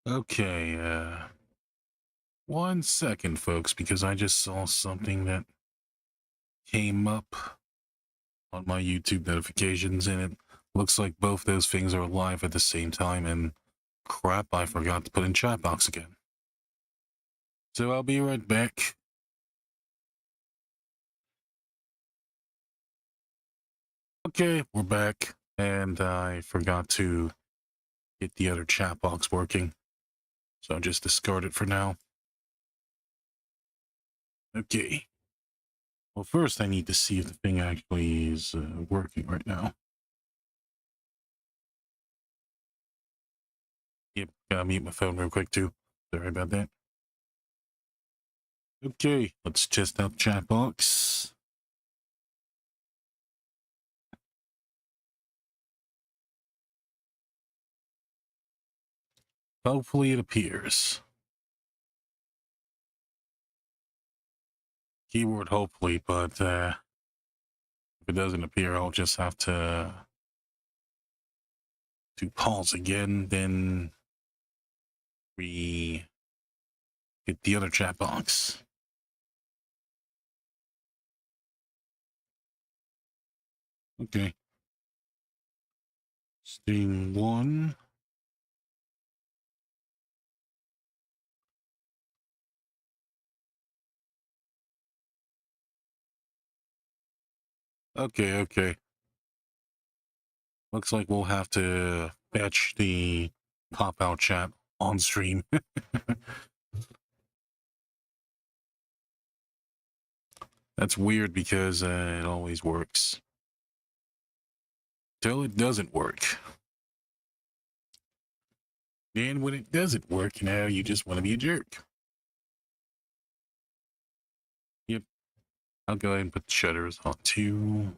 Okay, 1 second, folks, because I just saw something that came up on my YouTube notifications, and it looks like both those things are live at the same time, and crap, I forgot to put in chat box again. So I'll be right back. Okay, we're back, and I forgot to get the other chat box working, so I'll just discard it for now. Okay. Well, first I need to see if the thing actually is working right now. Yep, gotta mute my phone real quick too. Sorry about that. Okay, let's test out the chat box. Hopefully it appears. Keyword hopefully, but if it doesn't appear, I'll just have to pause again, then we hit the other chat box. Okay. Stream 1. Okay. Looks like we'll have to fetch the pop-out chat on stream. That's weird because it always works. Till it doesn't work. And when it doesn't work, now you just want to be a jerk. Yep. I'll go ahead and put the shutters on too.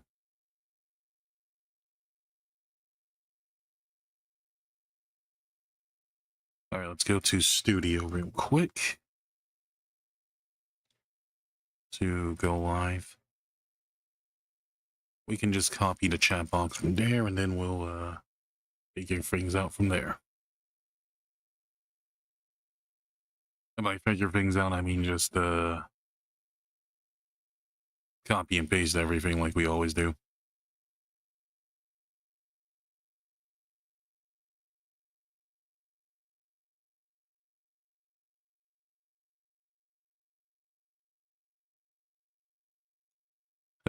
All right, let's go to studio real quick to go live. We can just copy the chat box from there, and then we'll figure things out from there. And by figure things out, I mean just copy and paste everything like we always do.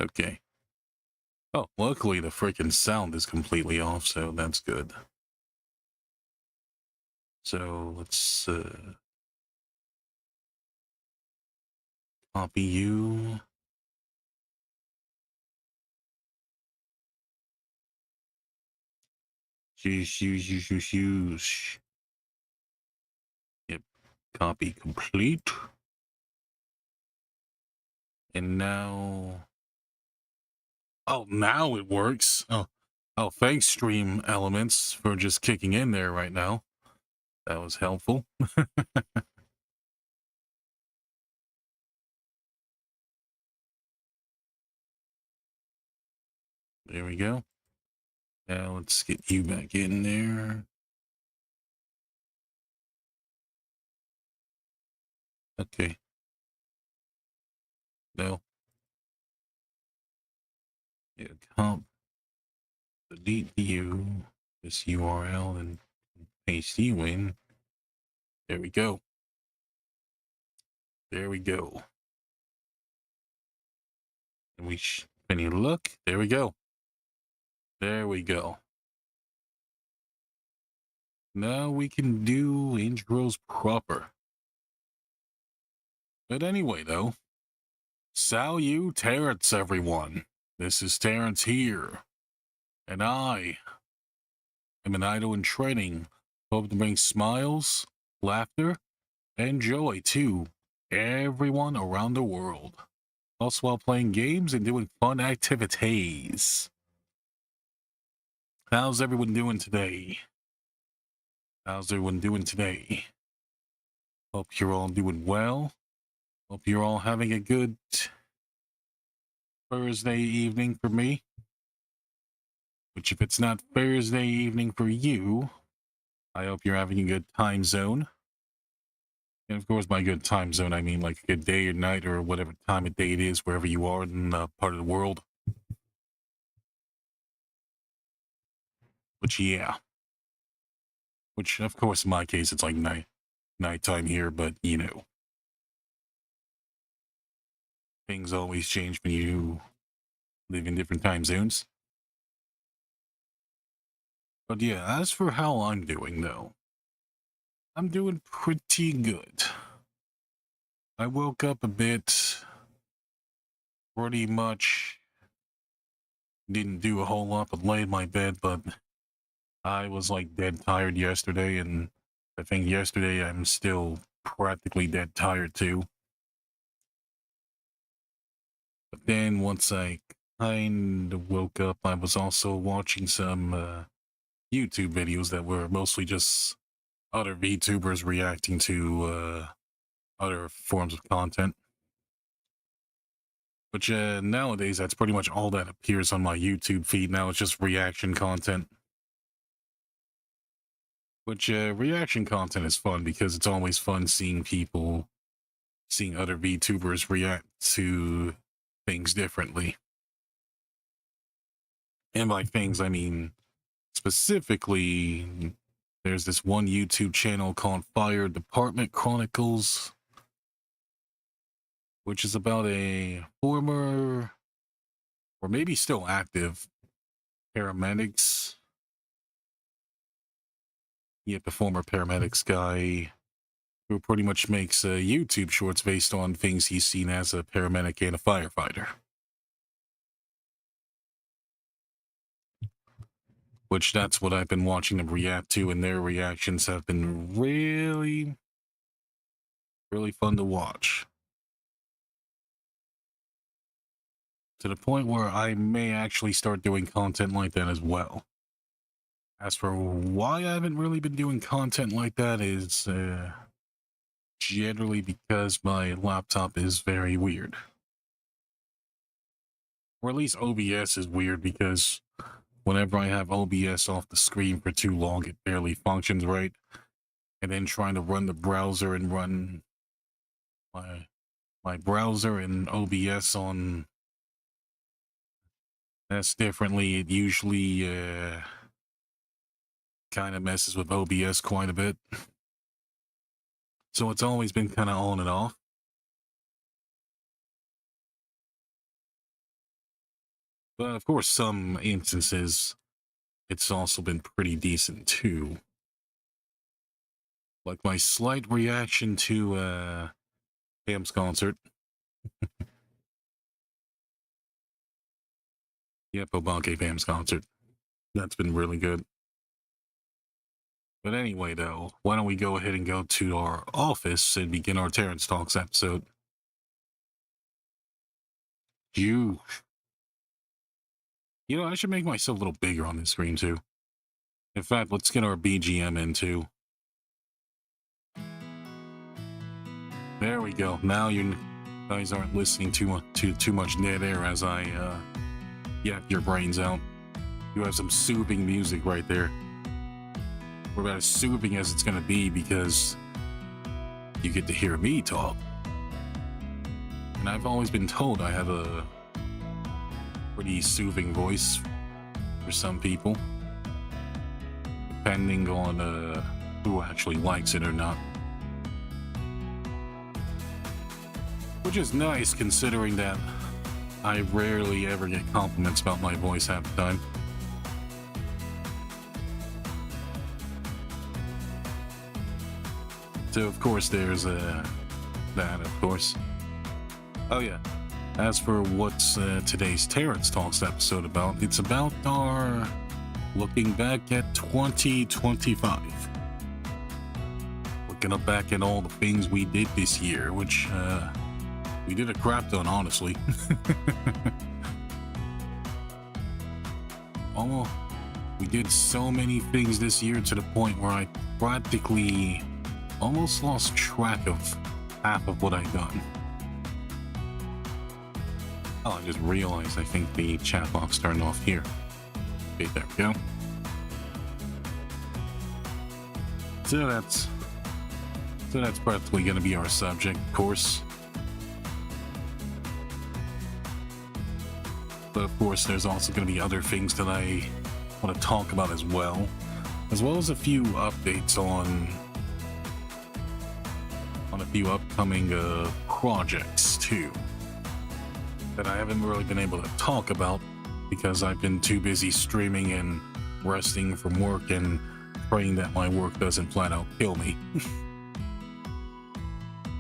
Okay. Oh, luckily the freaking sound is completely off, so that's good. So let's copy you. Shoosh. Yep. Copy complete. And now... Oh, now it works. Oh, thanks, Stream Elements, for just kicking in there right now. That was helpful. There we go. Now let's get you back in there. Okay. No. Yeah, delete you, this URL, and paste you in. There we go. There we go. And when you look, there we go. There we go. Now we can do intros proper. But anyway, though, Terence, everyone. This is Terence here. And I am an idol in training, hope to bring smiles, laughter, and joy to everyone around the world. Also while playing games and doing fun activities. How's everyone doing today? How's everyone doing today? Hope you're all doing well. Hope you're all having a good Thursday evening for me. Which if it's not Thursday evening for you, I hope you're having a good time zone. And of course, by good time zone, I mean like a good day or night or whatever time of day it is, wherever you are in part of the world. But yeah. Which, of course, in my case, it's like nighttime here, but you know. Things always change when you live in different time zones. But yeah, as for how I'm doing, though, I'm doing pretty good. I woke up a bit, pretty much didn't do a whole lot but lay in my bed, but I was like dead tired yesterday, and I think yesterday I'm still practically dead tired too. But then once I kind of woke up, I was also watching some YouTube videos that were mostly just other VTubers reacting to other forms of content. Which nowadays, that's pretty much all that appears on my YouTube feed now. It's just reaction content. Which reaction content is fun because it's always fun seeing other VTubers react to things differently. And by things, I mean specifically, there's this one YouTube channel called Fire Department Chronicles, which is about a former, or maybe still active, paramedics. Yep, the former paramedics guy who pretty much makes YouTube shorts based on things he's seen as a paramedic and a firefighter. Which that's what I've been watching them react to, and their reactions have been really, really fun to watch. To the point where I may actually start doing content like that as well. As for why I haven't really been doing content like that is generally because my laptop is very weird. Or at least OBS is weird because whenever I have OBS off the screen for too long, it barely functions right. And then trying to run the browser and run my browser and OBS on that's differently, it usually kind of messes with OBS quite a bit. So it's always been kind of on and off. But of course, some instances, it's also been pretty decent too. Like my slight reaction to Pam's concert. Yep, Obake Pam's concert. That's been really good. But anyway, though, why don't we go ahead and go to our office and begin our Terence Talks episode. You know, I should make myself a little bigger on this screen, too. In fact, let's get our BGM in, too. There we go. Now you guys aren't listening too much dead air as I yap your brains out. You have some soothing music right there. We're about as soothing as it's going to be because you get to hear me talk. And I've always been told I have a pretty soothing voice for some people, depending on who actually likes it or not. Which is nice considering that I rarely ever get compliments about my voice half the time. So of course there's that, of course. Oh yeah, as for what's today's Terence Talks episode about, it's about our looking back at 2025. Looking up back at all the things we did this year, which we did a crap ton, honestly. Oh, we did so many things this year to the point where I practically almost lost track of half of what I've done. Oh, I just realized I think the chat box turned off here. Okay, there we go. So that's practically going to be our subject, of course. But of course, there's also going to be other things that I want to talk about as well as a few updates on a few upcoming projects too that I haven't really been able to talk about because I've been too busy streaming and resting from work and praying that my work doesn't flat out kill me.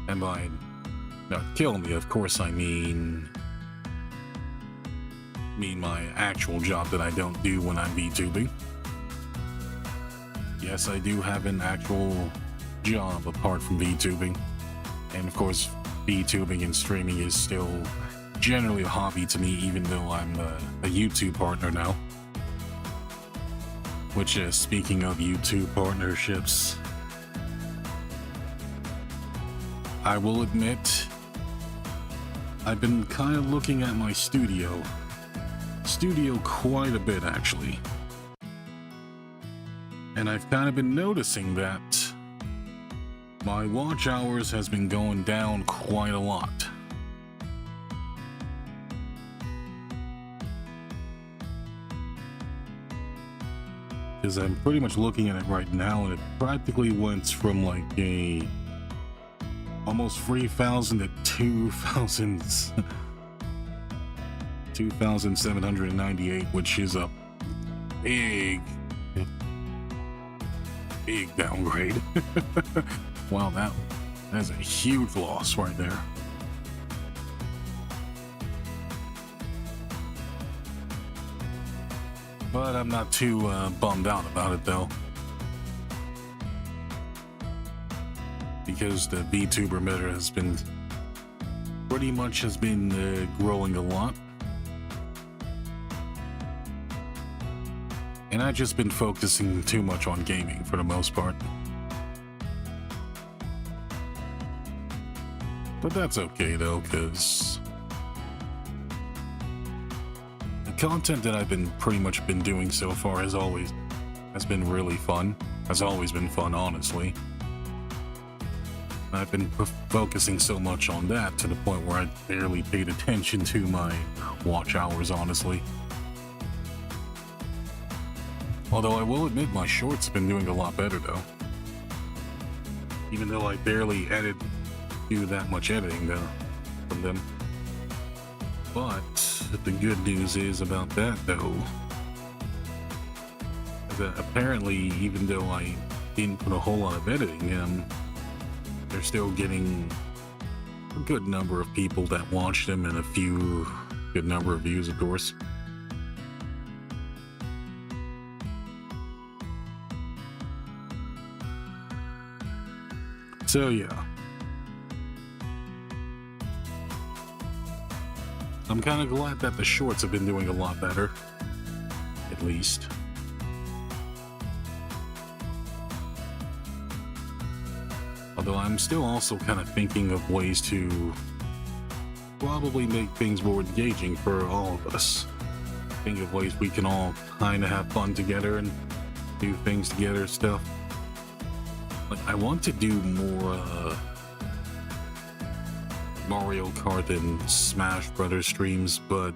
And by not kill me, of course, I mean my actual job that I don't do when I'm VTubing. Yes, I do have an actual job apart from VTubing. And of course, VTubing and streaming is still generally a hobby to me, even though I'm a YouTube partner now. Which, speaking of YouTube partnerships, I will admit, I've been kind of looking at my studio quite a bit, actually. And I've kind of been noticing that my watch hours has been going down quite a lot. Because I'm pretty much looking at it right now, and it practically went from like a almost 3,000 to 2,798, which is a big downgrade. Wow, that's a huge loss right there. But I'm not too bummed out about it though, because the Vtuber meta has been growing a lot, and I've just been focusing too much on gaming for the most part. But that's okay though, because the content that I've been pretty much been doing so far has been really fun. Has always been fun, honestly. I've been focusing so much on that to the point where I barely paid attention to my watch hours, honestly. Although I will admit my shorts have been doing a lot better though. Even though I barely do that much editing though from them. But the good news is about that though, that apparently even though I didn't put a whole lot of editing in, they're still getting a good number of people that watch them and a good number of views, of course. So yeah, I'm kind of glad that the shorts have been doing a lot better, at least. Although I'm still also kind of thinking of ways to probably make things more engaging for all of us. Think of ways we can all kind of have fun together and do things together and stuff. Like, I want to do more Mario Kart and Smash Brothers streams, but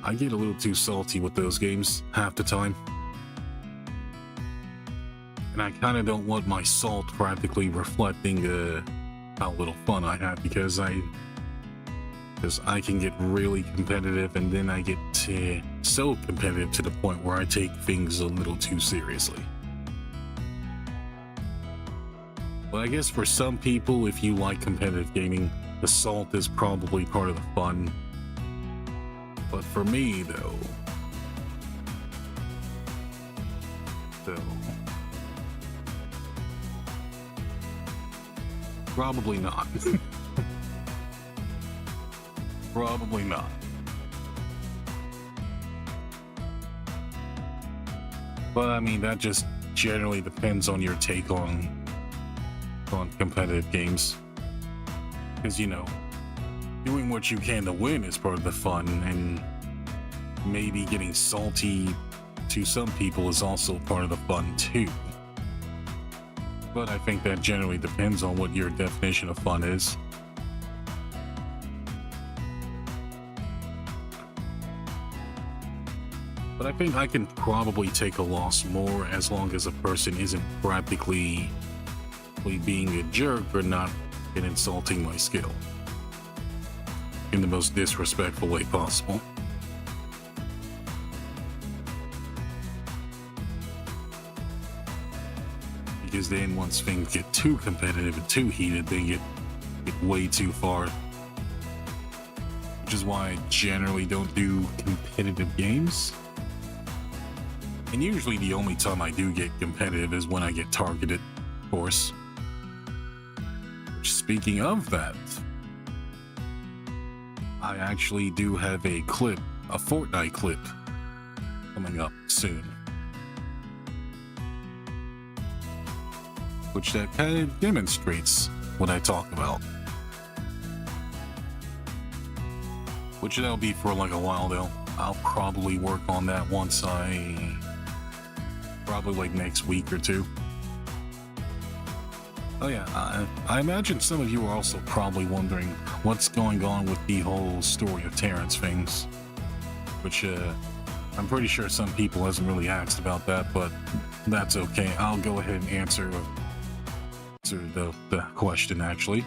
I get a little too salty with those games half the time. And I kind of don't want my salt practically reflecting how little fun I have, because I can get really competitive, and then I get so competitive to the point where I take things a little too seriously. But I guess for some people, if you like competitive gaming, the salt is probably part of the fun. But for me, though, probably not. Probably not. But I mean, that just generally depends on your take on competitive games, because, you know, doing what you can to win is part of the fun, and maybe getting salty to some people is also part of the fun too. But I think that generally depends on what your definition of fun is. But I think I can probably take a loss more as long as a person isn't practically being a jerk or not insulting my skill in the most disrespectful way possible. Because then once things get too competitive and too heated, they get way too far. Which is why I generally don't do competitive games. And usually the only time I do get competitive is when I get targeted, of course. Which, speaking of that, I actually do have a clip, a Fortnite clip, coming up soon. Which that kind of demonstrates what I talk about. Which that'll be for like a while though. I'll probably work on that once probably like next week or two. Oh yeah, I imagine some of you are also probably wondering what's going on with the whole story of Terence things. Which I'm pretty sure some people hasn't really asked about that, but that's okay. I'll go ahead and answer the question actually.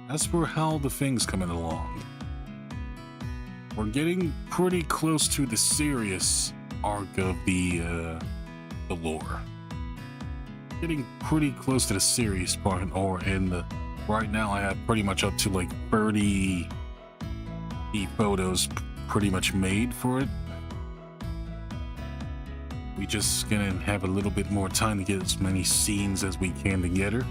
As for how the thing's coming along, we're getting pretty close to the serious arc of the lore. Getting pretty close to the serious part, right now I have pretty much up to like 30 photos pretty much made for it. We just gonna have a little bit more time to get as many scenes as we can together.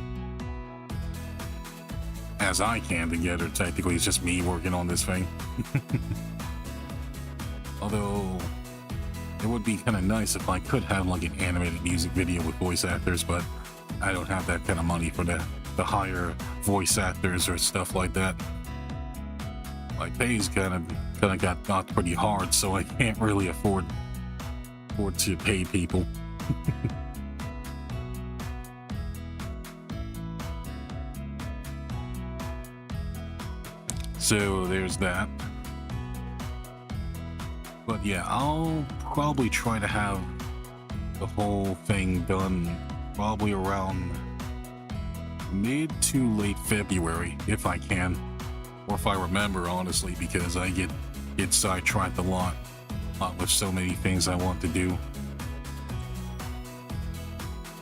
As I can together, technically it's just me working on this thing. Although, it would be kind of nice if I could have like an animated music video with voice actors, but I don't have that kind of money for the hire voice actors or stuff like that. My pay's kind of got knocked pretty hard, so I can't really afford to pay people. So there's that. But yeah, I'll probably try to have the whole thing done probably around mid to late February, if I can, or if I remember, honestly, because I get sidetracked a lot with so many things I want to do.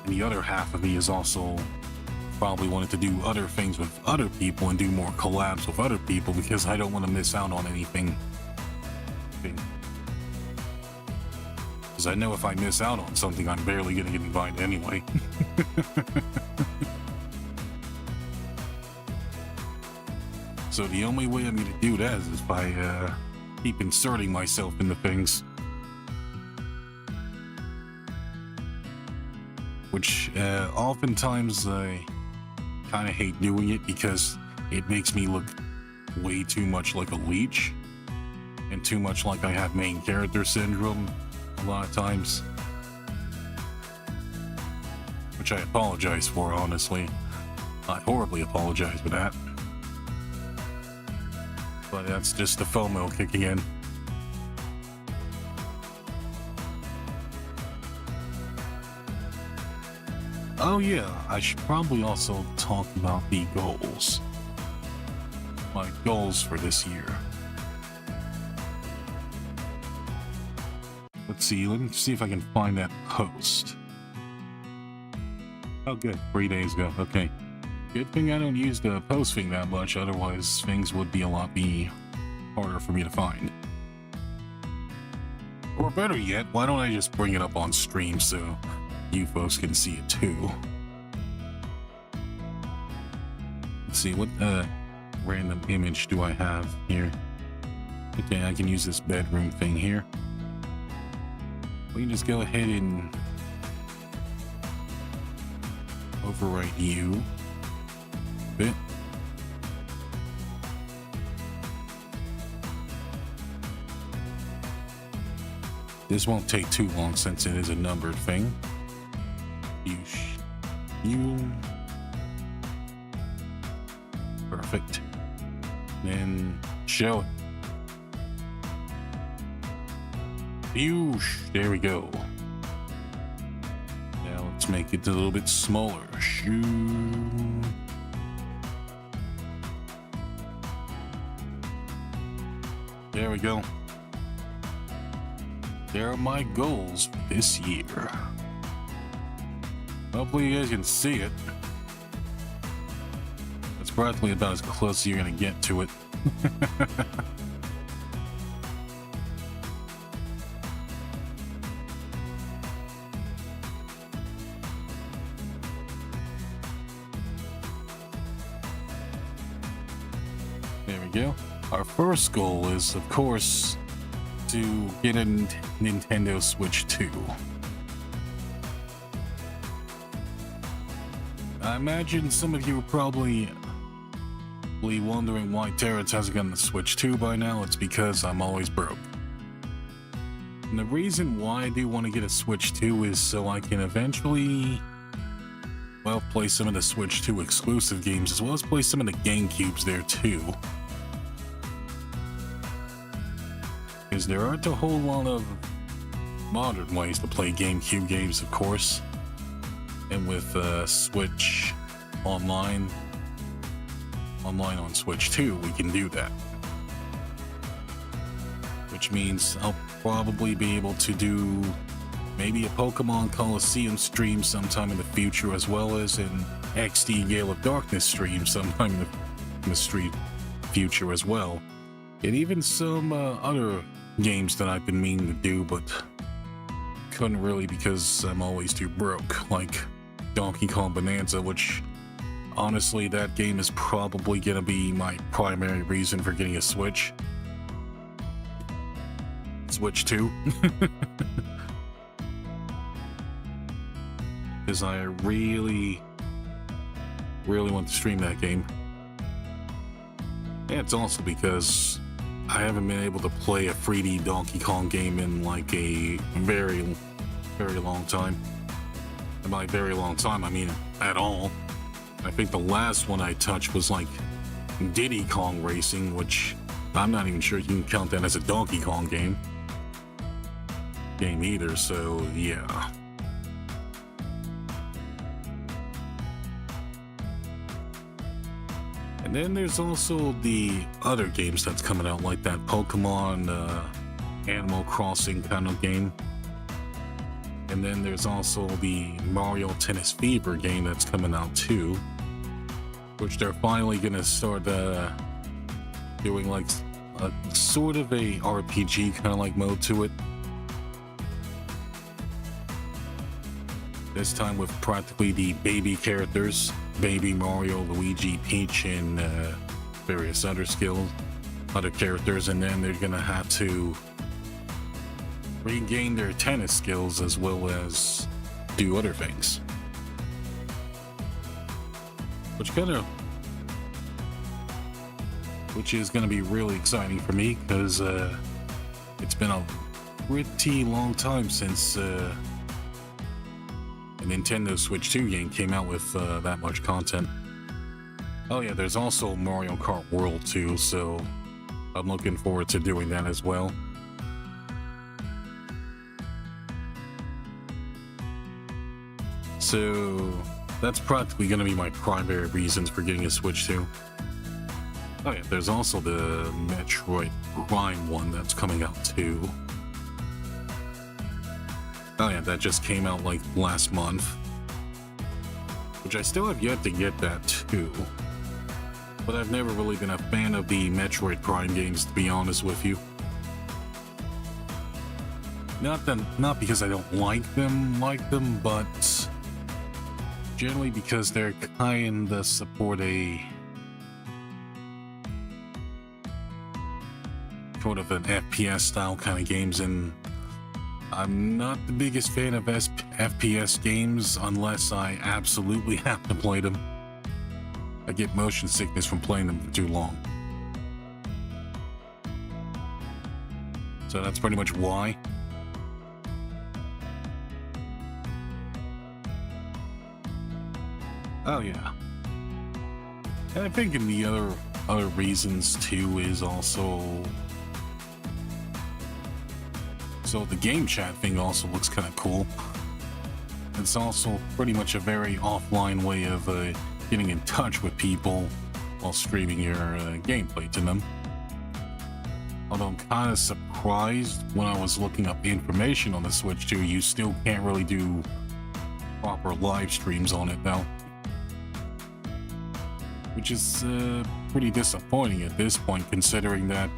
And the other half of me is also probably wanted to do other things with other people and do more collabs with other people, because I don't want to miss out on anything. Because I know if I miss out on something, I'm barely going to get invited anyway. So the only way I'm going to do that is by keep inserting myself into things. Which oftentimes I kind of hate doing it, because it makes me look way too much like a leech and too much like I have main character syndrome a lot of times, which I apologize for, honestly. I horribly apologize for that, but that's just the FOMO kicking in. Oh yeah, I should probably also talk about the goals. My goals for this year. Let's see, let me see if I can find that post. Oh good, 3 days ago, okay. Good thing I don't use the post thing that much, otherwise things would be a lot harder for me to find. Or better yet, why don't I just bring it up on stream so you folks can see it too. Let's see, what random image do I have here? Okay, I can use this bedroom thing here. We can just go ahead and overwrite you a bit. This won't take too long since it is a numbered thing. You You. Perfect. And show it. There we go. Now let's make it a little bit smaller. There we go. There are my goals for this year. Hopefully you guys can see it. It's practically about as close as you're gonna get to it. There we go. Our first goal is, of course, to get a Nintendo Switch 2. I imagine some of you are probably wondering why Terence hasn't gotten the Switch 2 by now. It's because I'm always broke. And the reason why I do want to get a Switch 2 is so I can eventually, well, play some of the Switch 2 exclusive games, as well as play some of the GameCubes there too. Because there aren't a whole lot of modern ways to play GameCube games, of course. And with Switch online on Switch 2, we can do that. Which means I'll probably be able to do maybe a Pokemon Coliseum stream sometime in the future, as well as an XD Gale of Darkness stream sometime in the future as well. And even some other games that I've been meaning to do, but couldn't really because I'm always too broke, like Donkey Kong Bonanza, which honestly, that game is probably gonna be my primary reason for getting a Switch 2. Because I really want to stream that game. And it's also because I haven't been able to play a 3D Donkey Kong game in like a very long time. And by very long time, I mean at all. I think the last one I touched was like Diddy Kong Racing, which I'm not even sure you can count that as a Donkey Kong game either, so yeah. And then there's also the other games that's coming out, like that Pokemon Animal Crossing kind of game. And then there's also the Mario Tennis Fever game that's coming out too, which they're finally gonna start doing like a sort of a RPG kind of like mode to it. This time with practically the baby characters, Baby Mario, Luigi, Peach, and various other characters, and then they're gonna have to regain their tennis skills as well as do other things. Which is gonna be really exciting for me, because it's been a pretty long time since a Nintendo Switch 2 game came out with that much content. Oh yeah, there's also Mario Kart World 2, so I'm looking forward to doing that as well. So that's practically going to be my primary reasons for getting a Switch 2. Oh yeah, there's also the Metroid Prime one that's coming out too. Oh yeah, that just came out like last month. Which I still have yet to get that too. But I've never really been a fan of the Metroid Prime games, to be honest with you. Not because I don't like them, but generally because they're kinda support a sort of an FPS style kind of games, and I'm not the biggest fan of FPS games unless I absolutely have to play them. I get motion sickness from playing them for too long. So that's pretty much why. Oh yeah. And I think in the other reasons too is also, so the game chat thing also looks kind of cool. It's also pretty much a very offline way of getting in touch with people while streaming your gameplay to them. Although I'm kind of surprised when I was looking up the information on the Switch too, you still can't really do proper live streams on it now. Which is pretty disappointing at this point, considering that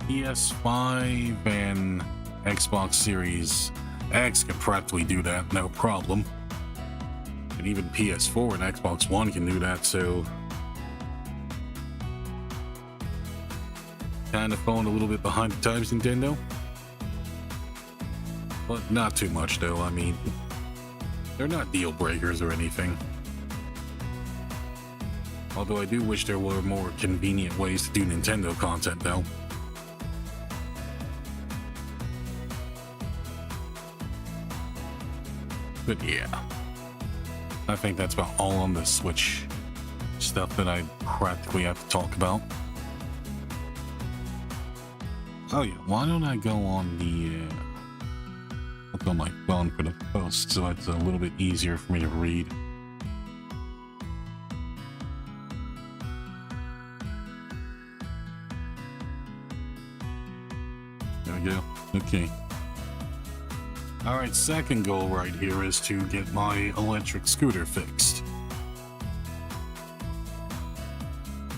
PS5 and Xbox Series X can practically do that, no problem. And even PS4 and Xbox One can do that, so kind of falling a little bit behind the times, Nintendo. But not too much, though. I mean, they're not deal breakers or anything. Although I do wish there were more convenient ways to do Nintendo content, though. But yeah, I think that's about all on the Switch stuff that I practically have to talk about. Oh yeah, why don't I go on the look on my phone for the post so it's a little bit easier for me to read. There we go. Okay. Alright, second goal right here is to get my electric scooter fixed.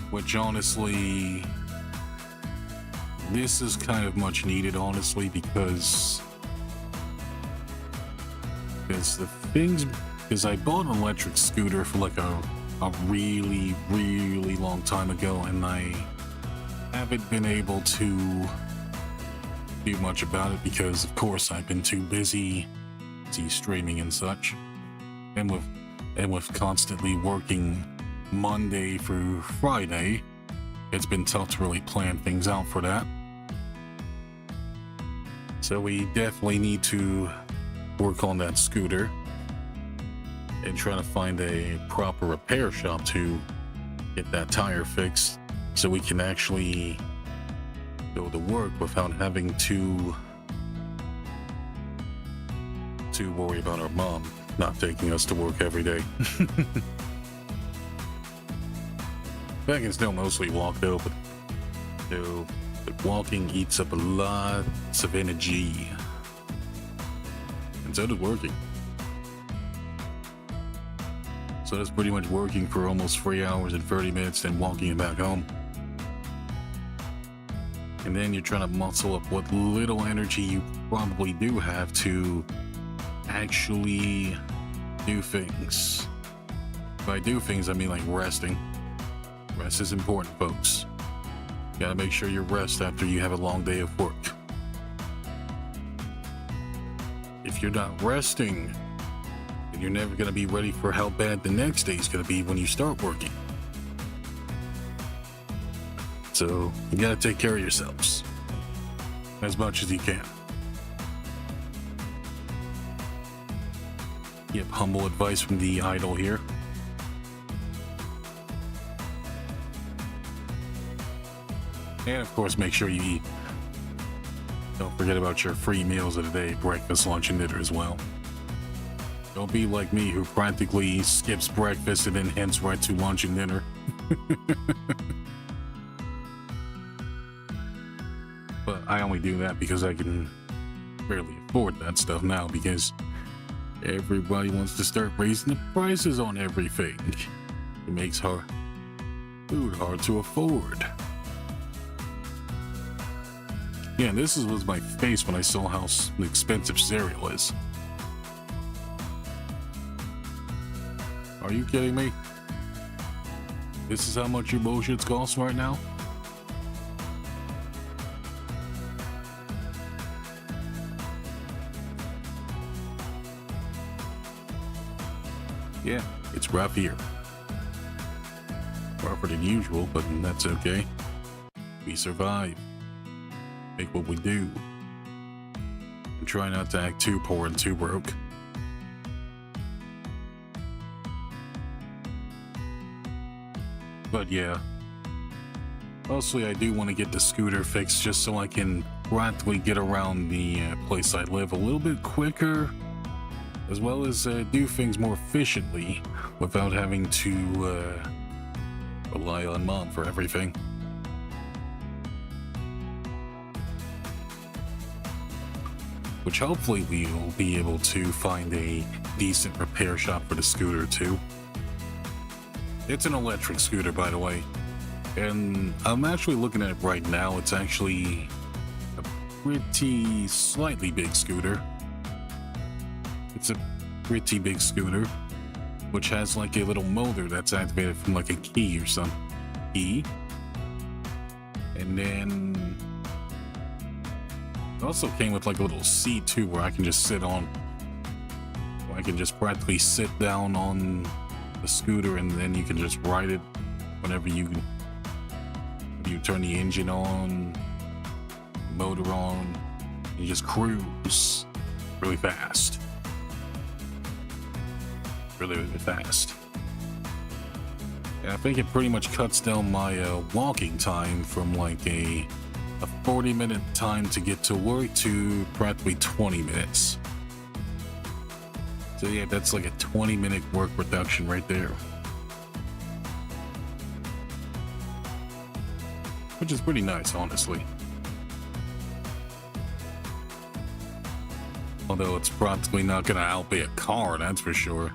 Which honestly, this is kind of much needed, honestly, because I bought an electric scooter for like a really, really long time ago, and I haven't been able to do much about it because, of course, I've been too busy streaming and such, and with constantly working Monday through Friday, it's been tough to really plan things out for that. So we definitely need to work on that scooter and try to find a proper repair shop to get that tire fixed so we can actually go to work without having to worry about our mom not taking us to work every day. I can still mostly walk though, but walking eats up lots of energy. And so does working. So that's pretty much working for almost 3 hours and 30 minutes, then walking back home. And then you're trying to muscle up what little energy you probably do have to actually do things. By do things, I mean like resting. Rest is important, folks. You gotta make sure you rest after you have a long day of work. If you're not resting, then you're never gonna be ready for how bad the next day is gonna be when you start working. So you gotta take care of yourselves as much as you can. Yep, humble advice from the idol here. And of course, make sure you eat. Don't forget about your free meals of the day, breakfast, lunch, and dinner as well. Don't be like me, who practically skips breakfast and then heads right to lunch and dinner. But I only do that because I can barely afford that stuff now, because everybody wants to start raising the prices on everything. It makes food hard to afford. Yeah, this was my face when I saw how expensive cereal is. Are you kidding me? This is how much your bullshits cost right now? Yeah, it's rough here. Rougher than usual, but that's okay. We survive. Make what we do. And try not to act too poor and too broke. But yeah. Mostly I do want to get the scooter fixed just so I can practically get around the place I live a little bit quicker, as well as do things more efficiently without having to rely on Mom for everything. Which hopefully we'll be able to find a decent repair shop for the scooter too. It's an electric scooter, by the way. And I'm actually looking at it right now. It's actually a pretty slightly big scooter. It's a pretty big scooter, which has like a little motor that's activated from like a key or some key. And then it also came with like a little seat too, where I can just sit on. Where I can just practically sit down on the scooter, and then you can just ride it whenever you turn the engine on, motor on, you just cruise really fast. Really fast. And I think it pretty much cuts down my walking time from like a 40-minute time to get to work to practically 20 minutes. So yeah, that's like a 20-minute work reduction right there. Which is pretty nice, honestly. Although it's practically not gonna outweigh a car, that's for sure.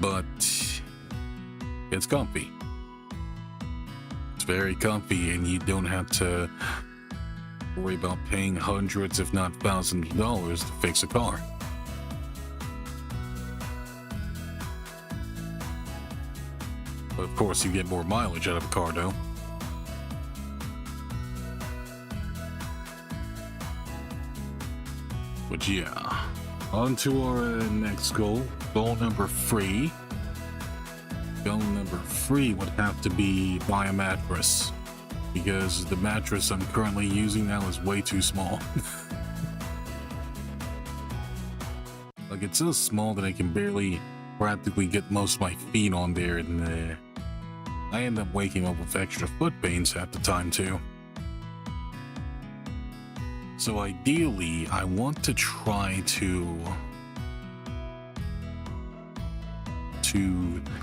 But it's comfy. It's very comfy, and you don't have to worry about paying hundreds, if not thousands of dollars to fix a car. But of course, you get more mileage out of a car, though. But yeah, on to our next goal. Goal number 3. Goal number 3 would have to be buy a mattress, because the mattress I'm currently using now is way too small. Like, it's so small that I can barely practically get most of my feet on there, and I end up waking up with extra foot pains half the time too. So ideally, I want to try to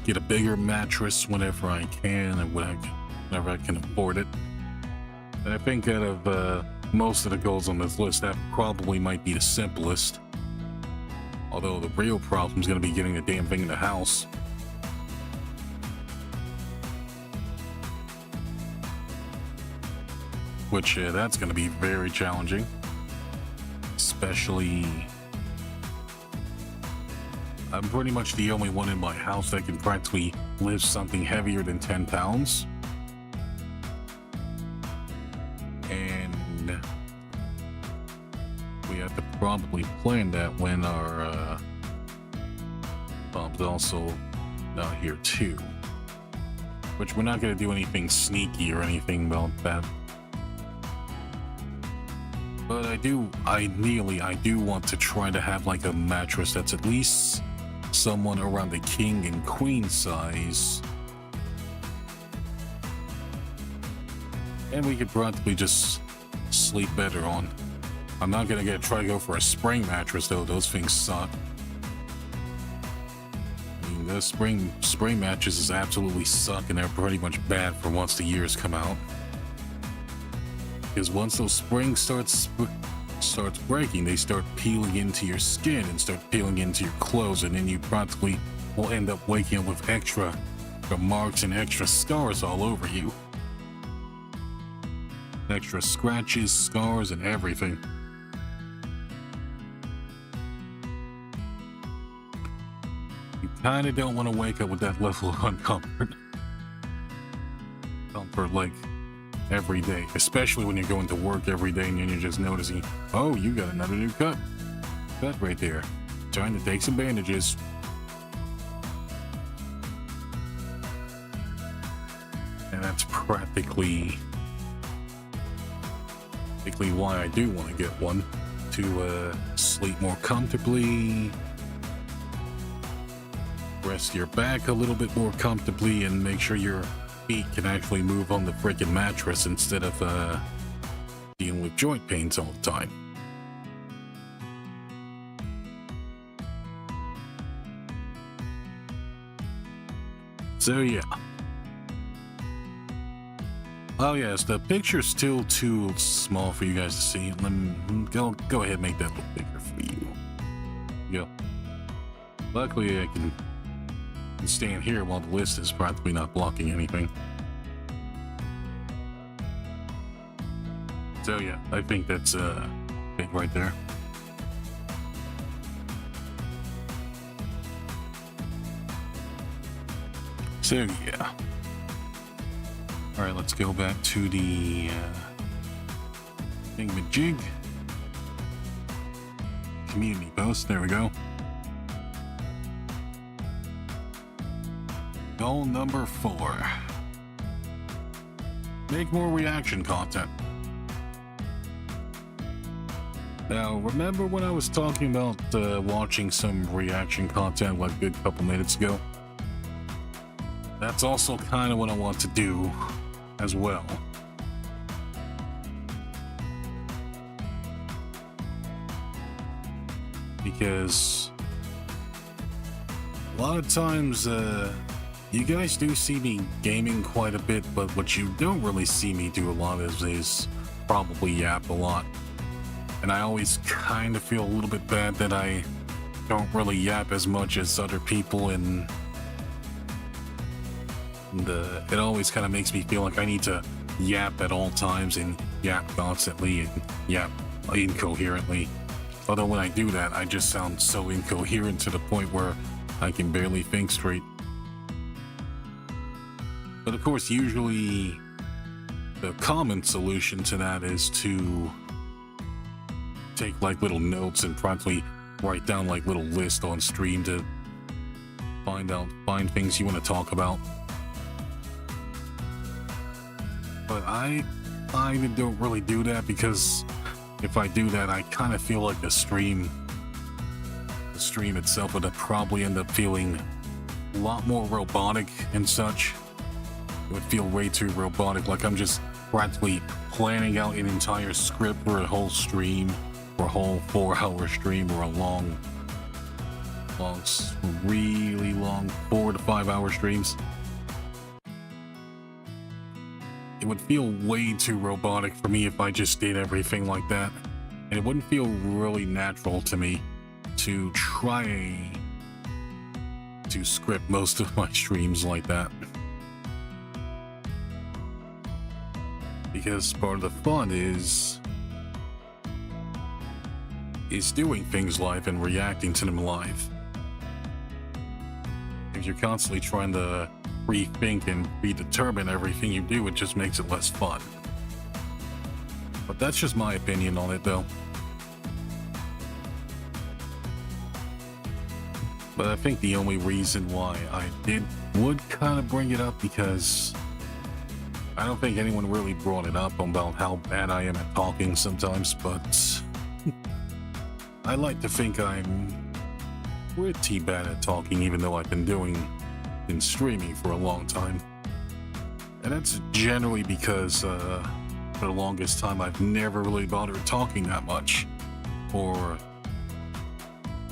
get a bigger mattress whenever I can, and whenever I can afford it. And I think out of most of the goals on this list, that probably might be the simplest. Although the real problem is going to be getting the damn thing in the house. Which that's going to be very challenging. Especially, I'm pretty much the only one in my house that can practically lift something heavier than 10 pounds. And we have to probably plan that when our Bob's also not here too. Which we're not going to do anything sneaky or anything about that. But ideally, I do want to try to have like a mattress that's at least someone around the king and queen size. And we could practically just sleep better on. I'm not gonna try to go for a spring mattress though, those things suck. I mean, those spring mattresses absolutely suck, and they're pretty much bad for once the years come out. Because once those springs starts breaking, they start peeling into your skin and start peeling into your clothes, and then you practically will end up waking up with extra marks and extra scars all over you. Extra scratches, scars, and everything. You kinda don't want to wake up with that level of uncomfort. Comfort, like, every day, especially when you're going to work every day and then you're just noticing, oh, you got another new cut right there. Trying to take some bandages. And that's practically why I do want to get one, to sleep more comfortably, rest your back a little bit more comfortably and make sure your feet can actually move on the freaking mattress instead of dealing with joint pains all the time. So yeah. Oh yes, the picture's still too small for you guys to see. Let me go ahead and make that look bigger for you. Go. Luckily I can stand here while the list is practically not blocking anything. So yeah, I think that's big right there. So yeah. Alright, let's go back to the thingamajig. Community post, there we go. Goal number 4. Make more reaction content. Now, remember when I was talking about watching some reaction content like a good couple minutes ago? That's also kind of what I want to do as well. Because a lot of times you guys do see me gaming quite a bit, but what you don't really see me do a lot is probably yap a lot. And I always kind of feel a little bit bad that I don't really yap as much as other people, and it always kind of makes me feel like I need to yap at all times and yap constantly and yap incoherently. Although when I do that, I just sound so incoherent to the point where I can barely think straight. But of course, usually the common solution to that is to take like little notes and practically write down like little lists on stream to find things you want to talk about. But I don't really do that, because if I do that, I kind of feel like the stream itself would probably end up feeling a lot more robotic and such. It would feel way too robotic, like I'm just practically planning out an entire script for a whole stream, or a whole 4-hour stream, or a really long 4 to 5 hour streams. It would feel way too robotic for me if I just did everything like that. And it wouldn't feel really natural to me to try to script most of my streams like that. Because part of the fun is doing things live and reacting to them live. If you're constantly trying to rethink and predetermine everything you do, it just makes it less fun. But that's just my opinion on it, though. But I think the only reason why I would kind of bring it up, because I don't think anyone really brought it up about how bad I am at talking sometimes, but I like to think I'm pretty bad at talking, even though I've been streaming for a long time. And that's generally because for the longest time I've never really bothered talking that much, or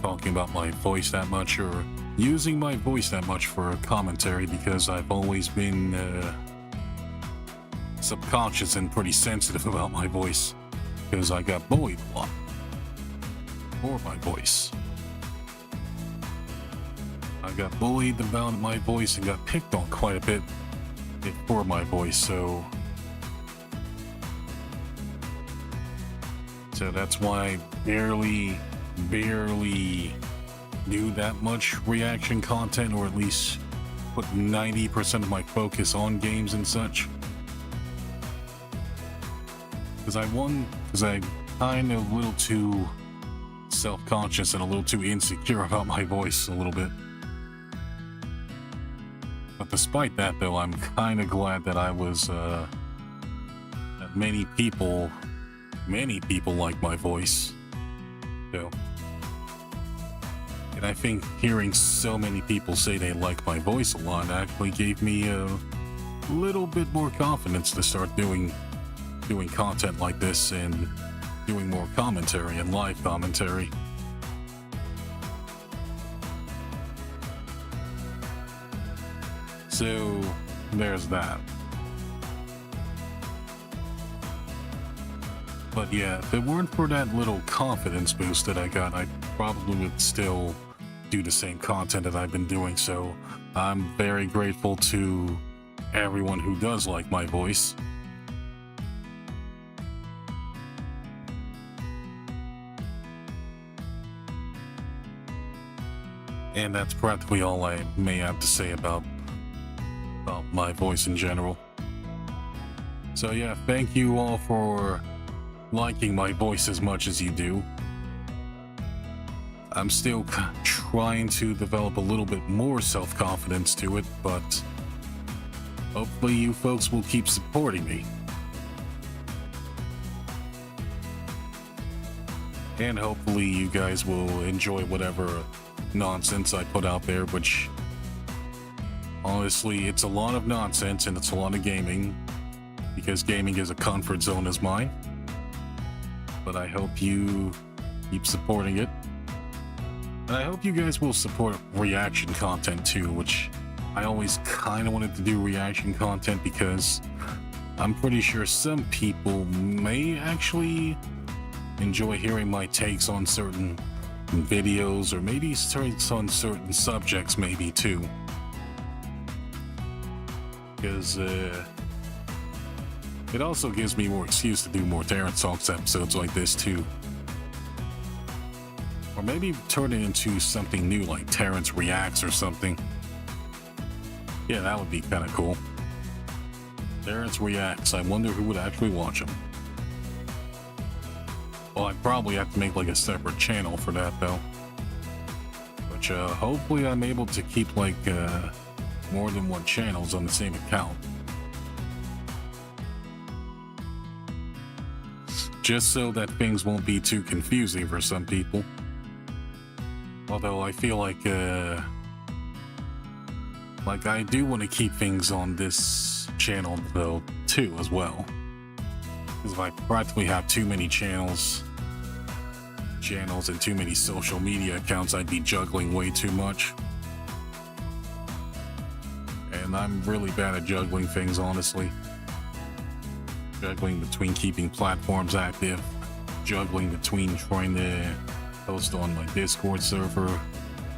talking about my voice that much, or using my voice that much for commentary, because I've always been subconscious and pretty sensitive about my voice, because I got bullied a lot for my voice. I got bullied about my voice and got picked on quite a bit for my voice, so that's why I barely do that much reaction content, or at least put 90% of my focus on games and such. Because I'm kind of a little too self-conscious and a little too insecure about my voice a little bit. But despite that, though, I'm kind of glad that that many people like my voice. So And I think hearing so many people say they like my voice a lot actually gave me a little bit more confidence to start doing content like this and doing more commentary and live commentary. So there's that. But yeah, if it weren't for that little confidence boost that I got, I probably would still do the same content that I've been doing. So I'm very grateful to everyone who does like my voice. And that's practically all I may have to say about my voice in general. So yeah, thank you all for liking my voice as much as you do. I'm still trying to develop a little bit more self-confidence to it, but hopefully you folks will keep supporting me. And hopefully you guys will enjoy whatever nonsense I put out there, which honestly, it's a lot of nonsense and it's a lot of gaming, because gaming is a comfort zone as mine. But I hope you keep supporting it. And I hope you guys will support reaction content too, which I always kind of wanted to do reaction content because I'm pretty sure some people may actually enjoy hearing my takes on certain videos, or maybe takes on certain subjects maybe too. Because it also gives me more excuse to do more Terence Talks episodes like this too. Or maybe turn it into something new like Terence Reacts or something. Yeah, that would be kind of cool. Terence Reacts. I wonder who would actually watch them. Well, I'd probably have to make like a separate channel for that though. Which hopefully I'm able to keep like more than one channels on the same account. Just so that things won't be too confusing for some people. Although I feel like I do want to keep things on this channel though too as well. Because if I practically have too many channels and too many social media accounts, I'd be juggling way too much. And I'm really bad at juggling things, honestly. Juggling between keeping platforms active, juggling between trying to post on my Discord server,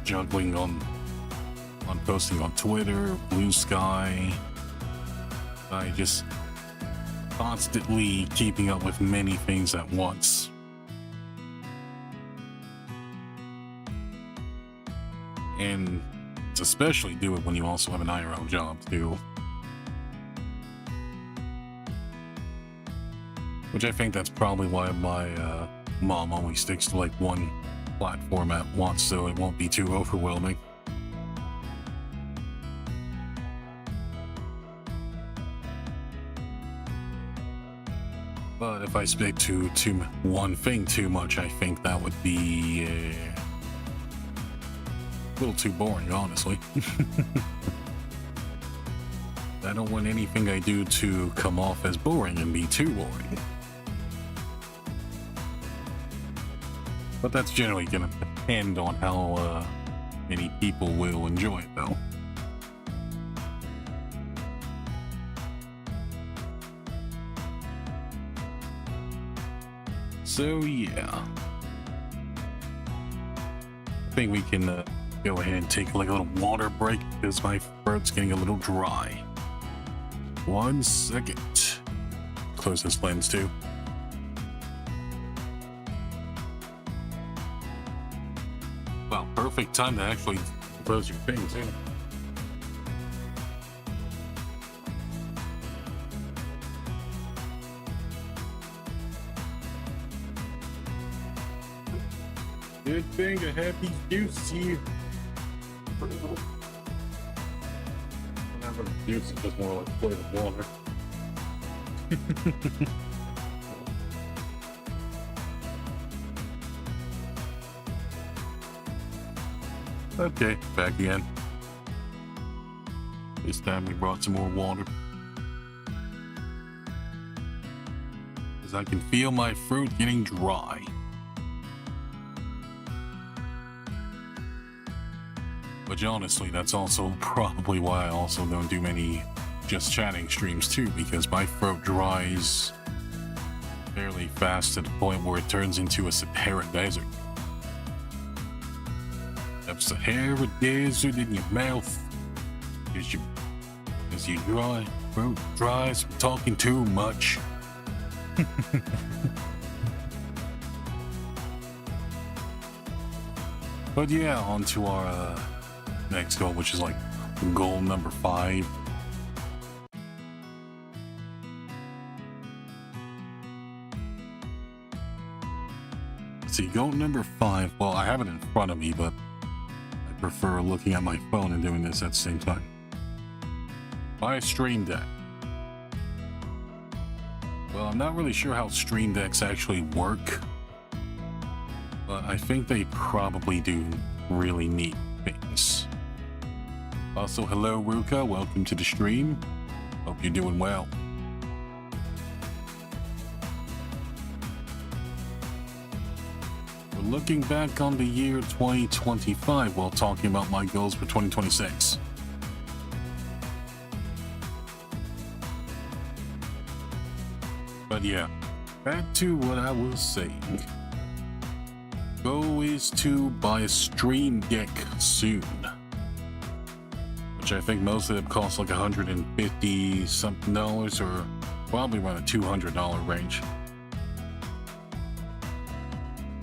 juggling on posting on Twitter, Blue Sky. I just constantly keeping up with many things at once. And it's especially do it when you also have an IRL job too. Which I think that's probably why my mom always sticks to like one platform at once, so it won't be too overwhelming. But if I stick to one thing too much, I think that would be a little too boring, honestly. I don't want anything I do to come off as boring and be too boring. But that's generally going to depend on how many people will enjoy it, though. So yeah, I think we can go ahead and take like a little water break because my throat's getting a little dry. 1 second. Close this lens too. Well, perfect time to actually close your thing too. Good thing I have these juices here. Whenever the juice is just more like flavored water. Okay, back again. This time we brought some more water. Because I can feel my fruit getting dry. Which honestly, that's also probably why I also don't do many just chatting streams too, because my throat dries fairly fast to the point where it turns into a Sahara desert. A Sahara desert in your mouth as you dry, throat dries from talking too much. But yeah, on to our next goal, which is like goal number 5. Let's see, goal number 5. Well, I have it in front of me, but I prefer looking at my phone and doing this at the same time. Buy a Stream Deck. Well, I'm not really sure how Stream Decks actually work, but I think they probably do really neat things. Also, hello Ruka, welcome to the stream. Hope you're doing well. We're looking back on the year 2025 while talking about my goals for 2026. But yeah, back to what I was saying. Goal is to buy a Stream Deck soon. Which I think most of them cost like $150 something or probably around a $200 range.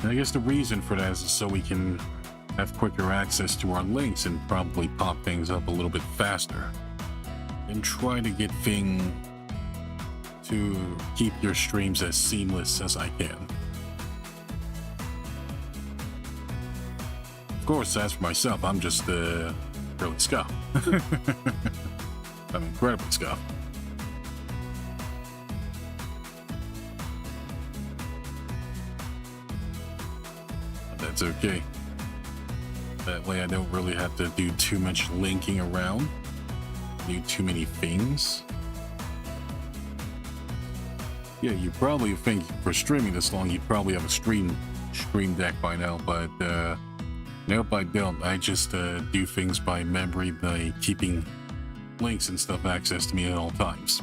And I guess the reason for that is so we can have quicker access to our links and probably pop things up a little bit faster. And try to get to keep your streams as seamless as I can. Of course, as for myself, I'm just really scuffed. I'm incredibly scuffed. But that's okay. That way I don't really have to do too much linking around, do too many things. Yeah, you probably think for streaming this long, you'd probably have a stream deck by now, but nope, I don't. I just do things by memory, by keeping links and stuff access to me at all times.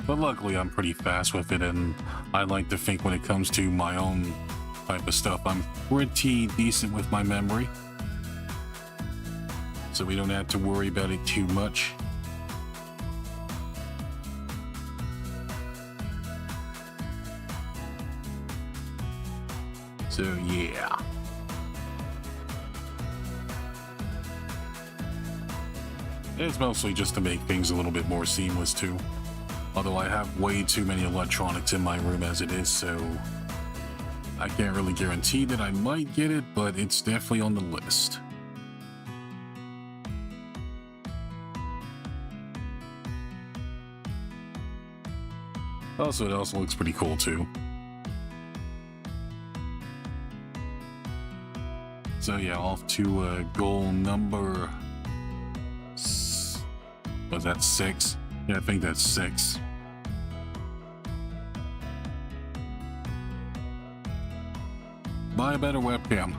But luckily, I'm pretty fast with it, and I like to think when it comes to my own type of stuff, I'm pretty decent with my memory. So we don't have to worry about it too much. So yeah. It's mostly just to make things a little bit more seamless too. Although I have way too many electronics in my room as it is, so I can't really guarantee that I might get it, but it's definitely on the list. Also, it also looks pretty cool too. So yeah, off to goal number... Was that 6? Yeah, I think that's 6. Buy a better webcam.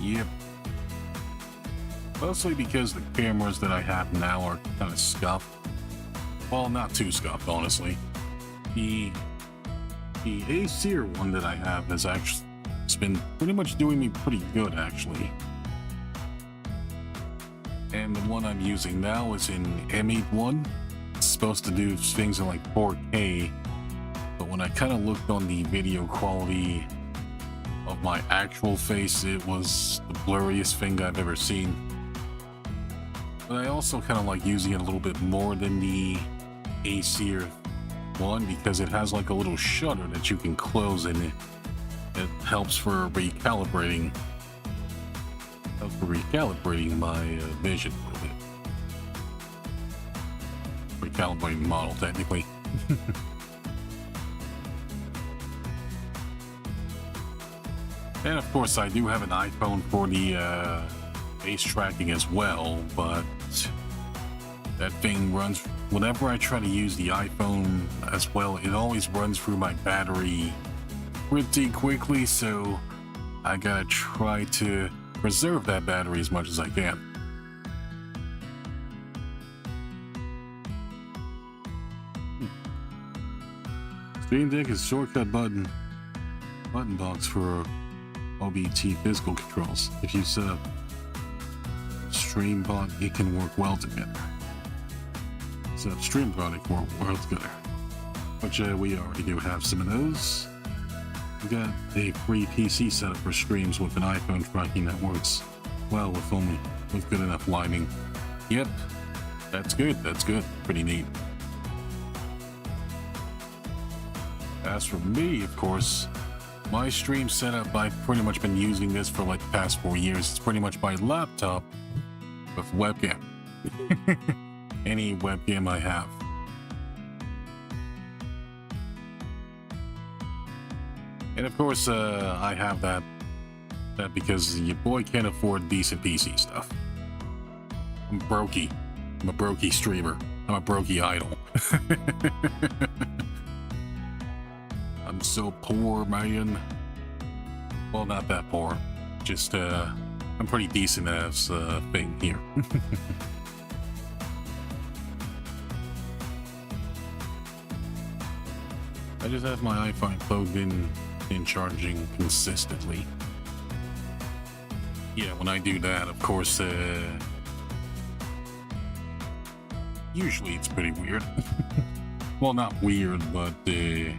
Yep. Mostly because the cameras that I have now are kind of scuffed. Well, not too scuffed, honestly. The Acer one that I have has actually been pretty much doing me pretty good, actually. And the one I'm using now is in M81. It's supposed to do things in like 4K, but when I kind of looked on the video quality of my actual face, it was the blurriest thing I've ever seen. But I also kind of like using it a little bit more than the Acer one because it has like a little shutter that you can close and it helps for recalibrating my vision a little bit. calibrated model, technically. And of course, I do have an iPhone for the face tracking as well, but that thing runs, whenever I try to use the iPhone as well, it always runs through my battery pretty quickly, so I gotta try to preserve that battery as much as I can. Stream Deck is shortcut button box for OBT physical controls. If you set up StreamBot, it can work well together. Set up StreamBot, it can work well together. Which we already do have some of those. We got a free PC setup for streams with an iPhone tracking that works well with good enough lighting. Yep, that's good. That's good. Pretty neat. As for me, of course, my stream setup, I've pretty much been using this for like the past 4 years. It's pretty much my laptop with webcam. Any webcam I have. And of course, I have that because your boy can't afford decent PC stuff. I'm brokey. I'm a brokey streamer. I'm a brokey idol. I'm so poor, man. Well, not that poor. Just, I'm pretty decent as a thing here. I just have my iPhone plugged in and charging consistently. Yeah, when I do that, of course, usually it's pretty weird. Well, not weird, but it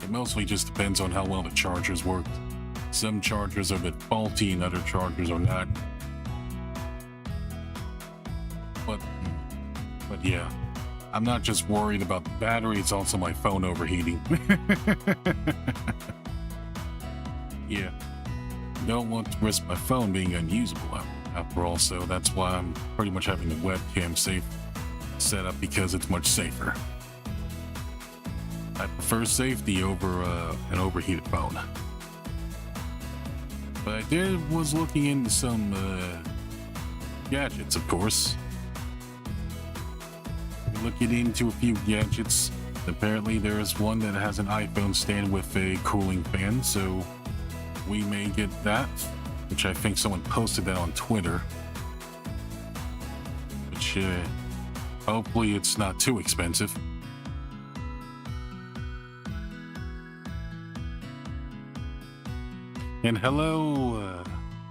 mostly just depends on how well the chargers work. Some chargers are a bit faulty and other chargers are not. But yeah, I'm not just worried about the battery, it's also my phone overheating. Yeah, don't want to risk my phone being unusable after all, so that's why I'm pretty much having the webcam safe set up, because it's much safer. I prefer safety over an overheated phone. But I was looking into some gadgets, of course. Looking into a few gadgets. Apparently there is one that has an iPhone stand with a cooling fan, so we may get that, which I think someone posted that on Twitter. Which hopefully it's not too expensive. And hello,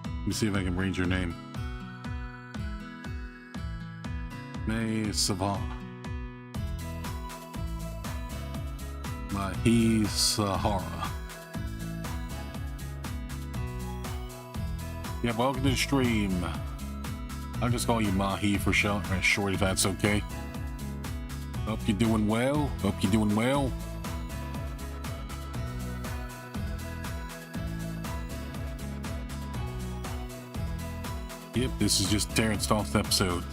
let me see if I can read your name. May Savant. Mahi Sahara. Yeah, welcome to the stream. I'll just call you Mahi for short if that's okay. Hope you're doing well. Hope you're doing well. Yep, this is just Terence Talks episode.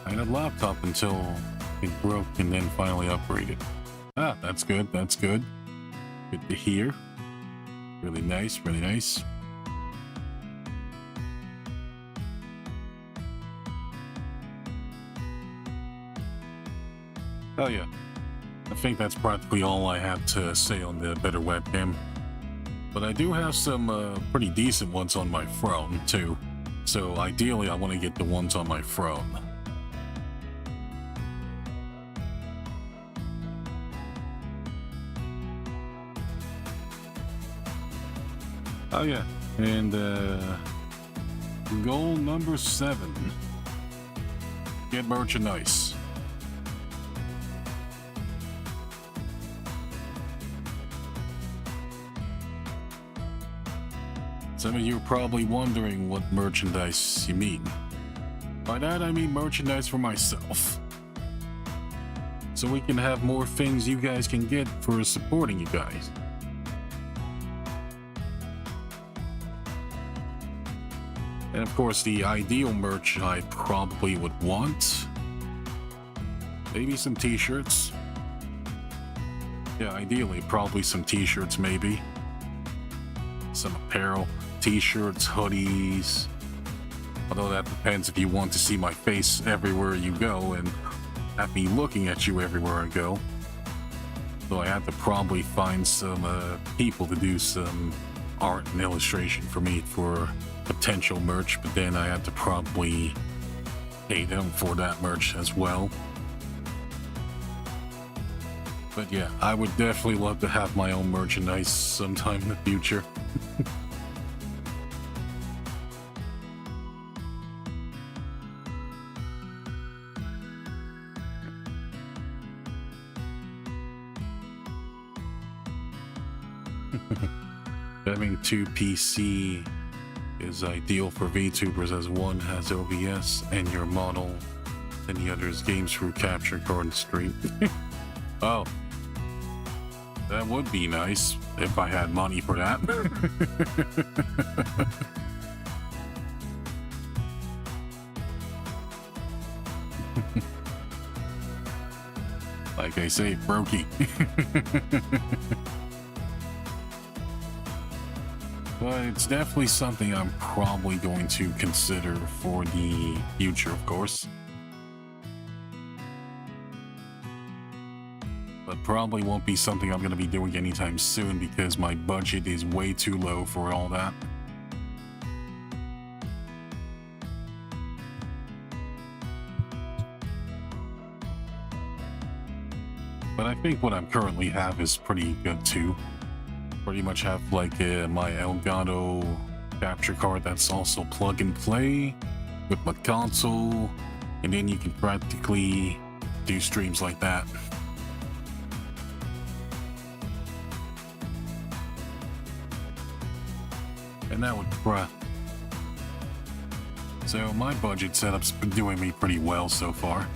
I had a laptop until it broke and then finally upgraded. Ah, that's good, that's good. Good to hear. Really nice, really nice. Oh yeah, I think that's practically all I have to say on the better webcam. But I do have some pretty decent ones on my phone too. So ideally I want to get the ones on my phone. Oh yeah, and goal number 7. Get merchandise. Some of you are probably wondering what merchandise you mean. By that I mean merchandise for myself. So we can have more things you guys can get for supporting you guys. And of course, the ideal merch I probably would want, maybe some t-shirts. Yeah, ideally, probably some t-shirts, maybe. Some apparel, t-shirts, hoodies. Although that depends if you want to see my face everywhere you go and have me looking at you everywhere I go. So I have to probably find some people to do some art and illustration for me for potential merch, but then I have to probably pay them for that merch as well. But yeah, I would definitely love to have my own merchandise sometime in the future. Having two PC is ideal for VTubers, as one has OBS and your model, and the other is games through capture card and stream. Oh, that would be nice if I had money for that. Like I say, brokey. But it's definitely something I'm probably going to consider for the future, of course. But probably won't be something I'm going to be doing anytime soon because my budget is way too low for all that. But I think what I currently have is pretty good too. Pretty much have like my Elgato capture card that's also plug and play with my console, and then you can practically do streams like that. And that would so my budget setup's been doing me pretty well so far.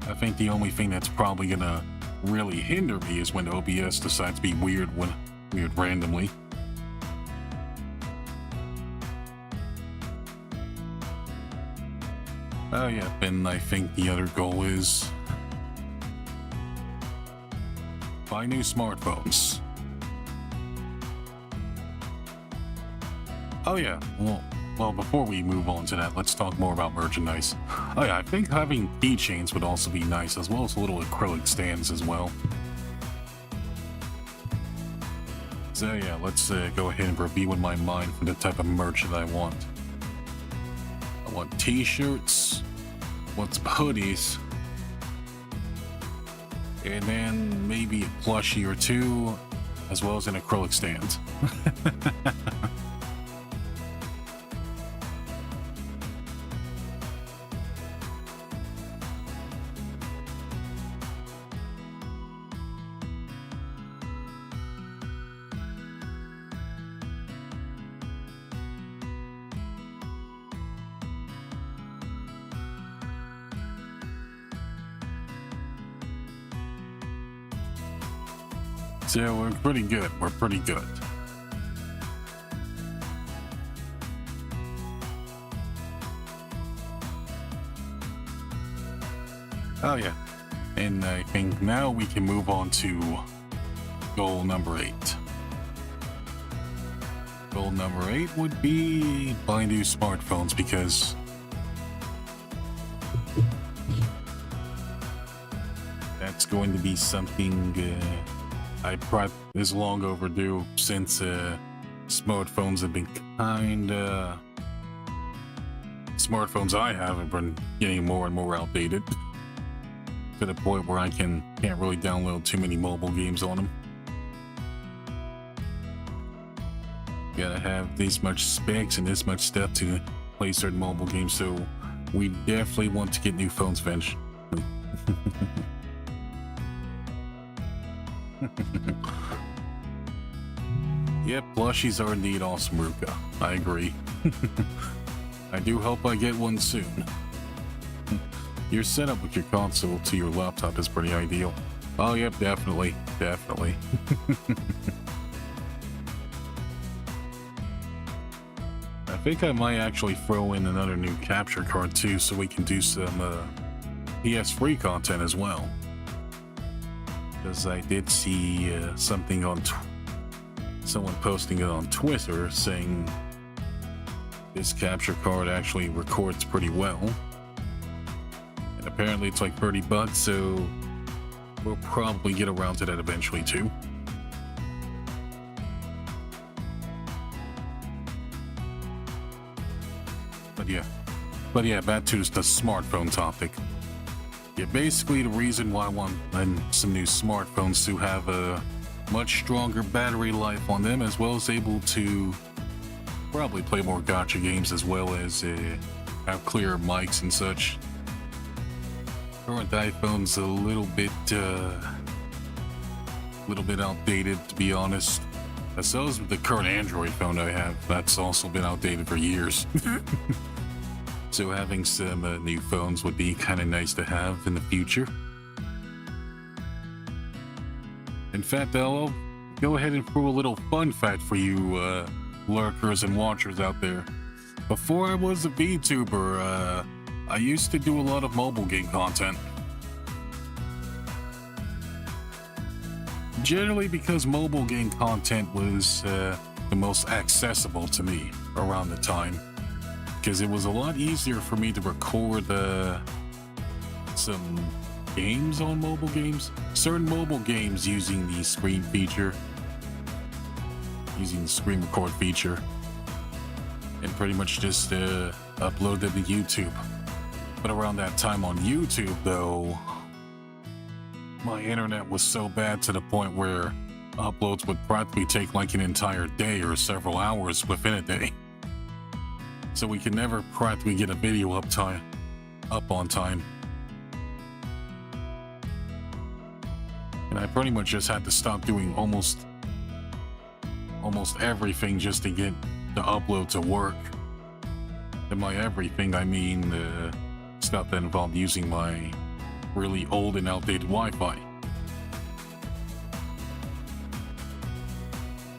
I think the only thing that's probably gonna really hinder me is when OBS decides to be weird randomly. Oh yeah, and I think the other goal is buy new smartphones. Oh yeah, well, before we move on to that, let's talk more about merchandise. Oh yeah, I think having keychains would also be nice, as well as little acrylic stands as well. So yeah, let's go ahead and review in my mind for the type of merch that I want. I want t-shirts, want some hoodies, and then maybe a plushie or two, as well as an acrylic stand. So we're pretty good. We're pretty good. Oh yeah. And I think now we can move on to goal number 8. Goal number 8 would be buy new smartphones, because that's going to be something is long overdue, since smartphones have been smartphones I have been getting more and more outdated, to the point where I can't really download too many mobile games on them. Gotta have this much specs and this much stuff to play certain mobile games, so we definitely want to get new phones eventually. Yep, plushies are indeed awesome, Ruka. I agree. I do hope I get one soon. Your setup with your console to your laptop is pretty ideal. Oh, yep, definitely. Definitely. think I might actually throw in another new capture card too, so we can do some PS3 content as well. Because I did see something on someone posting it on Twitter saying this capture card actually records pretty well. And apparently it's like $30, so we'll probably get around to that eventually too. But yeah, back to the smartphone topic. Yeah, basically the reason why I want some new smartphones to have a much stronger battery life on them, as well as able to probably play more gacha games, as well as have clearer mics and such. Current iPhone's a little bit outdated, to be honest. As well as the current Android phone I have, that's also been outdated for years. So having some new phones would be kind of nice to have in the future. In fact, I'll go ahead and throw a little fun fact for you lurkers and watchers out there. Before I was a Vtuber, I used to do a lot of mobile game content. Generally because mobile game content was the most accessible to me around the time. Because it was a lot easier for me to record some games on mobile games. Certain mobile games using the screen feature. Using the screen record feature. And pretty much just upload them to YouTube. But around that time on YouTube though, my internet was so bad to the point where uploads would practically take like an entire day or several hours within a day. So we could never practically get a video up on time. And I pretty much just had to stop doing almost everything just to get the upload to work. And by everything, I mean stuff that involved using my really old and outdated Wi-Fi.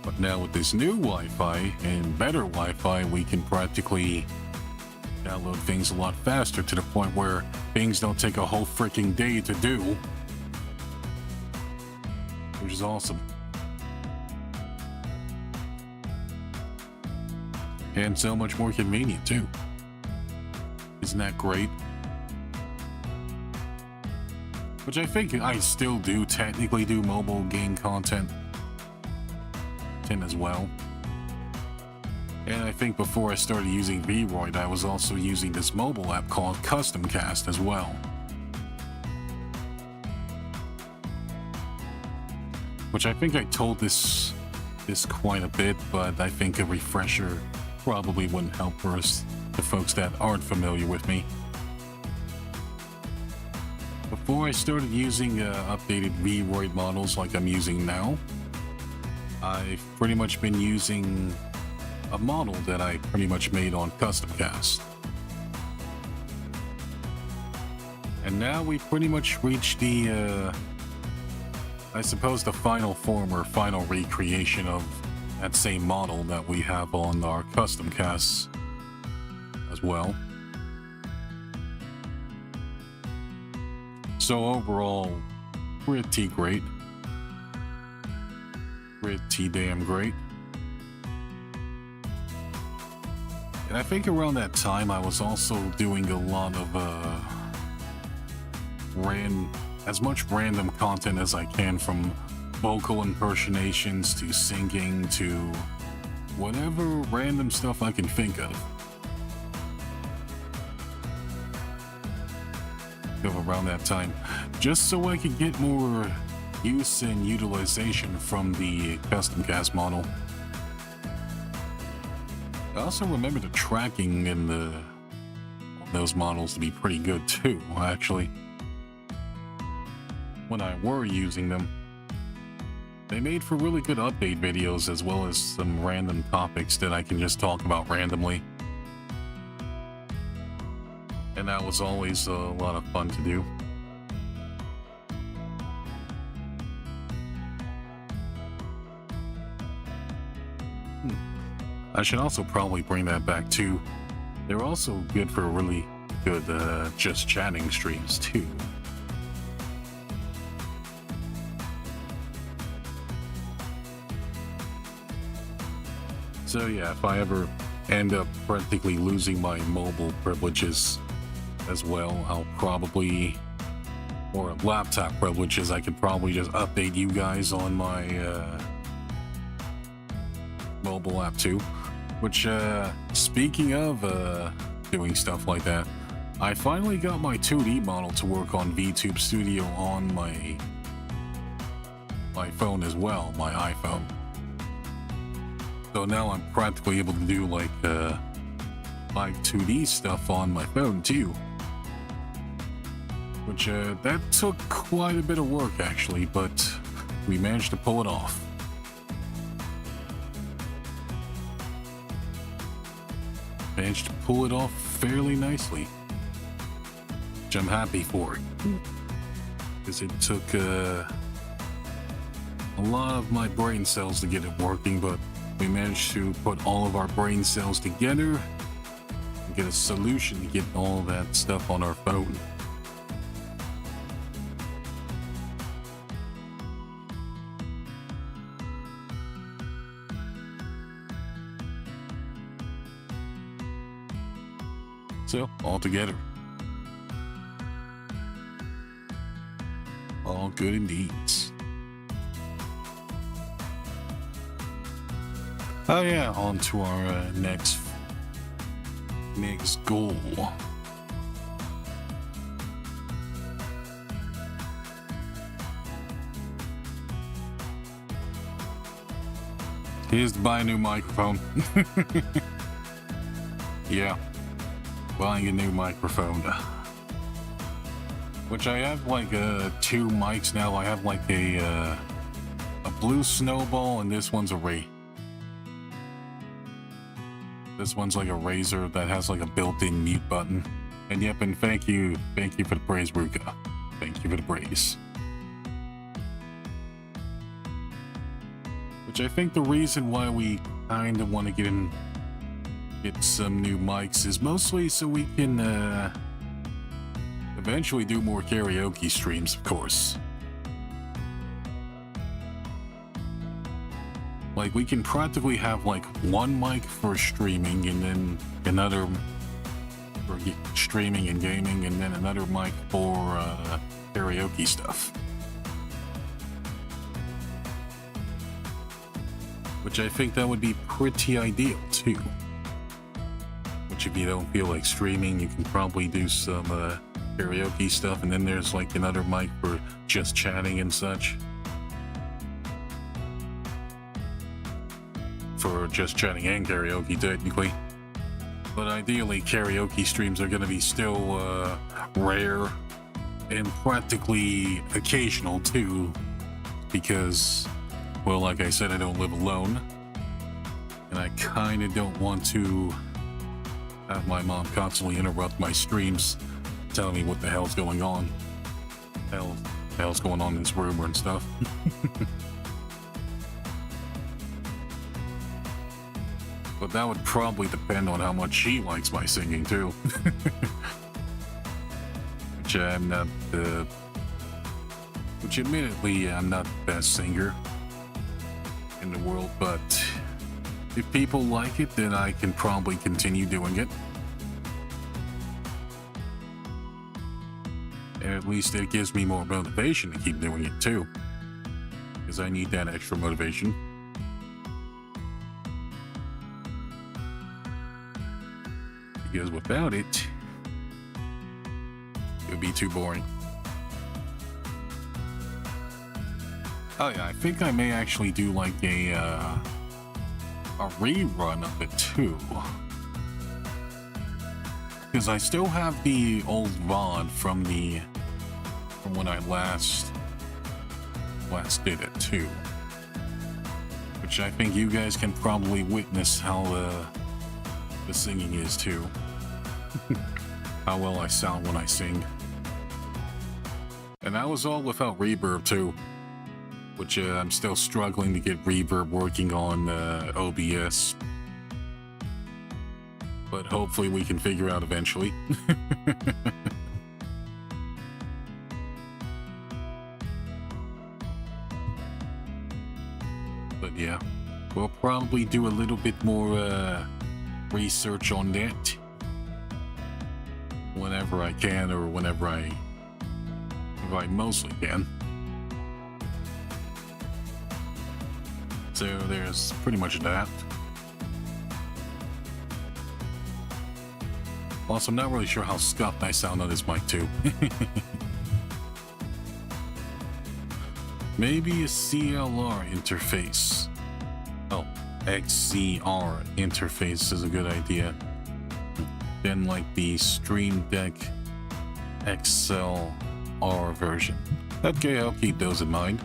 But now with this new Wi-Fi and better Wi-Fi, we can practically download things a lot faster, to the point where things don't take a whole freaking day to do. Which is awesome. And so much more convenient too. Isn't that great? Which I think I still do technically do mobile game content as well. And I think before I started using Vroid, I was also using this mobile app called Customcast as well. Which I think I told this quite a bit, but I think a refresher probably wouldn't help for us, the folks that aren't familiar with me. Before I started using updated Vroid models like I'm using now, I've pretty much been using a model that I pretty much made on Customcast. And now we pretty much reached the, I suppose the final form or final recreation of that same model that we have on our Customcasts as well. So overall, pretty great. Pretty damn great. And I think around that time I was also doing a lot of as much random content as I can, from vocal impersonations to singing to whatever random stuff I can think of. Around that time, just so I could get more use and utilization from the Customcast model. I also remember the tracking in those models to be pretty good too, actually. When I were using them, they made for really good update videos, as well as some random topics that I can just talk about randomly. And that was always a lot of fun to do. I should also probably bring that back too. They're also good for really good just chatting streams too. So yeah, if I ever end up practically losing my mobile privileges as well, I'll probably, or laptop privileges, I could probably just update you guys on my mobile app too. Which, speaking of doing stuff like that, I finally got my 2D model to work on VTube Studio on my phone as well, my iPhone. So now I'm practically able to do like 2D stuff on my phone too. Which that took quite a bit of work actually, but we managed to pull it off. Managed to pull it off fairly nicely, which I'm happy for, because it took a lot of my brain cells to get it working, but we managed to put all of our brain cells together and get a solution to get all that stuff on our phone. So, all together. All good indeed. Oh yeah, on to our next goal. Here's to buy a new microphone. Yeah. Buying a new microphone, which I have like 2 mics now. I have like a blue snowball, and this one's a Ray. This one's like a Razer that has like a built-in mute button. And yep, and thank you for the praise, Ruka. Thank you for the praise. Which I think the reason why we kind of want to get some new mics is mostly so we can eventually do more karaoke streams, of course. Like, we can practically have like 1 mic for streaming, and then another for streaming and gaming, and then another mic for karaoke stuff. Which I think that would be pretty ideal too. Which, if you don't feel like streaming, you can probably do some karaoke stuff, and then there's like another mic for just chatting and such. For just chatting and karaoke, technically. But ideally, karaoke streams are going to be still rare and practically occasional too, because, well, like I said, I don't live alone, and I kind of don't want to have my mom constantly interrupt my streams, telling me what the hell's going on. Hell's going on in this room and stuff. But that would probably depend on how much she likes my singing too. Which I'm not which admittedly I'm not the best singer in the world, but if people like it, then I can probably continue doing it. And at least it gives me more motivation to keep doing it too, because I need that extra motivation. Because without it, it would be too boring. Oh yeah, I think I may actually do like a rerun of it too, because I still have the old VOD from when I last did it too, which I think you guys can probably witness how the singing is too. How well I sound when I sing. And that was all without reverb too, which I'm still struggling to get reverb working on OBS. but hopefully we can figure out eventually. But yeah, we'll probably do a little bit more research on that whenever I can, or whenever I mostly can. So there's pretty much that. Also, I'm not really sure how scuffed I sound on this mic too. Maybe a CLR interface. Oh, XCR interface is a good idea. Then like the Stream Deck XLR version. Okay, I'll keep those in mind.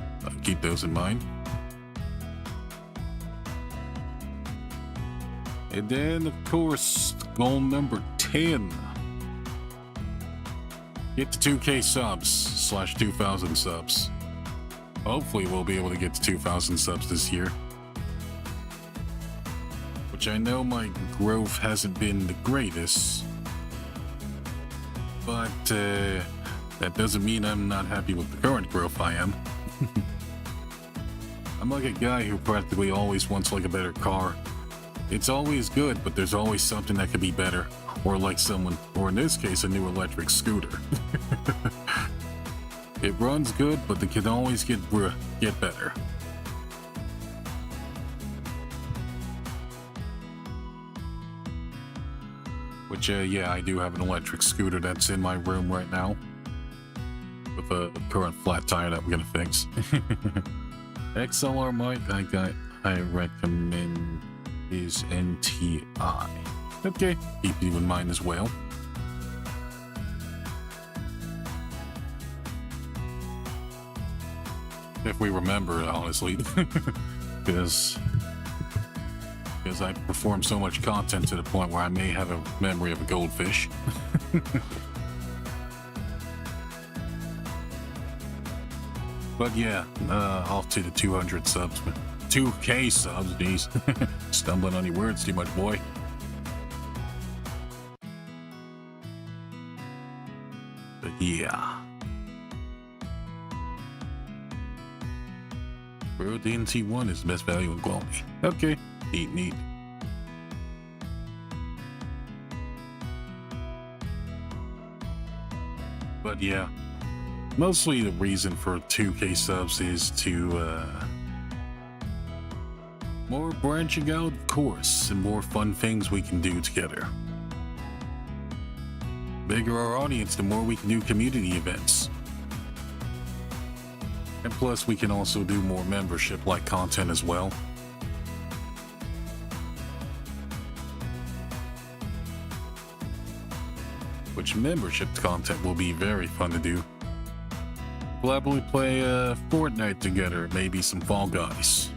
And then, of course, goal number 10. Get to 2K subs / 2,000 subs. Hopefully we'll be able to get to 2,000 subs this year. Which I know my growth hasn't been the greatest. But that doesn't mean I'm not happy with the current growth I am. I'm like a guy who practically always wants like a better car. It's always good, but there's always something that could be better. Or like someone, or in this case, a new electric scooter. It runs good, but it can always get better. Which, yeah, I do have an electric scooter that's in my room right now. With a current flat tire that we're gonna fix. XLR mic I recommend is NTI. Okay, keep you in mind as well. If we remember it, honestly. Because I perform so much content to the point where I may have a memory of a goldfish. But yeah, off to the 200 subs. 2K subs, geez. Stumbling on your words too much, boy. But yeah. Bro, the NT1 is the best value and quality. Okay, neat. But yeah, mostly the reason for 2K subs is to more branching out, of course, and more fun things we can do together. Bigger our audience, the more we can do community events. And plus, we can also do more membership-like content as well. Which membership content will be very fun to do. We'll probably play Fortnite together, maybe some Fall Guys.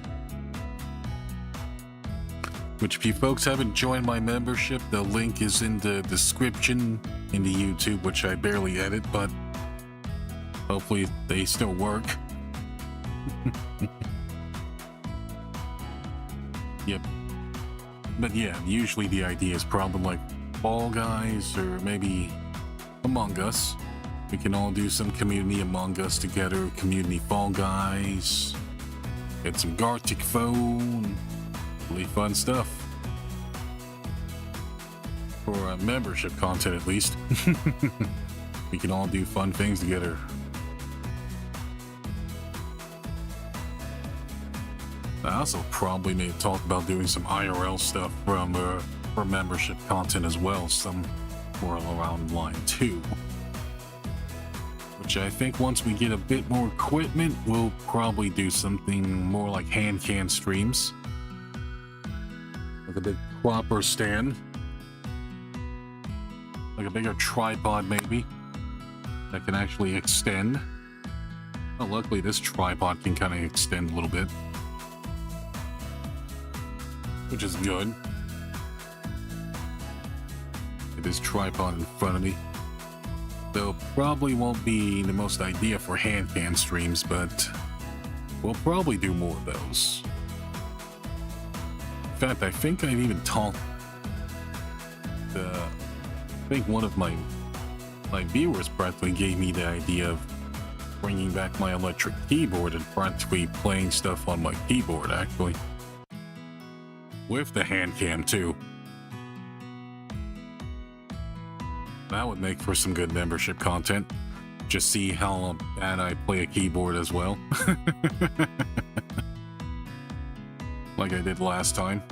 Which, if you folks haven't joined my membership, the link is in the description in the YouTube, which I barely edit, but hopefully they still work. Yep. But yeah, usually the idea is probably like Fall Guys or maybe Among Us. We can all do some community Among Us together, community Fall Guys, get some Gartic phone, really fun stuff. For membership content at least. We can all do fun things together. I also probably may talk about doing some IRL stuff from for membership content as well, some more around line 2. Which I think once we get a bit more equipment, we'll probably do something more like hand cam streams. Like a big proper stand. Like a bigger tripod maybe, that can actually extend. Well, luckily this tripod can kind of extend a little bit. Which is good. It is tripod in front of me. Though probably won't be the most idea for hand cam streams, but we'll probably do more of those. In fact, I think I've even talked... I think one of my viewers practically gave me the idea of bringing back my electric keyboard and practically playing stuff on my keyboard, actually. With the hand cam, too. That would make for some good membership content. Just see how bad I play a keyboard as well. Like I did last time.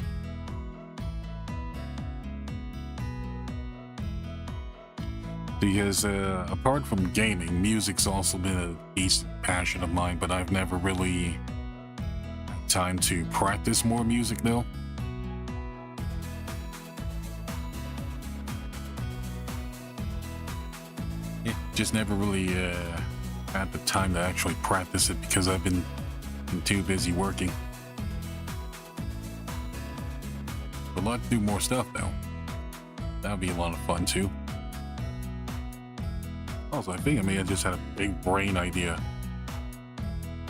Because apart from gaming, music's also been a decent passion of mine, but I've never really had time to practice more music though. It just never really had the time to actually practice it because I've been too busy working. I'd like to do more stuff though. That would be a lot of fun too. Also, I think I may have just had a big brain idea.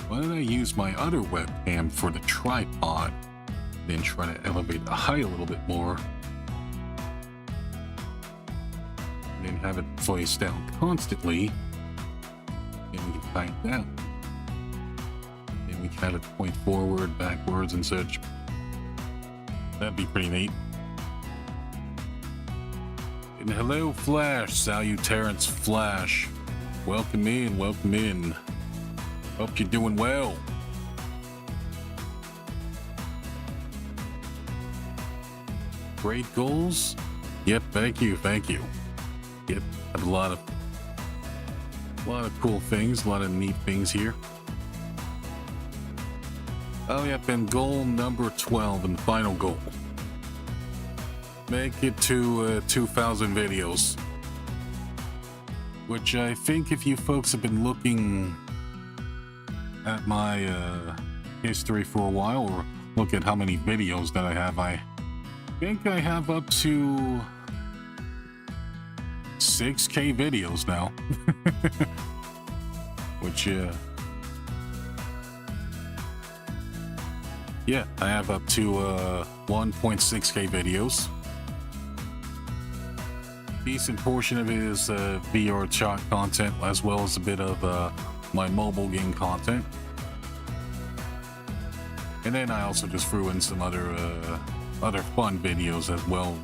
Why don't I use my other webcam for the tripod, then try to elevate the height a little bit more, and then have it face down constantly, and we can tighten it down. Then we can have it point forward, backwards, and such. That'd be pretty neat. And hello, Flash. Salut, Terence Flash. Welcome in, welcome in. Hope you're doing well. Great goals? Yep, thank you, thank you. Yep, have a lot of cool things, a lot of neat things here. Oh, yep, and goal number 12 and final goal. Make it to 2,000 videos. Which I think if you folks have been looking at my history for a while, or look at how many videos that I think I have up to 6K videos now. Which, yeah, I have up to 1.6K videos. Decent portion of it is VR chat content, as well as a bit of my mobile game content. And then I also just threw in some other fun videos as well.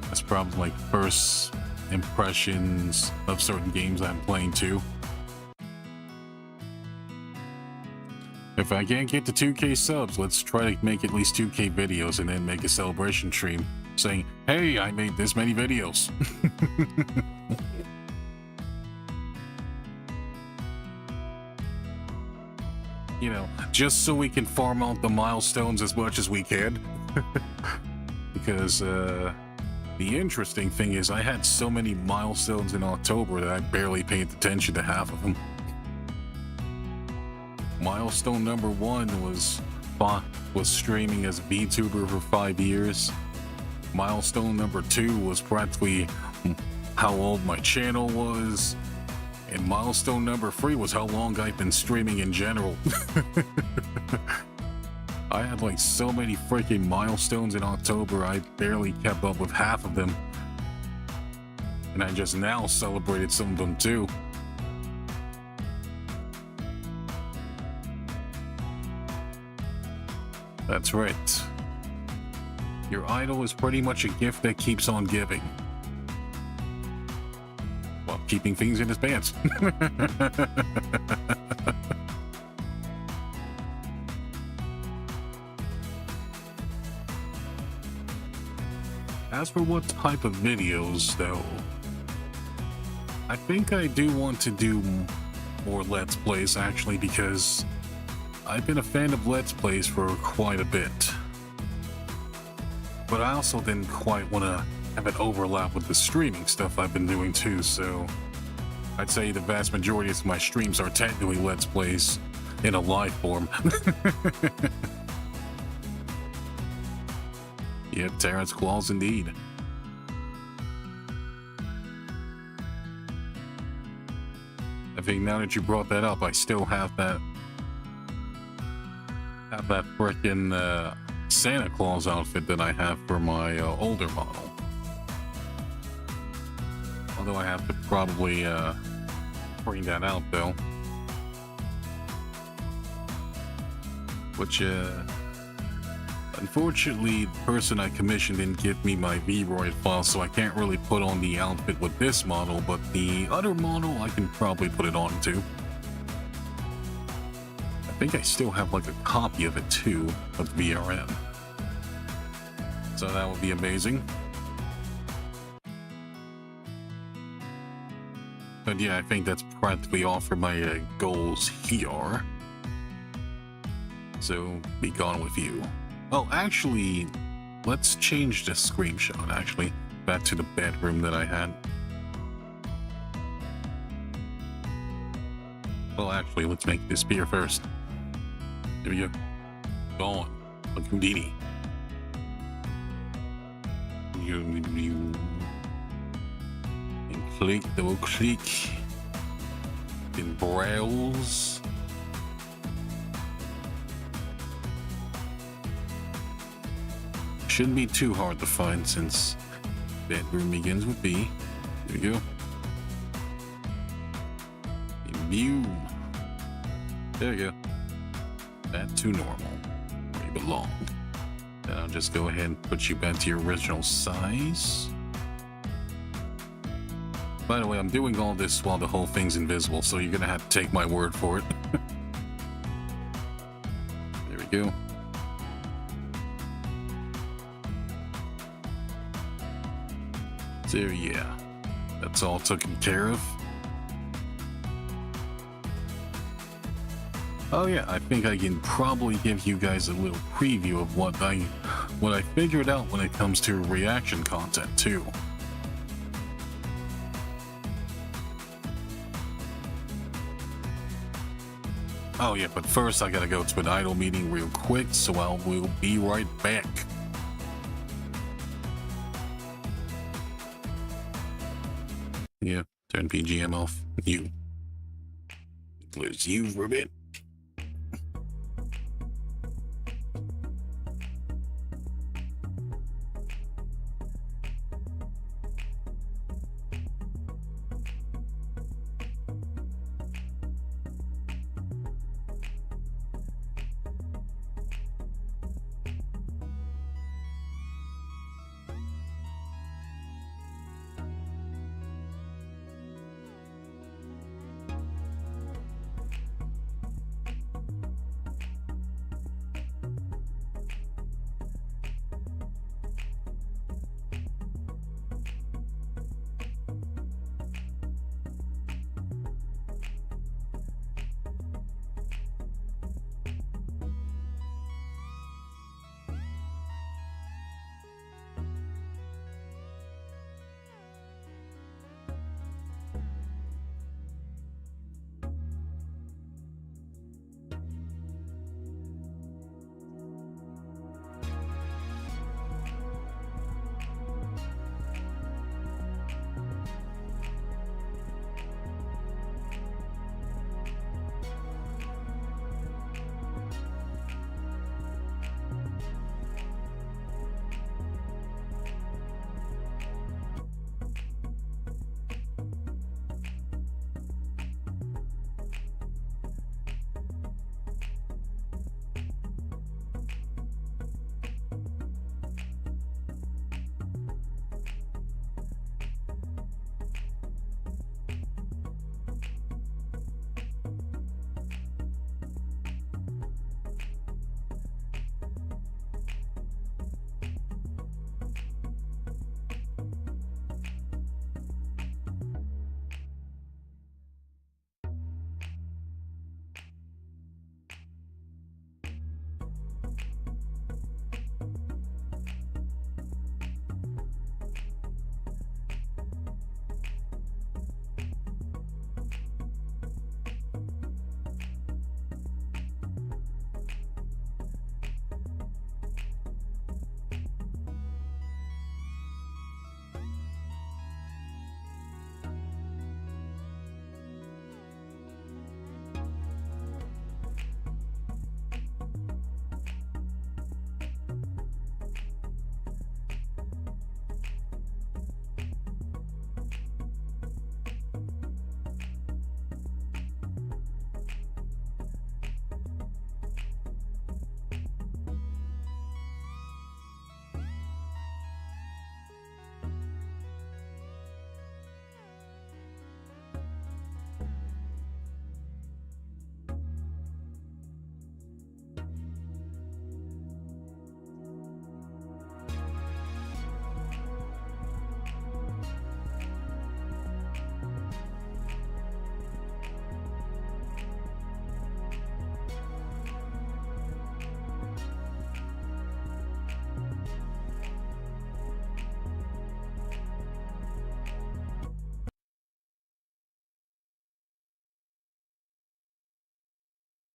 That's probably like first impressions of certain games I'm playing too. If I can't get to 2K subs, let's try to make at least 2K videos and then make a celebration stream saying, hey, I made this many videos. You know, just so we can farm out the milestones as much as we can. Because the interesting thing is I had so many milestones in October that I barely paid attention to half of them. Milestone number 1 was streaming as a Vtuber for 5 years. Milestone number 2 was practically how old my channel was. And milestone number 3 was how long I've been streaming in general. I had like so many freaking milestones in October, I barely kept up with half of them. And I just now celebrated some of them too. That's right. Your idol is pretty much a gift that keeps on giving. Well, keeping things in his pants. As for what type of videos, though, I think I do want to do more Let's Plays, actually, because I've been a fan of Let's Plays for quite a bit. But I also didn't quite want to have it overlap with the streaming stuff I've been doing too, so I'd say the vast majority of my streams are technically Let's Plays in a live form. Yep, Terrence Claws indeed. I think now that you brought that up, I still have that frickin' Santa Claus outfit that I have for my older model. Although I have to probably bring that out though. Which unfortunately the person I commissioned didn't give me my Vroid file, so I can't really put on the outfit with this model, but the other model I can probably put it on too. I think I still have like a copy of it too, of VRM. So that would be amazing. But yeah, I think that's practically all for my goals here. So, be gone with you. Oh, actually, let's change the screenshot, actually. Back to the bedroom that I had. Well, actually, let's make it disappear first. There we go. Gone. Like Houdini. And click, double click. Then browse. Shouldn't be too hard to find since bedroom begins with B. There we go. And view. There we go. Back to normal. Where you belong. Then I'll just go ahead and put you back to your original size. By the way, I'm doing all this while the whole thing's invisible, so you're gonna have to take my word for it. There we go. So yeah, that's all taken care of. Oh yeah, I think I can probably give you guys a little preview of what I figured out when it comes to reaction content too. Oh yeah, but first I gotta go to an idol meeting real quick, so we'll be right back. Yeah, turn PGM off. You. Lose you for a bit.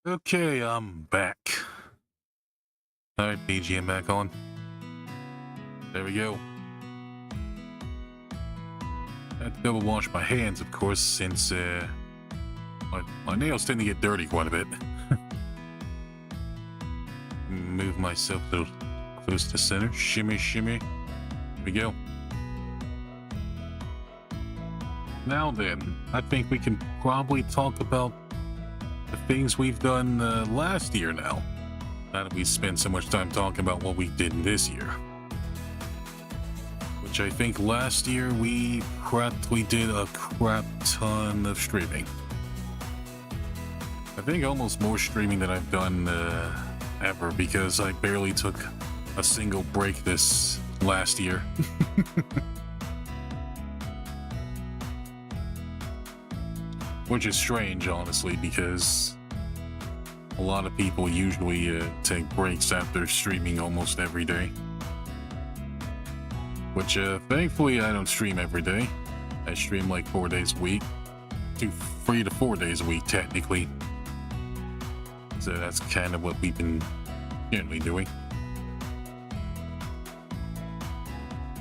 Okay, I'm back. Alright, BGM back on. There we go. I had to double wash my hands, of course, since my nails tend to get dirty quite a bit. Move myself a little close to center. Shimmy, shimmy. There we go. Now then, I think we can probably talk about the things we've done last year now. Now that we spent so much time talking about what we did this year. Which I think last year we practically did a crap ton of streaming. I think almost more streaming than I've done ever, because I barely took a single break this last year. Which is strange, honestly, because a lot of people usually take breaks after streaming almost every day. Which, thankfully, I don't stream every day. I stream like 4 days a week. 3 to 4 days a week, technically. So that's kind of what we've been generally doing.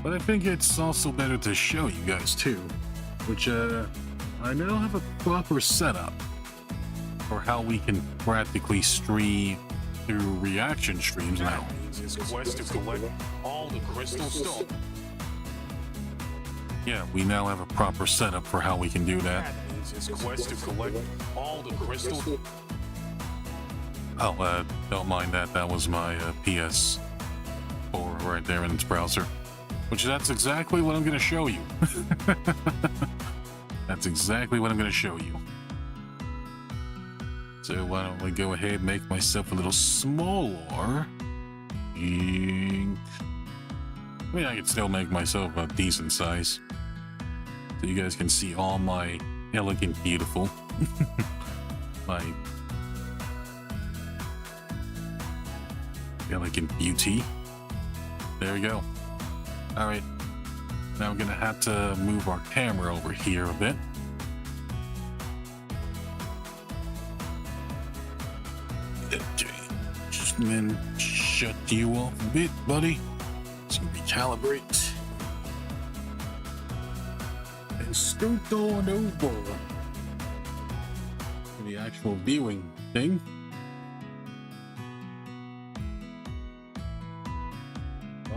But I think it's also better to show you guys, too. Which, I now have a proper setup for how we can practically stream through reaction streams now. His quest to collect all the crystal stone. Yeah, we now have a proper setup for how we can do that. His quest to collect all the crystal. Oh, don't mind that. That was my PS4 right there in its browser. Which that's exactly what I'm going to show you. That's exactly what I'm going to show you. So why don't we go ahead and make myself a little smaller. I mean, I can still make myself a decent size. So you guys can see all my elegant, beautiful. My elegant beauty. There we go. Alright. Now we're gonna have to move our camera over here a bit. Okay. Just then shut you off a bit, buddy. It's gonna recalibrate. And scoot on over to the actual viewing thing.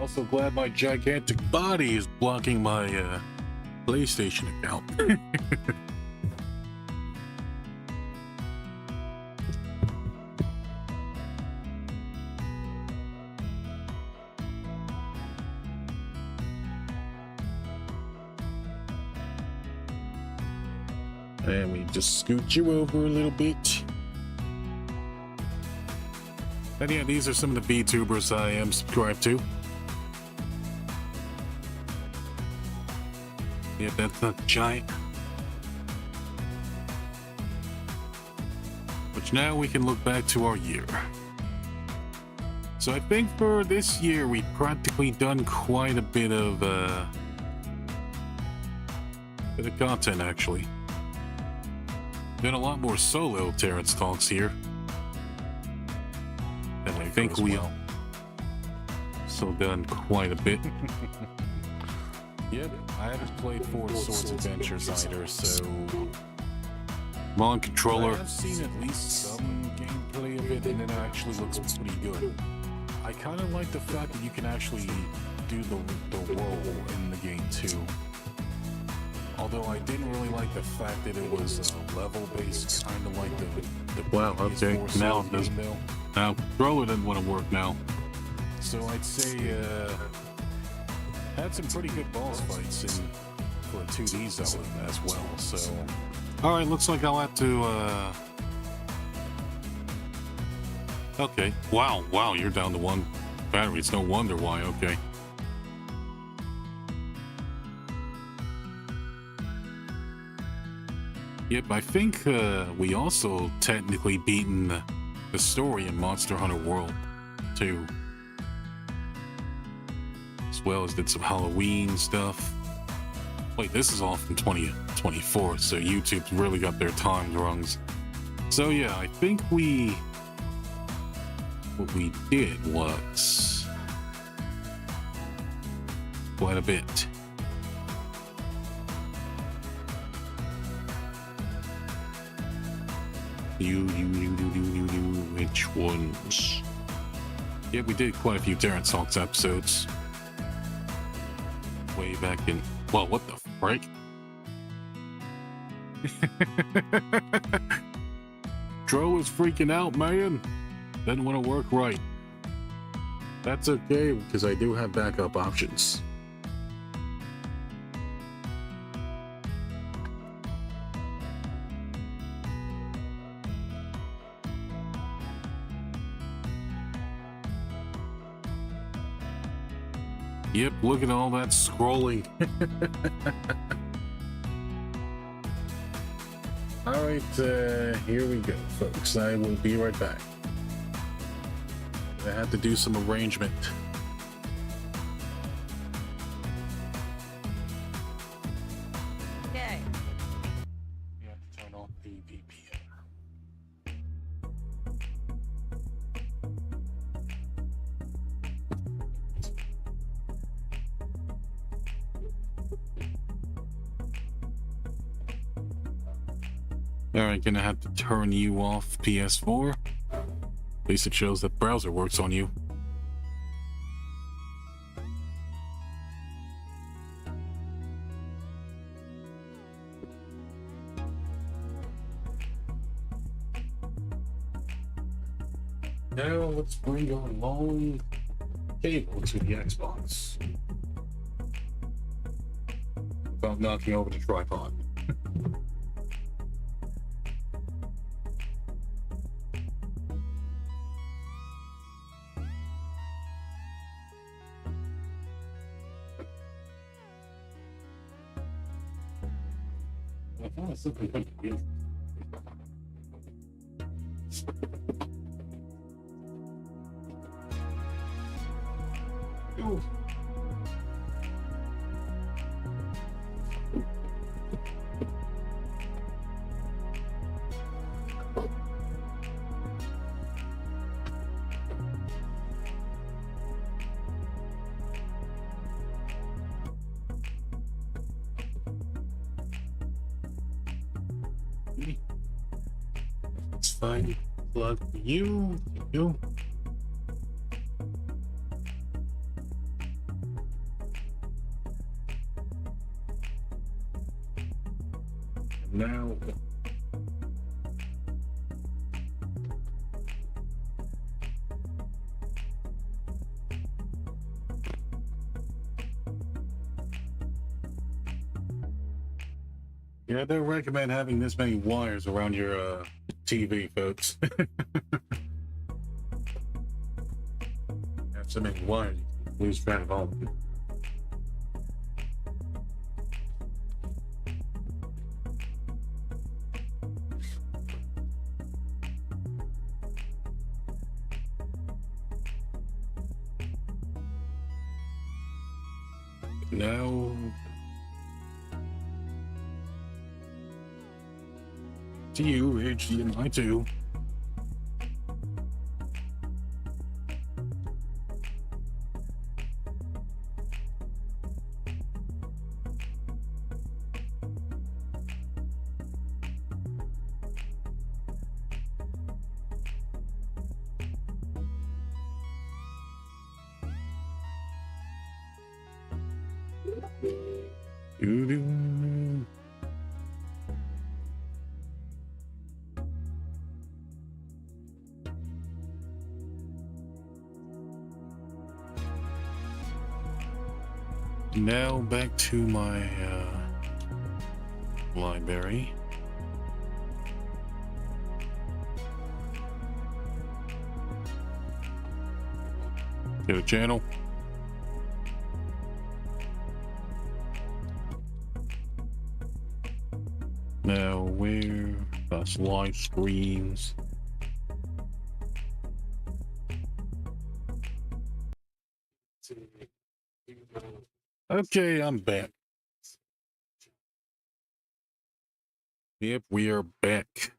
Also glad my gigantic body is blocking my PlayStation account. And we just scoot you over a little bit. And yeah, these are some of the Vtubers I am subscribed to. Yeah, that's not giant. Which now we can look back to our year. So I think for this year we've practically done quite a bit of content actually. Been a lot more solo Terence Talks here. And I think we also done quite a bit. Yep, I haven't played Forward Swords Adventures either, so... I'm on controller. I've seen at least some gameplay of it, and it actually looks pretty good. I kind of like the fact that you can actually do the roll in the game, too. Although I didn't really like the fact that it was level-based, kind of like the wow, okay, now it does. Now, controller doesn't want to work now. So I'd say, had some pretty good boss fights for a 2D Zelda as well, so... Alright, looks like I'll have to, Okay, wow, you're down to 1 battery, it's no wonder why, okay. Yep, I think, we also technically beaten the story in Monster Hunter World, too. As well as did some Halloween stuff. Wait, this is all from 2024, so YouTube's really got their times wrong So yeah, I think what we did was quite a bit. Which ones? Yeah, we did quite a few Terence Talks episodes. Way back in... Well, what the frick? Dro was freaking out, man. Didn't want to work right. That's okay, because I do have backup options. Yep, look at all that scrolling. All right, here we go, folks. I will be right back. I have to do some arrangement. Okay. We have to turn off the VPN. Alright, gonna have to turn you off PS4. At least it shows that browser works on you. Now let's bring our long cable to the Xbox without knocking over the tripod. I found something pretty interesting. Ooh. It's fine. Plug you. Now, yeah, I don't recommend having this many wires around your TV, folks. Have so many wires, you lose track of all of them. Now, to you, HDMI 2. Doo-doo. Now back to my library. Go to channel. Now where? That's live streams. Okay, I'm back. Yep, we are back.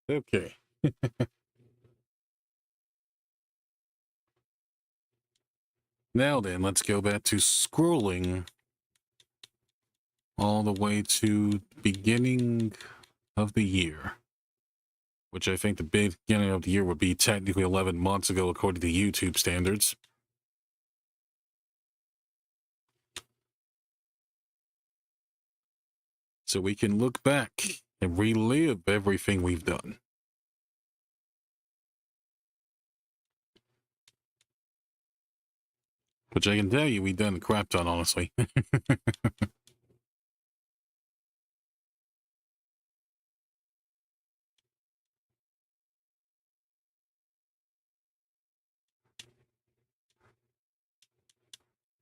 Okay. Now then, let's go back to scrolling all the way to beginning of the year, which I think the beginning of the year would be technically 11 months ago according to YouTube standards. So we can look back and relive everything we've done. Which I can tell you we've done a crap ton, honestly.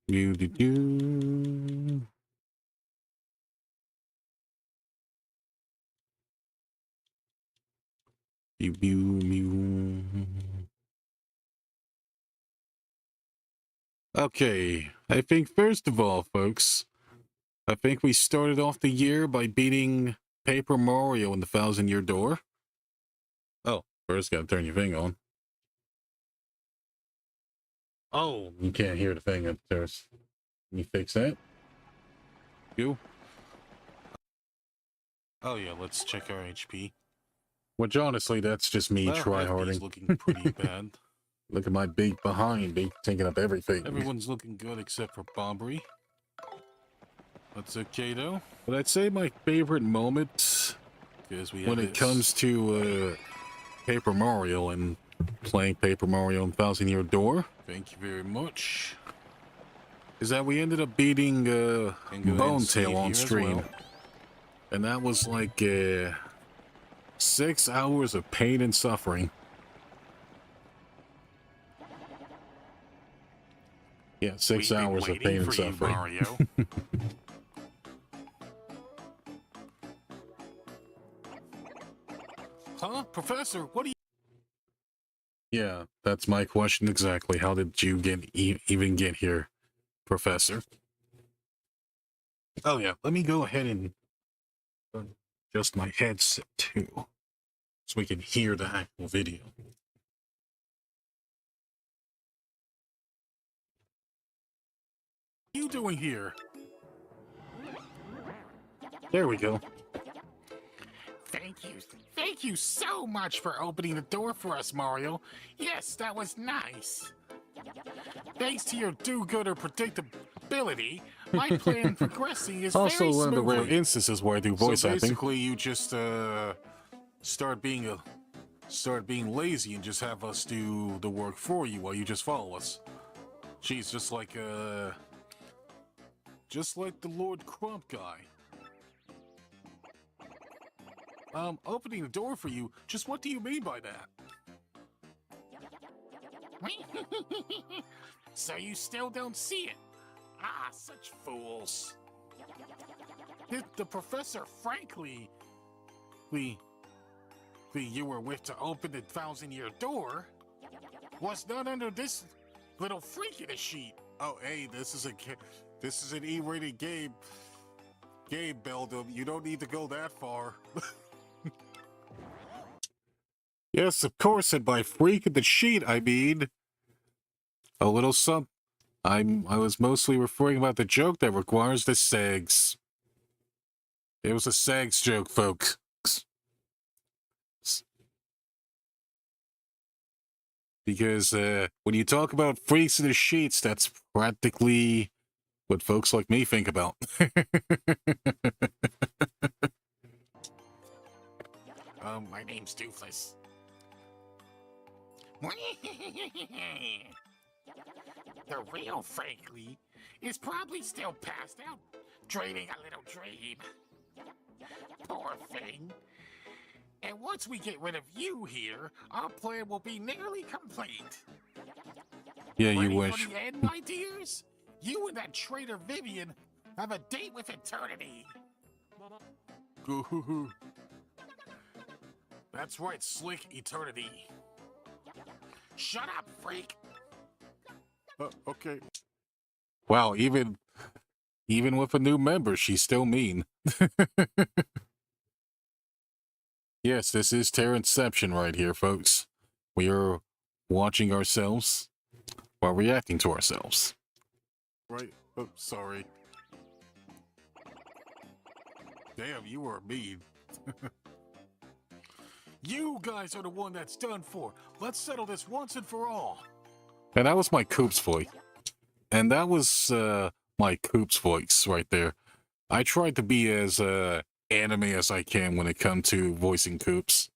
Do. Okay, I think first of all, folks, I think we started off the year by beating Paper Mario in the 1,000-Year Door. Oh, first gotta turn your thing on. Oh, you can't hear the thing upstairs. Can you fix that? You? Oh yeah, let's check our HP. Which honestly, that's just me tryharding. Looking pretty bad. Look at my big behind, be taking up everything. Everyone's looking good except for Bobbery. That's okay though. But I'd say my favorite moment when it comes to Paper Mario and playing Paper Mario and 1,000-Year Door. Thank you very much. Is that we ended up beating Bone Tail on stream. Well. And that was like 6 hours of pain and suffering. Yeah, 6 hours of pain and suffering. Mario. Huh? Professor, what do you... Yeah, that's my question exactly. How did you even get here, Professor? Oh yeah, let me go ahead and adjust my headset too, so we can hear the actual video. What are you doing here? There we go. Thank you so much for opening the door for us, Mario. Yes, that was nice. Thanks to your do-gooder predictability, my plan progressing is also very smoothly. Also, one of the rare instances where I do voice acting. So basically, you just start being lazy and just have us do the work for you while you just follow us. Jeez, just like the Lord Crump guy. Opening the door for you, just what do you mean by that? So you still don't see it? Ah, such fools. The professor, frankly, you were with to open the 1,000-Year Door was none under this little freak in a sheet. Oh, hey, this is an E-rated game, Beldum. You don't need to go that far. Yes, of course, and by freak in the sheet, I mean a little something. I was mostly referring about the joke that requires the segs. It was a segs joke, folks. Because when you talk about freaks in the sheets, that's practically what folks like me think about. My name's Doofus. The real Frankly is probably still passed out, dreaming a little dream. Poor thing. And once we get rid of you here, our plan will be nearly complete. Yeah, you wish. For the end, my dears? You and that traitor Vivian have a date with eternity. That's right, slick eternity. Shut up, freak. Okay. Wow, even Even with a new member, she's still mean. Yes, this is Terrenceception right here, folks. We are watching ourselves while reacting to ourselves. Right? Oh, sorry. Damn, you were mean. You guys are the one that's done for. Let's settle this once and for all. And that was my Coops voice. And that was my Coops voice right there. I tried to be as anime as I can when it comes to voicing Coops.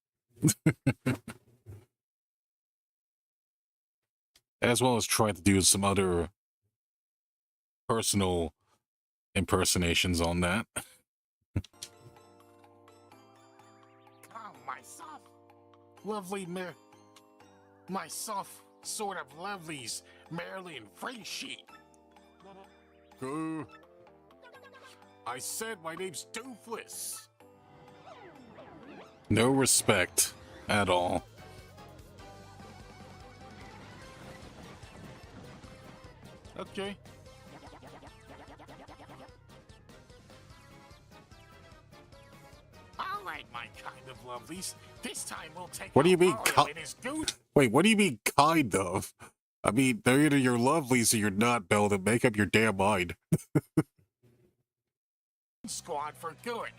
As well as try to do some other personal impersonations on that. Oh, my soft, lovely my soft sort of lovelies, Marilyn Free Sheet. I said my name's Doofless. No respect at all. Okay. All right, my kind of lovelies. This time we'll take. What do you mean? Wait, what do you mean kind of? I mean, they're either your lovelies or you're not, Belle. To make up your damn mind. Squad for good.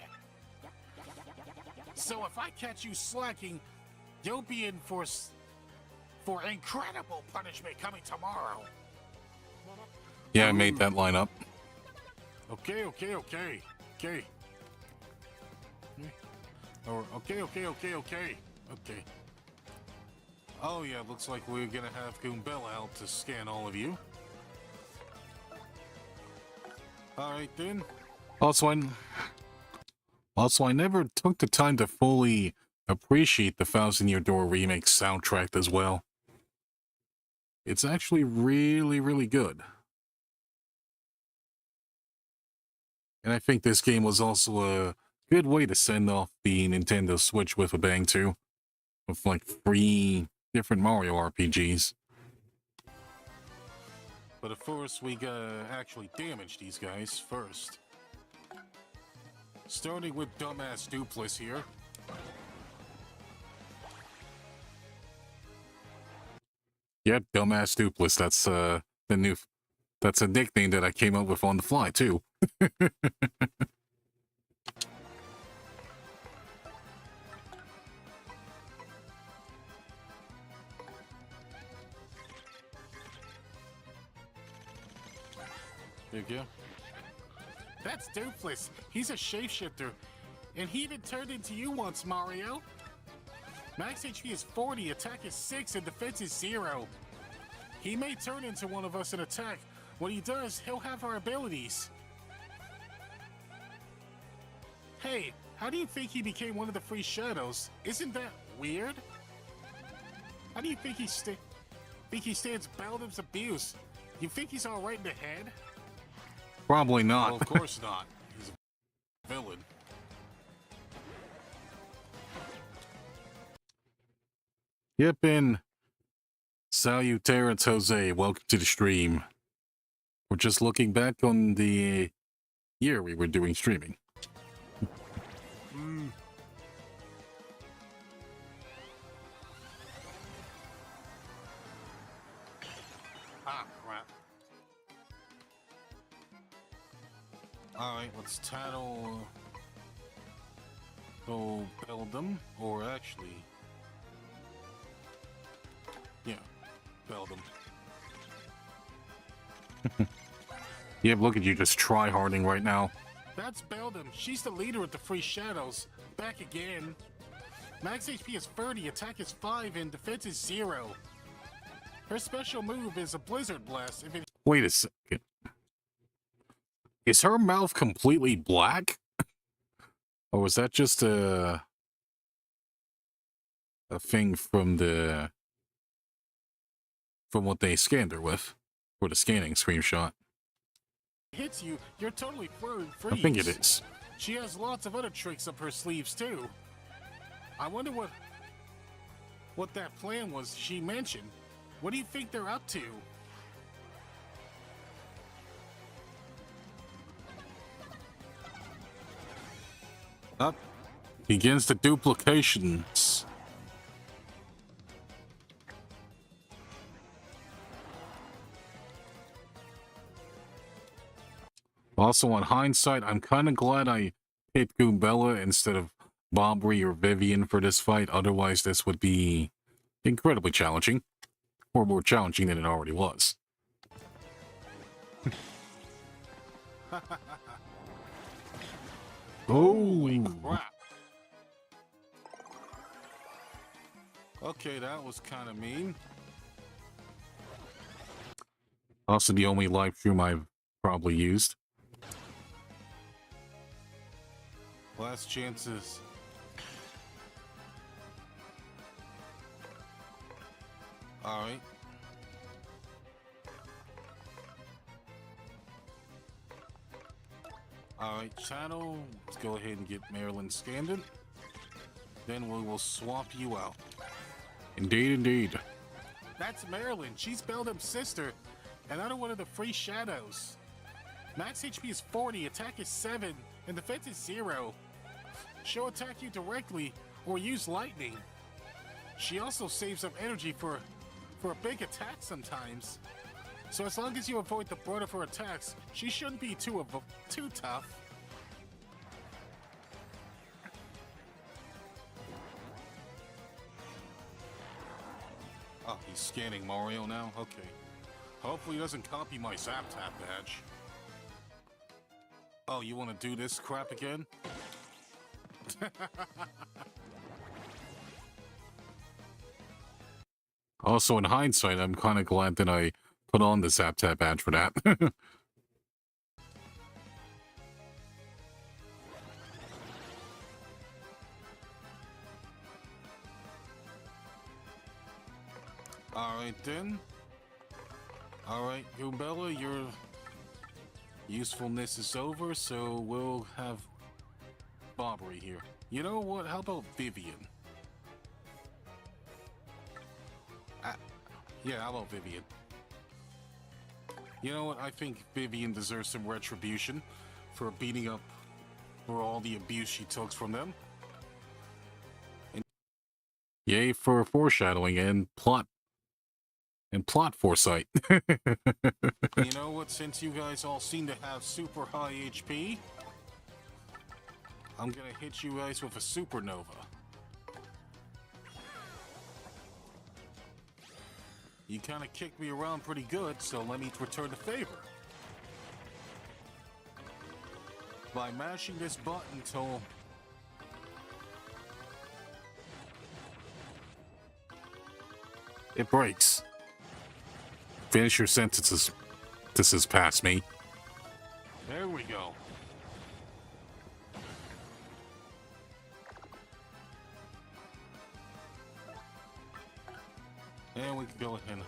So if I catch you slacking, you'll be in for incredible punishment coming tomorrow. Yeah, I made that line up. Okay. Or okay. Oh yeah, looks like we're gonna have Goombella out to scan all of you. Alright then. Also, I never took the time to fully appreciate the Thousand Year Door remake soundtrack as well. It's actually really, really good. And I think this game was also a good way to send off the Nintendo Switch with a bang too. With like 3 different Mario RPGs. But of course, we gotta actually damage these guys first. Starting with dumbass Dupless here. Yep, dumbass Dupless. That's a nickname that I came up with on the fly too. There you go. That's Doofless. He's a shapeshifter. And he even turned into you once, Mario. Max HP is 40, attack is 6, and defense is 0. He may turn into one of us in attack. When he does, he'll have our abilities. Hey, how do you think he became one of the Free Shadows? Isn't that weird? How do you think he stands Beldam's abuse? You think he's alright in the head? Probably not. Well, of course not. He's a villain. Yep, and salutations, Jose. Welcome to the stream. We're just looking back on the year we were doing streaming. Ah, crap. Alright, let's tattle Beldam, or actually, yeah, Beldam. Yep, look at you just try-harding right now. That's Beldam. She's the leader of the Free Shadows. Back again. Max HP is 30, attack is 5, and defense is 0. Her special move is a Blizzard Blast. Wait a second. Is her mouth completely black? Or was that just a thing from what they scanned her with? For the scanning screenshot? Hits you, you're totally freeze. I think it is. She has lots of other tricks up her sleeves too. I wonder what that plan was she mentioned. What do you think they're up to? Up. Begins the duplications. Also, on hindsight, I'm kind of glad I picked Goombella instead of Bobry or Vivian for this fight. Otherwise, this would be incredibly challenging. Or more challenging than it already was. Holy crap. Okay, that was kind of mean. Also, the only live stream I've probably used. Last chances. Alright. Alright, channel. Let's go ahead and get Marilyn scanned in. Then we will swap you out. Indeed, indeed. That's Marilyn. She's Beldam's sister. Another one of the free shadows. Max HP is 40, attack is 7, and defense is 0. She'll attack you directly or use lightning. She also saves up energy for a big attack sometimes. So as long as you avoid the brunt of her attacks, she shouldn't be too tough. Oh, he's scanning Mario now? Okay. Hopefully he doesn't copy my Zap Tap badge. Oh, you want to do this crap again? Also, in hindsight, I'm kind of glad that I put on the Zap Tap badge for that. Alright then. Alright, Goombella, your usefulness is over, so we'll have Bobbery here. You know what? How about Vivian? Yeah, how about Vivian? You know what? I think Vivian deserves some retribution for beating up for all the abuse she took from them. And yay for foreshadowing and plot foresight. You know what? Since you guys all seem to have super high HP, I'm gonna hit you guys with a supernova. You kind of kicked me around pretty good, so let me return the favor. By mashing this button till it breaks. Finish your sentences. This is past me. There we go. And we can go ahead.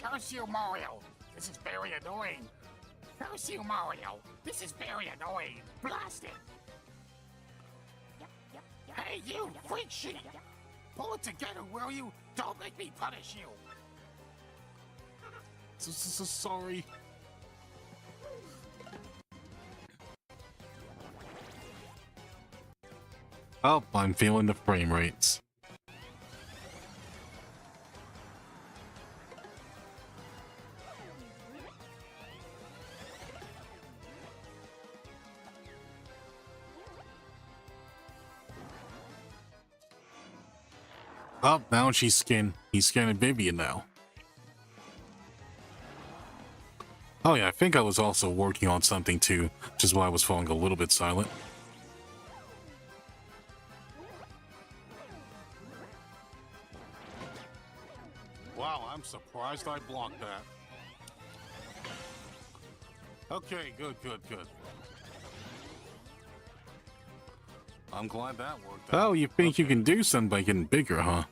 Curse you, Mario! This is very annoying! Curse you, Mario! This is very annoying! Blast it! Hey, you freak sheep! Pull it together, will you? Don't make me punish you! Sorry. Oh, I'm feeling the frame rates. Oh, now he's scanning Vivian now. Oh yeah, I think I was also working on something too, which is why I was falling a little bit silent. Wow, I'm surprised I blocked that. Okay, good. I'm glad that worked out. Oh, you think you can do something by getting bigger, huh?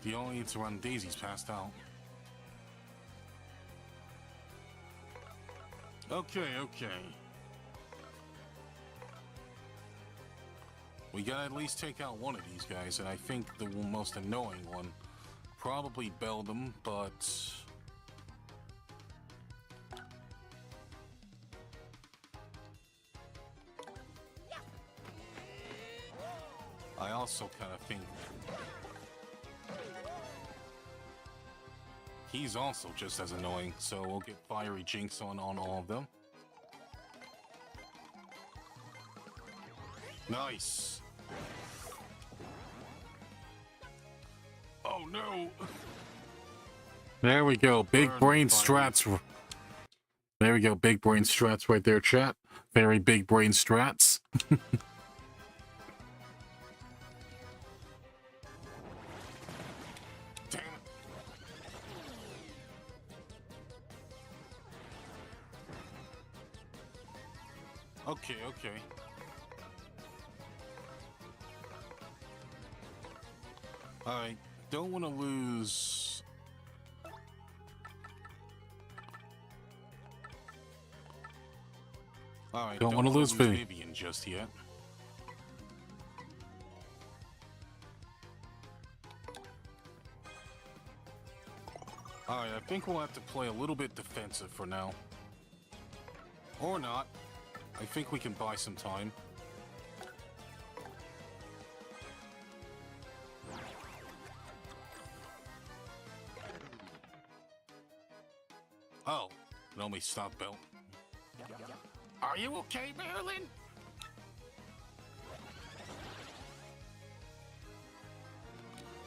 You only need to run Daisy's passed out. Okay. We gotta at least take out one of these guys, and I think the most annoying one probably beld them, but I also kind of think he's also just as annoying, so we'll get Fiery Jinx on all of them. Nice. Oh no. There we go. Big brain strats. There we go. Big brain strats right there, chat. Very big brain strats. Damn it. Okay, okay. I don't want to lose. All right, don't want to lose Vivian just yet. All right, I think we'll have to play a little bit defensive for now, or not. I think we can buy some time. Oh, no, me stop belt. Are you okay, Marilyn?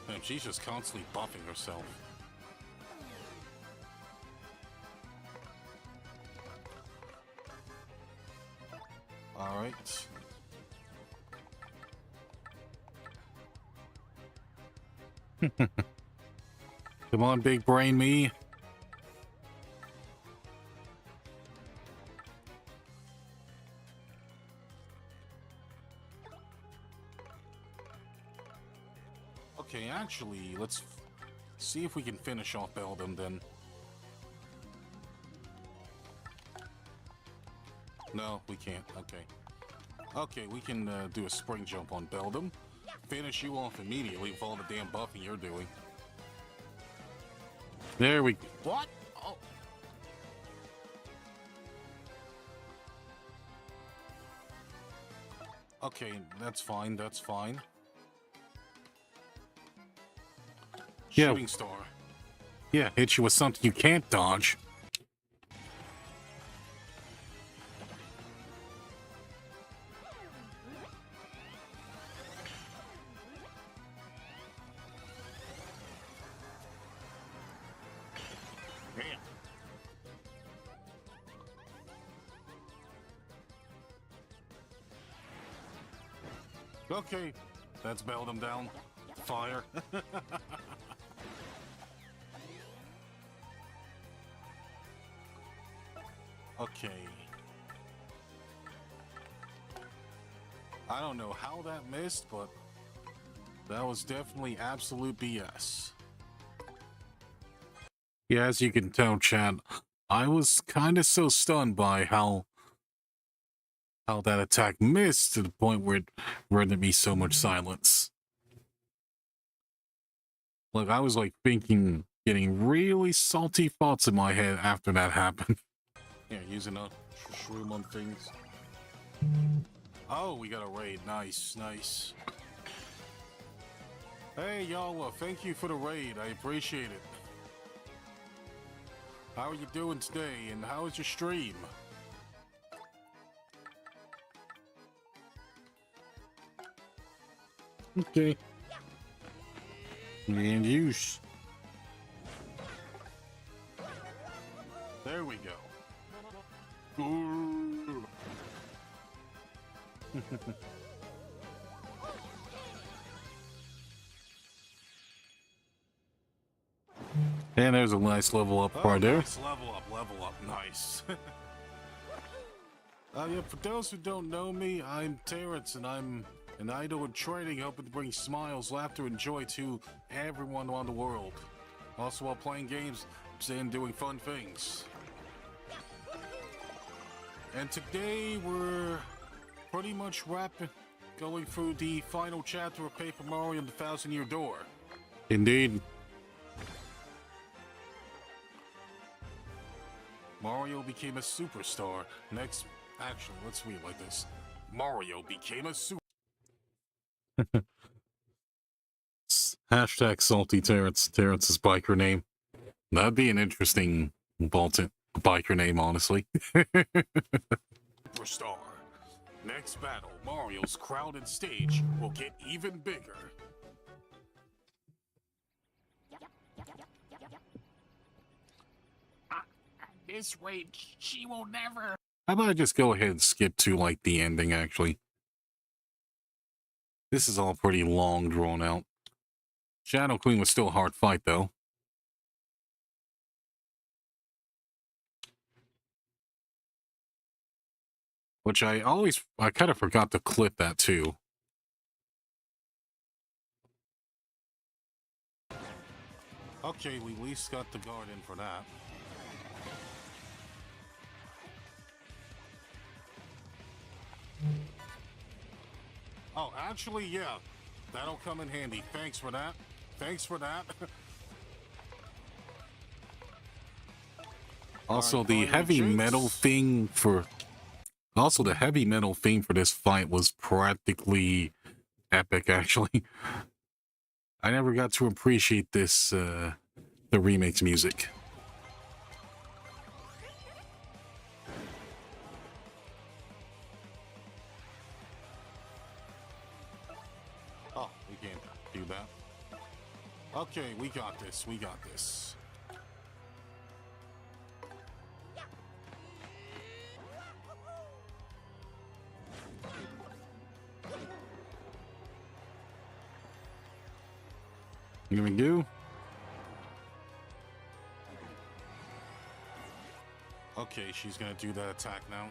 Damn, she's just constantly buffing herself. All right. Come on, big brain me. Okay, actually, let's see if we can finish off Beldum then. No, we can't. Okay. Okay, we can do a spring jump on Beldum. Finish you off immediately with all the damn buffing you're doing. There we go. What? Oh. Okay, that's fine. That's fine. Yeah. Shooting star. Yeah, hit you with something you can't dodge. Okay, that's bailed him down. Fire. Okay. I don't know how that missed, but that was definitely absolute BS. Yeah, as you can tell, chat, I was kind of so stunned by how that attack missed to the point where it rendered me so much silence. Like, I was like thinking, getting really salty thoughts in my head after that happened. Yeah, using a shroom on things. Oh, we got a raid. Nice, nice. Hey, y'all, thank you for the raid. I appreciate it. How are you doing today, and how is your stream? Okay. And use. There we go. Ooh. And there's a nice level up right there. Nice. Level up, nice. Yeah, for those who don't know me, I'm Terence, and I'm an idol in training, hoping to bring smiles, laughter, and joy to everyone around the world. Also, while playing games and doing fun things. And today we're pretty much going through the final chapter of Paper Mario and the Thousand Year Door. Indeed. Mario became a superstar. Next, actually, let's read it like this. Mario became a super. Hashtag salty Terrence. Terrence's biker name. That'd be an interesting biker name, honestly. Superstar. Next battle, Mario's crowded stage will get even bigger. At this rate, she will never. How about I just go ahead and skip to, like, the ending, actually? This is all pretty long, drawn out. Shadow Queen was still a hard fight, though. Which I kind of forgot to clip that, too. Okay, we at least got the guard in for that. Oh, actually, yeah. That'll come in handy. Thanks for that. Thanks for that. Also, the heavy metal thing for... Also, the heavy metal theme for this fight was practically epic, actually. I never got to appreciate this, the remix music. Oh, we can't do that. Okay, we got this. We got this. Here we go. Okay, she's gonna do that attack now.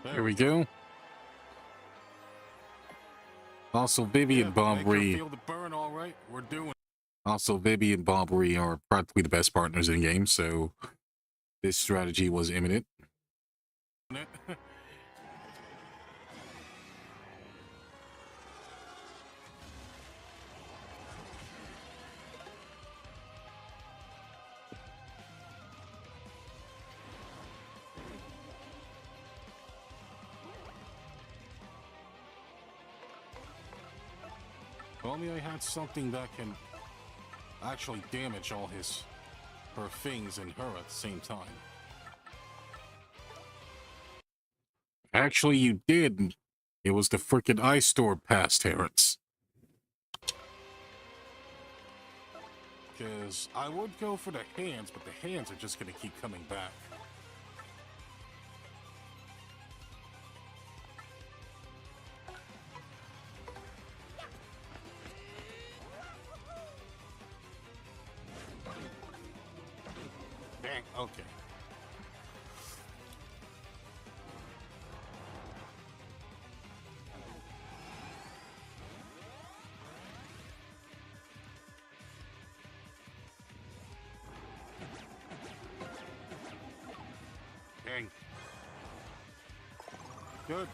Here we go. Also, Vivi and Bob Ree. Feel the burn, all right. We're doing. Also, Vivi and Bob Ree are practically the best partners in the game, so this strategy was imminent. If only I had something that can actually damage all her things and her at the same time. Actually, you did. It was the frickin' ice store pass, Terrence. Because I would go for the hands, but the hands are just going to keep coming back. Dang, okay. Dang. Good.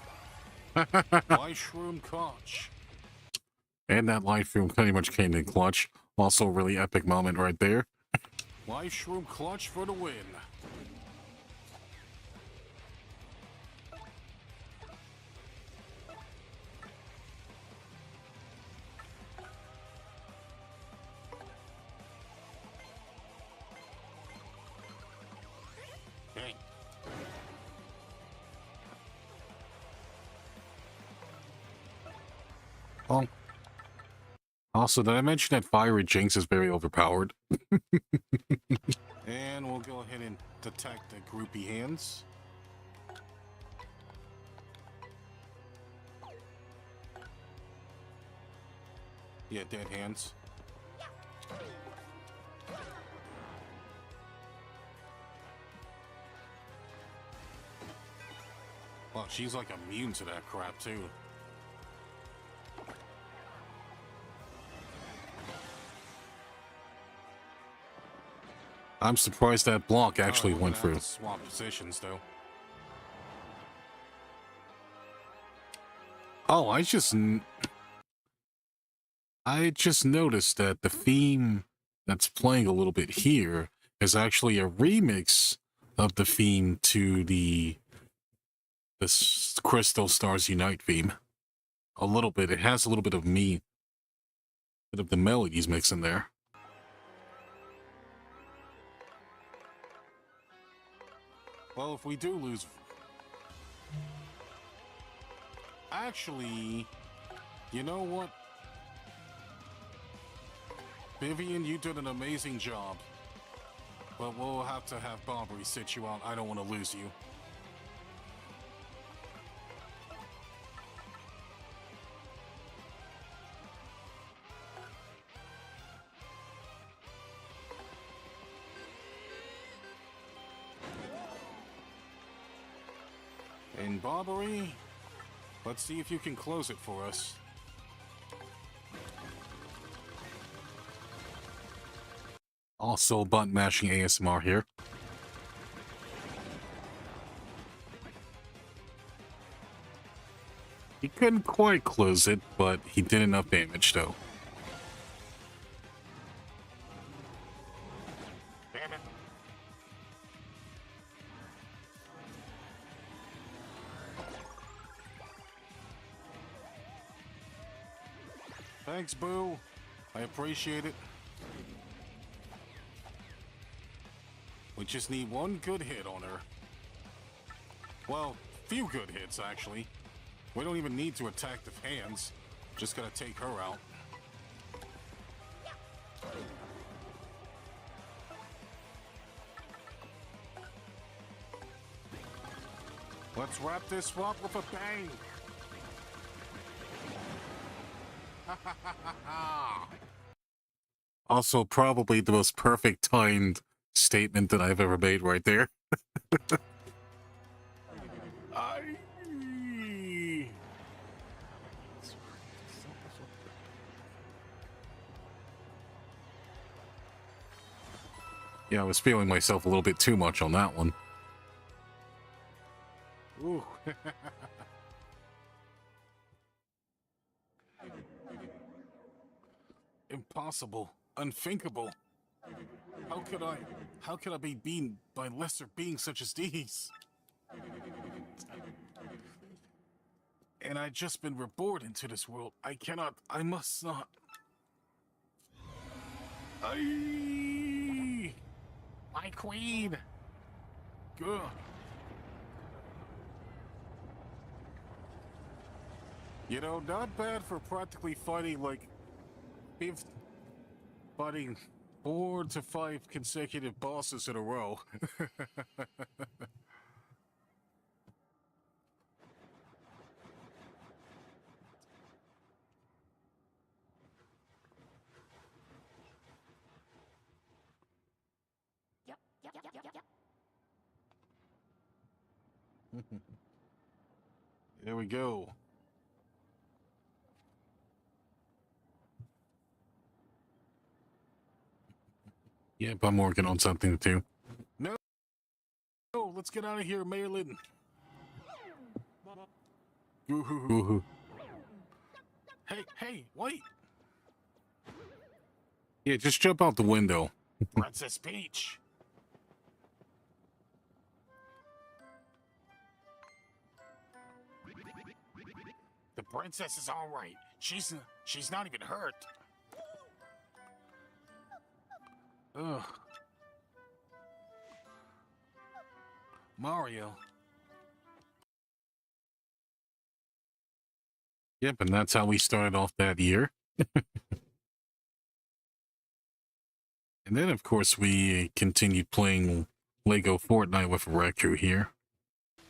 Mushroom clutch. And that life room pretty much came in clutch. Also a really epic moment right there. Mushroom clutch for the win. Dang. Oh. Also, did I mention that Fiery Jinx is very overpowered? And we'll go ahead and detect the groupie hands. Yeah, dead hands. Well, she's like immune to that crap too. I'm surprised that block actually Alright, we're went gonna have through. to swap positions though. Oh, I just noticed that the theme that's playing a little bit here is actually a remix of the theme to the Crystal Stars Unite theme. A little bit. It has a little bit of bit of the melodies mixed in there. Well, if we do lose... Actually, you know what? Vivian, you did an amazing job. But we'll have to have Barbary sit you out. I don't want to lose you. And Barbary, let's see if you can close it for us. Also button mashing ASMR here. He couldn't quite close it, but he did enough damage though. Damn it. Thanks, Boo. I appreciate it. We just need one good hit on her. Well, few good hits, actually. We don't even need to attack the hands. Just gotta take her out. Let's wrap this swap with a bang. Also, probably the most perfect timed statement that I've ever made right there. Yeah, I was feeling myself a little bit too much on that one. Ooh. Impossible. Unthinkable. How could I be beaten by lesser beings such as these? And I've just been reborn into this world. I must not. My queen. Good. You know, not bad for practically fighting like fighting 4 to 5 consecutive bosses in a row. Yep. There we go. Yep, I'm working on something too. No, let's get out of here, Marilyn. Hey, wait. Yeah, just jump out the window. Princess Peach. The princess is all right. She's not even hurt. Ugh. Mario. Yep, and that's how we started off that year. And then, of course, we continued playing Lego Fortnite with Reku here.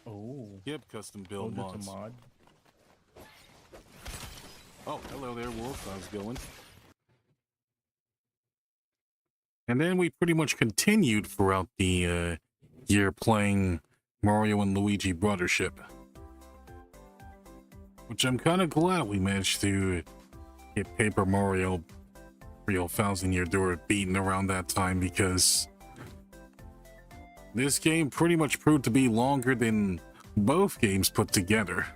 Oh. Yep, custom build Oh, that's mods. a mod. Oh, hello there, Wolf. How's it going? And then we pretty much continued throughout the year playing Mario and Luigi Brothership. Which I'm kind of glad we managed to get Paper Mario 3000 Year Door beaten around that time, because this game pretty much proved to be longer than both games put together.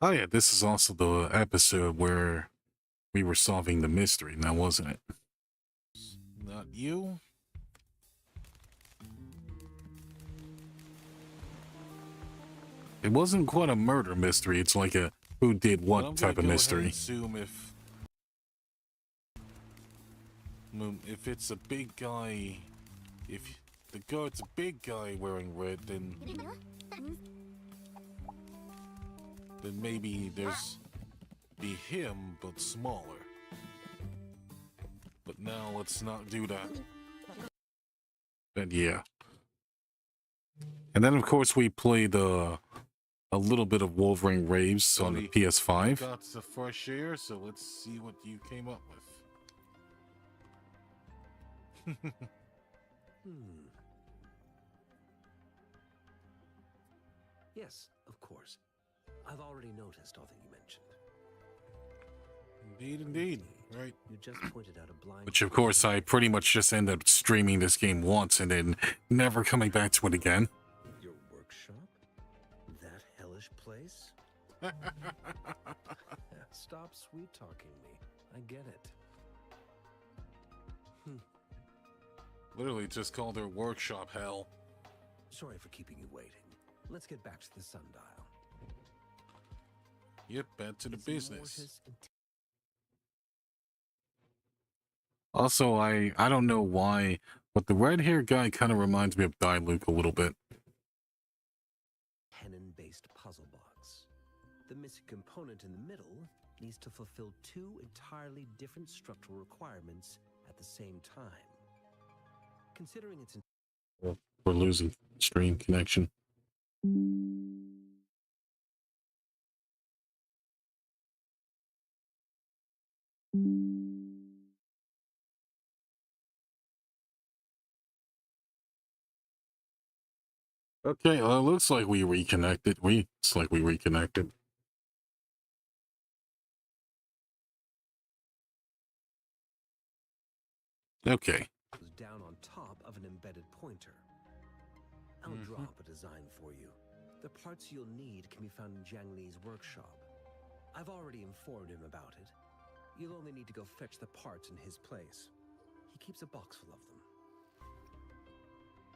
Oh yeah, this is also the episode where we were solving the mystery, now wasn't it? Not you. It wasn't quite a murder mystery. It's like a who did what type of mystery. Assume if it's a big guy, if the guard's a big guy wearing red, then maybe there's be him but smaller. But now let's not do that. And yeah. And then of course we played a little bit of Wolverine Raves on the PS5. Got the fresh air, so let's see what you came up with. Yes, of course. I've already noticed all that you mentioned. Indeed. Right. You just pointed out a blind. Which of course I pretty much just ended up streaming this game once and then never coming back to it again. Your workshop? That hellish place? Stop sweet talking me. I get it. Literally just called her workshop hell. Sorry for keeping you waiting. Let's get back to the sundial. Yep, back to the business. Mortis and Also, I don't know why, but the red-haired guy kind of reminds me of Luke a little bit. Tenon-based puzzle box. The missing component in the middle needs to fulfill two entirely different structural requirements at the same time. Considering it's We're losing stream connection. Okay, looks like we reconnected. It's like we reconnected. Okay. was down on top of an embedded pointer. I'll draw up a design for you. The parts you'll need can be found in Jiang Li's workshop. I've already informed him about it. You'll only need to go fetch the parts in his place. He keeps a box full of them.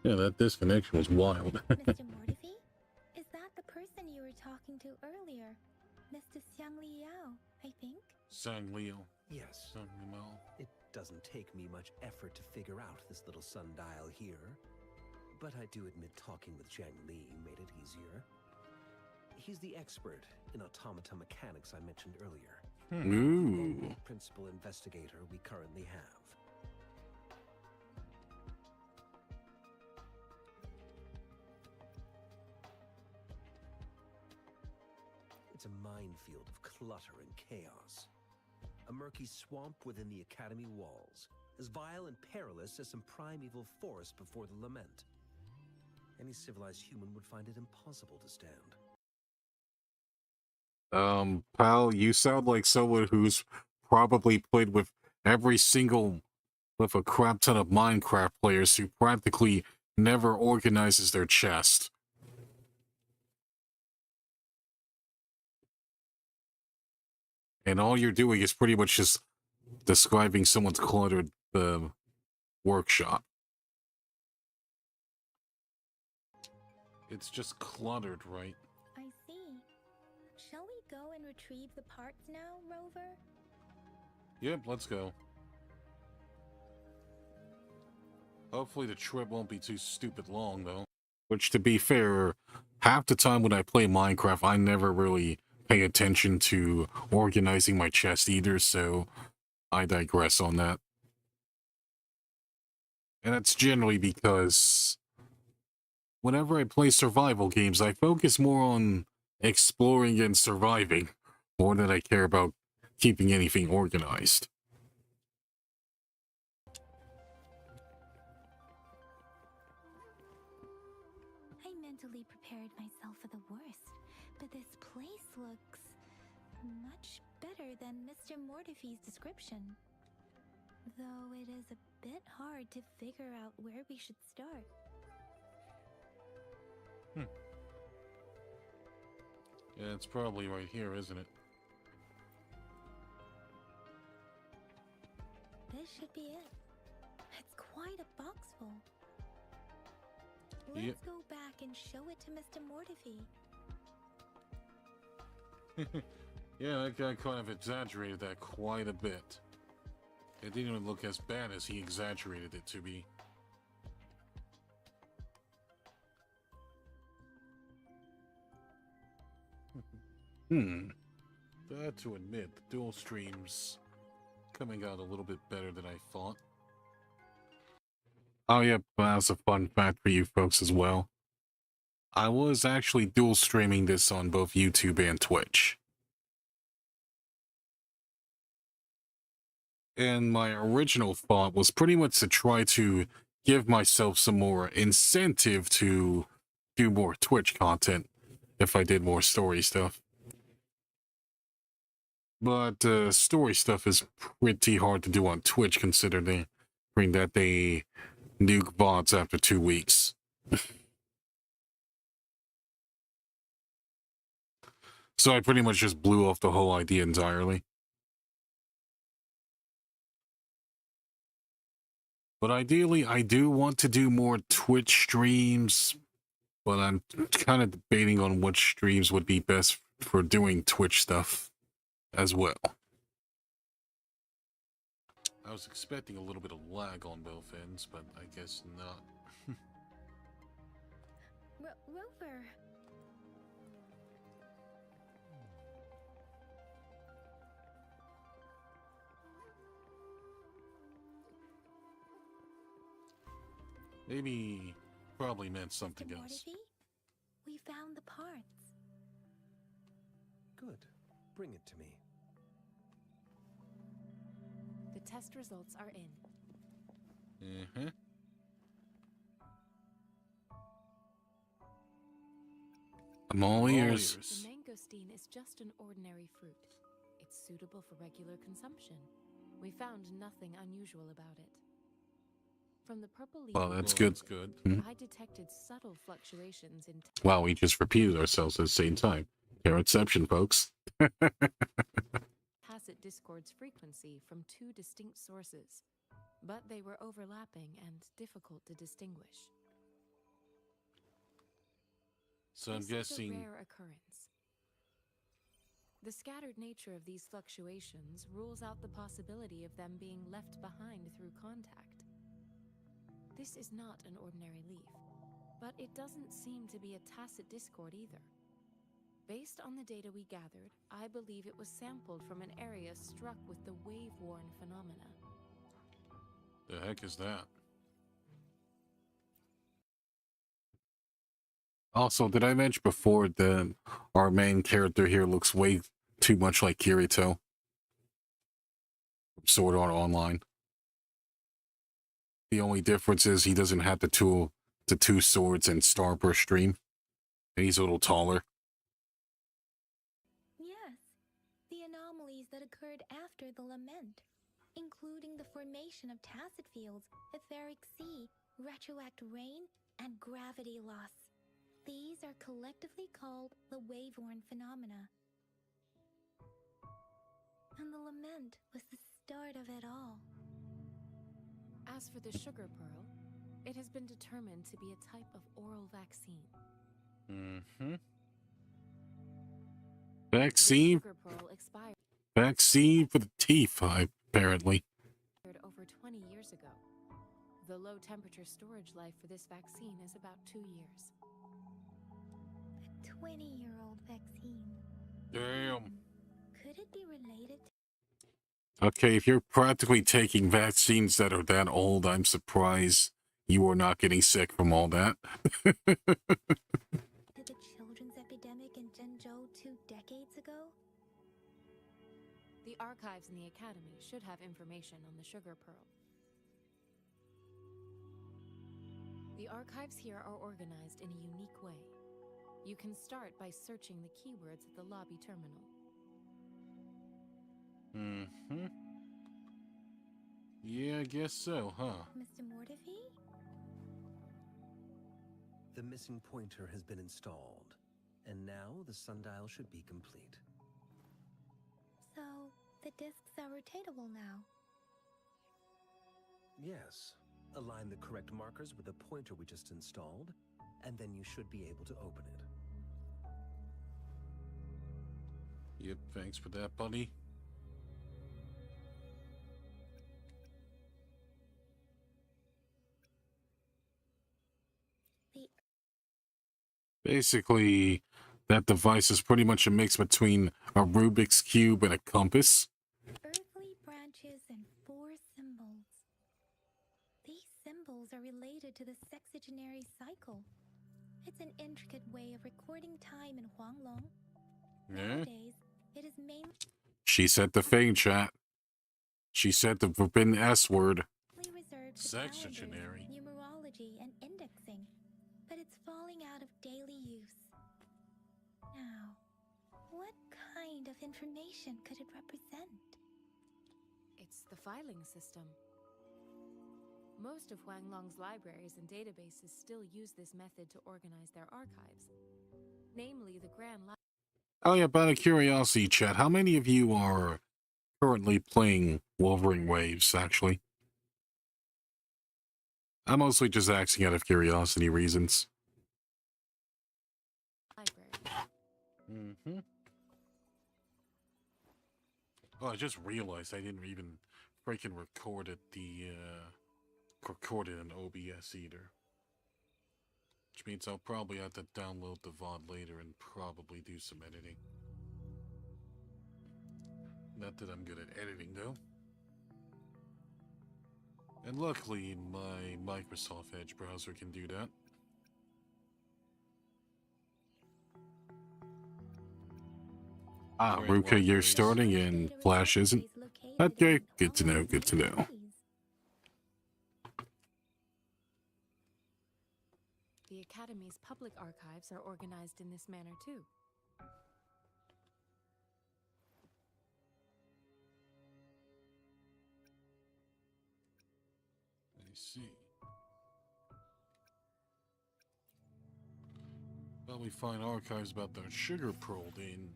Yeah, that disconnection was wild. Mr. Mortify? Is that the person you were talking to earlier? Mr. Xiang Liao, I think? Sang Leo. Yes. Sang Leo. It doesn't take me much effort to figure out this little sundial here. But I do admit talking with Jiang Li made it easier. He's the expert in automata mechanics I mentioned earlier. Ooh. The principal investigator we currently have. It's a minefield of clutter and chaos. A murky swamp within the Academy walls, as vile and perilous as some primeval forest before the lament. Any civilized human would find it impossible to stand. Pal, you sound like someone who's probably played with with a crap ton of Minecraft players who practically never organizes their chest. And all you're doing is pretty much just describing someone's cluttered workshop. It's just cluttered, right? I see. Shall we go and retrieve the parts now, Rover? Yep, let's go. Hopefully the trip won't be too stupid long, though. Which, to be fair, half the time when I play Minecraft, I never really pay attention to organizing my chest either, so I digress on that. And that's generally because whenever I play survival games, I focus more on exploring and surviving more than I care about keeping anything organized. I mentally prepared myself for the worst, but this place looks much better than Mr. Mortify's description. Though it is a bit hard to figure out where we should start. Yeah, it's probably right here, isn't it? This should be it. It's quite a box full. Yep. Let's go back and show it to Mr. Mortifee. Yeah, that guy kind of exaggerated that quite a bit. It didn't even look as bad as he exaggerated it to be. That to admit, the dual streams coming out a little bit better than I thought. Oh yeah, that's a fun fact for you folks as well. I was actually dual streaming this on both YouTube and Twitch. And my original thought was pretty much to try to give myself some more incentive to do more Twitch content if I did more story stuff. But story stuff is pretty hard to do on Twitch considering that they nuke bots after 2 weeks. So I pretty much just blew off the whole idea entirely. But ideally, I do want to do more Twitch streams, but I'm kind of debating on which streams would be best for doing Twitch stuff as well. I was expecting a little bit of lag on both ends, but I guess not. Rover. Maybe probably meant something Mr. else. Mortifee, we found the parts. Good. Bring it to me. The test results are in. Mm-hmm. I'm all ears. The mangosteen is just an ordinary fruit. It's suitable for regular consumption. We found nothing unusual about it. From the purple leaf, Well, that's good. I detected subtle fluctuations in Wow, we just repeated ourselves at the same time. Terrenceception, folks. tacit discord's frequency from two distinct sources, but they were overlapping and difficult to distinguish. So I'm This guessing... is a rare occurrence. The scattered nature of these fluctuations rules out the possibility of them being left behind through contact. This is not an ordinary leaf, but it doesn't seem to be a tacit discord either. Based on the data we gathered, I believe it was sampled from an area struck with the wave-worn phenomena. The heck is that? Also, did I mention before that our main character here looks way too much like Kirito from Sword Art Online? The only difference is he doesn't have the two swords and Starburst stream, and he's a little taller. Yes, the anomalies that occurred after the lament, including the formation of tacit fields, etheric sea, retroact rain, and gravity loss. These are collectively called the wave-worn phenomena. And the lament was the start of it all. As for the sugar pearl, it has been determined to be a type of oral vaccine. Mm-hmm. Vaccine? The sugar pearl expired Vaccine for the teeth, apparently. over 20 years ago. The low temperature storage life for this vaccine is about 2 years. A 20-year-old vaccine. Damn. Could it be related to... Okay, if you're practically taking vaccines that are that old, I'm surprised you are not getting sick from all that. the children's epidemic in Zhengzhou 2 decades ago? The archives in the academy should have information on the sugar pearl. The archives here are organized in a unique way. You can start by searching the keywords at the lobby terminal. Mm-hmm. Yeah, I guess so, huh? Mr. Mortifee? The missing pointer has been installed, And now the sundial should be complete. So, the discs are rotatable now. Yes. Align the correct markers with the pointer we just installed, and then you should be able to open it. Yep, thanks for that, buddy. Basically, that device is pretty much a mix between a Rubik's Cube and a compass. Earthly branches and 4 symbols. These symbols are related to the sexagenary cycle. It's an intricate way of recording time in Huanglong. Nowadays, it is mainly She said the thing, chat. She said the forbidden S word. reserved for Sexagenary. calendars, numerology, and indexing, but it's falling out of daily use. Now, what kind of information could it represent? It's the filing system. Most of Huanglong's libraries and databases still use this method to organize their archives, namely the Grand Library. Oh yeah, out of curiosity, chat, how many of you are currently playing Wolverine Waves, actually? I'm mostly just asking out of curiosity reasons. Mm-hmm. Oh, I just realized I didn't even freaking record it in OBS either. Which means I'll probably have to download the VOD later and probably do some editing. Not that I'm good at editing, though. And luckily, my Microsoft Edge browser can do that. Ah, Ruka, you're starting and Flash isn't? Okay, good to know, good to know. The Academy's public archives are organized in this manner too. I see. Well, we find archives about the sugar pearl in.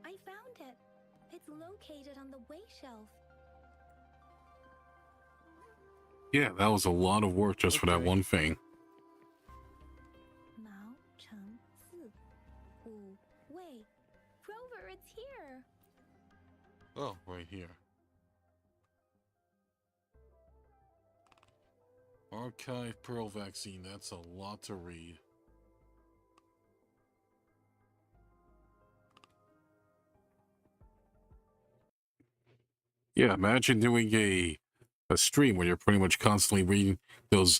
I found it. It's located on the way shelf. Yeah, that was a lot of work just for that one thing. Mao Cheng Si. Wu Wei. Rover, it's here. Oh, right here. Archive Pearl Vaccine, that's a lot to read. Yeah, imagine doing a stream where you're pretty much constantly reading those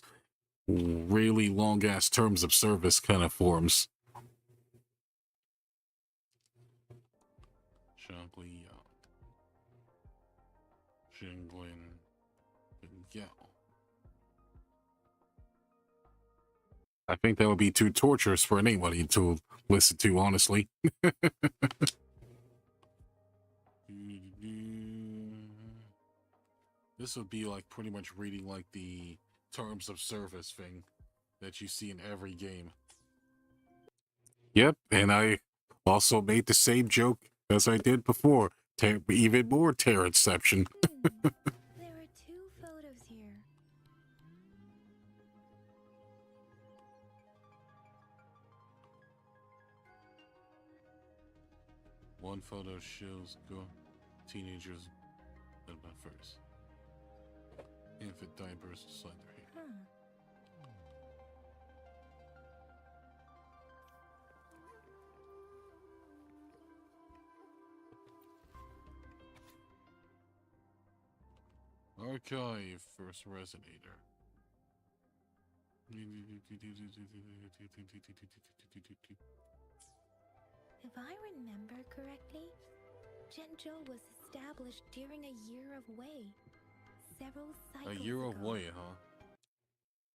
really long-ass terms of service kind of forms. Shangli Yao. Shinglin Yao. I think that would be too torturous for anybody to listen to, honestly. This would be like pretty much reading like the terms of service thing that you see in every game. Yep, and I also made the same joke as I did before. Even more Terrenceception. There are 2 photos here. One photo shows teenagers at my first. Infant diapers inside their hair. Archive first resonator. If I remember correctly, Zhenzhou was established during a year of Wei. Several cycles A year of ago. Wei, huh?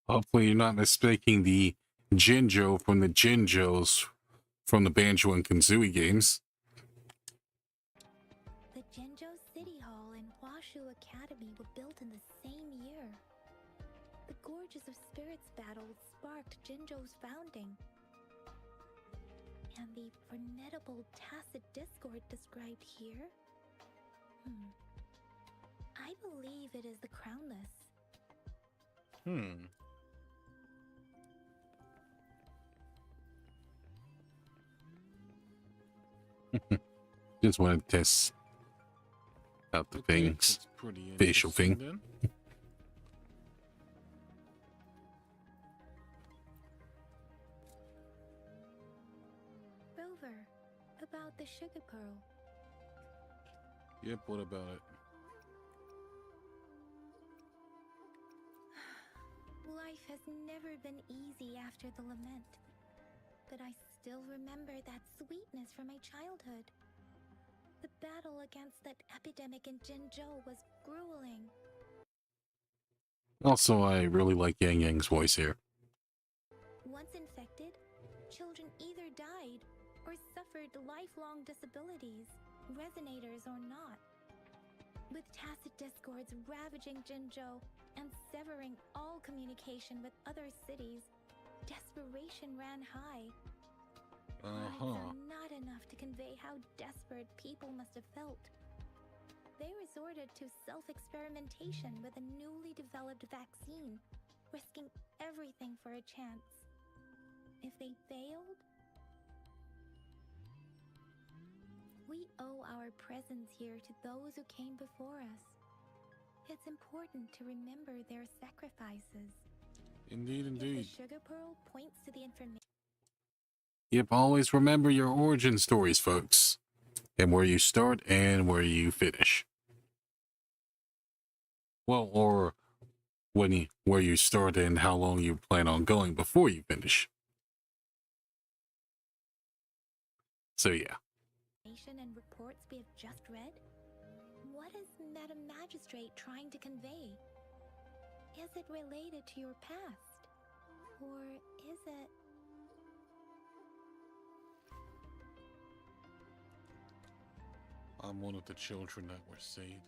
Hopefully you're not mistaking the Jinjo from the Jinjos from the Banjo and Kazooie games. The Zhenzhou City Hall and Huashu Academy were built in the same year. battle sparked Jinzhou's founding. And the formidable tacit discord described here? I believe it is the Crownless. Just want to test out the things. that's pretty Facial interesting thing. then. Rover, about the sugar pearl. Yep, what about it? Life has never been easy after the lament. But I still remember that sweetness from my childhood. The battle against that epidemic in Jinzhou was grueling. Also, I really like Yang Yang's voice here. Once infected, children either died or suffered lifelong disabilities, resonators or not. With tacit discords ravaging Jinzhou and severing all communication with other cities, desperation ran high. Words are not enough to convey how desperate people must have felt. They resorted to self-experimentation with a newly developed vaccine, risking everything for a chance. If they failed, we owe our presence here to those who came before us. It's important to remember their sacrifices. Indeed, If indeed. the sugar pearl points to the information. Yep, always remember your origin stories, folks. And where you start and where you finish. Well, or where you start and how long you plan on going before you finish. So yeah. And reports we have just read? What is Madam Magistrate trying to convey? Is it related to your past? Or is it... I'm one of the children that were saved.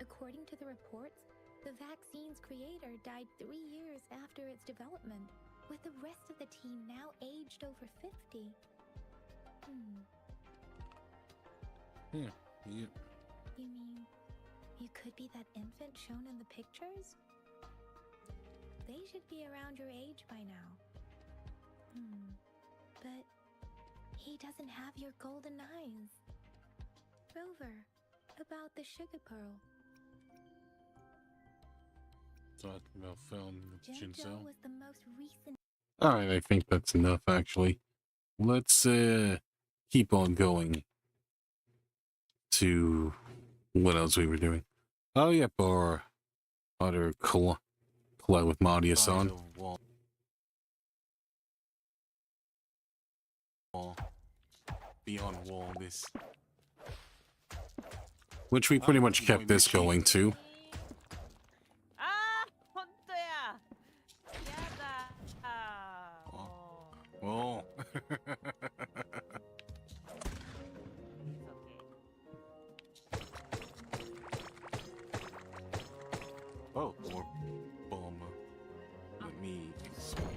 According to the reports, the vaccine's creator died 3 years after its development, with the rest of the team now aged over 50. Yeah. You mean you could be that infant shown in the pictures? They should be around your age by now. But he doesn't have your golden eyes. Rover, about the sugar pearl. Talking about found Jinzhou Jinzhou. was the most recent. Alright, I think that's enough, actually. Let's keep on going to what else we were doing. Oh, yep, our other collide with Madia-san. Beyond wall, this. Which we pretty much kept this going to. Oh. Oh, more bomb. Let me explain.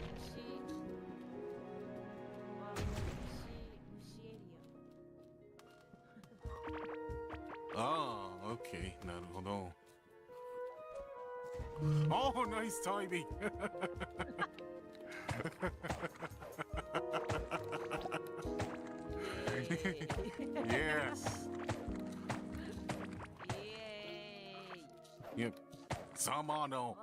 Ah, okay. なるほど. Oh, nice timing. Yes. Yep. Samano.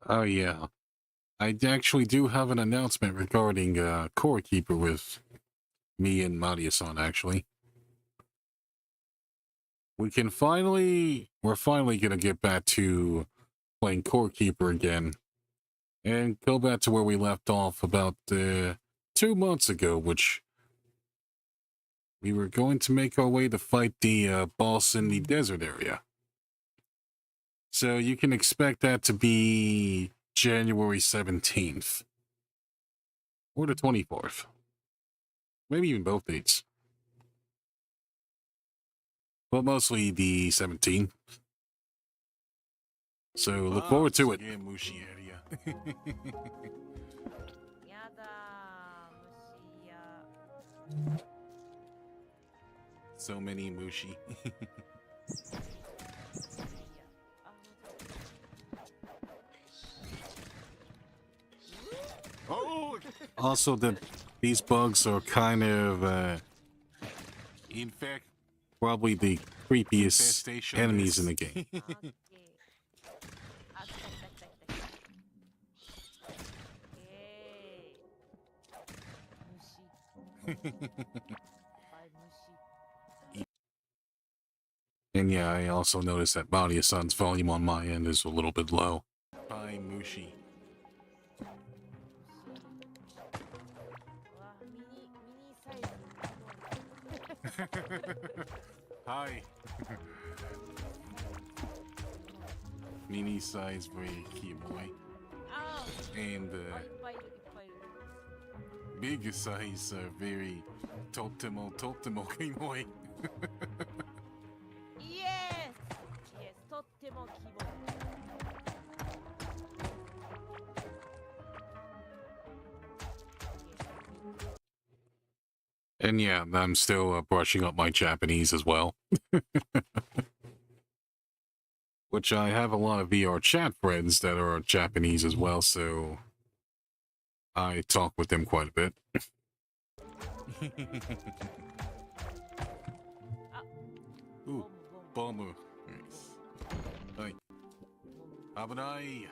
Oh, yeah. I actually do have an announcement regarding Core Keeper with me and Madia-san, actually. We're finally gonna get back to playing Core Keeper again. And go back to where we left off about 2 months ago, which we were going to make our way to fight the boss in the desert area. So you can expect that to be January 17th. Or the 24th. Maybe even both dates. But mostly the 17th. So look forward to it. So many mushi. Oh! Also, these bugs are kind of, In fact, probably the creepiest infestation enemies is- in the game. And yeah, I also noticed that Maria-san's volume on my end is a little bit low. Hi, Mushi. Hi. Mini size very cute boy. And big size very totemo kimoe. Yes! Yes, とっても希望。And yeah, I'm still brushing up my Japanese as well. Which I have a lot of VR chat friends that are Japanese as well, so I talk with them quite a bit. Ooh, bomber. Nice. Hi. Abenai.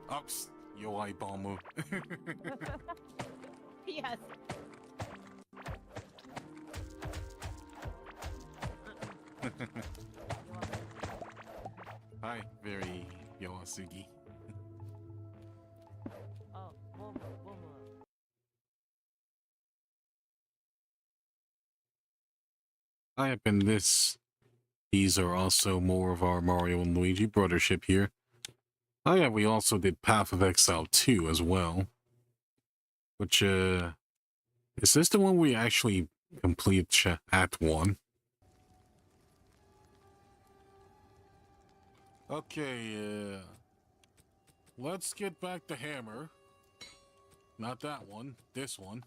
Ups, yo I bomber. Yes. Hi, very Yoasugi. Oh, boom, boom. I have been this. These are also more of our Mario and Luigi brothership here. Oh yeah, we also did Path of Exile 2 as well. Which, is this the one we actually complete Act 1? Okay, let's get back to Hammer. Not that one, this one.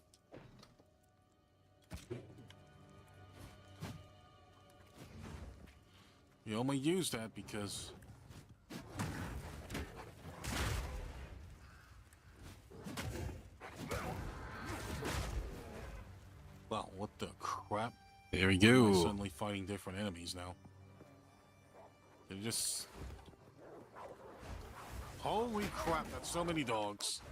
You only use that because... Wow, what the crap? There we Why am I go. suddenly fighting different enemies now? They're just... Holy crap, that's so many dogs.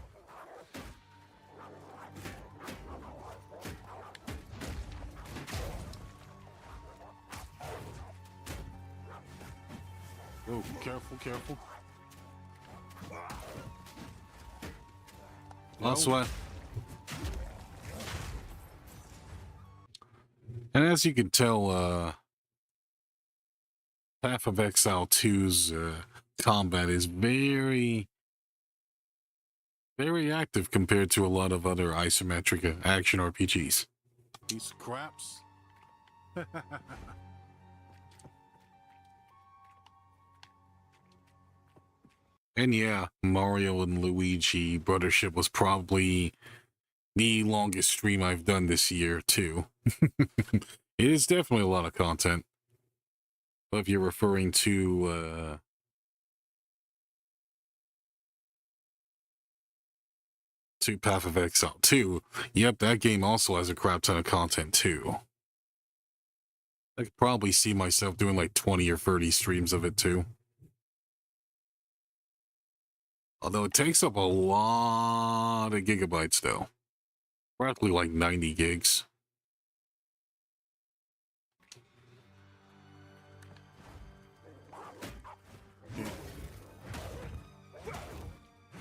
Oh, careful, careful. Last No. one. And as you can tell, Path of Exile 2's combat is very, very active compared to a lot of other isometric action RPGs. These craps. And yeah, Mario and Luigi brothership was probably the longest stream I've done this year, too. It is definitely a lot of content. But if you're referring to Path of Exile 2, yep, that game also has a crap ton of content, too. I could probably see myself doing like 20 or 30 streams of it, too. Although it takes up a lot of gigabytes, though. Practically like 90 gigs.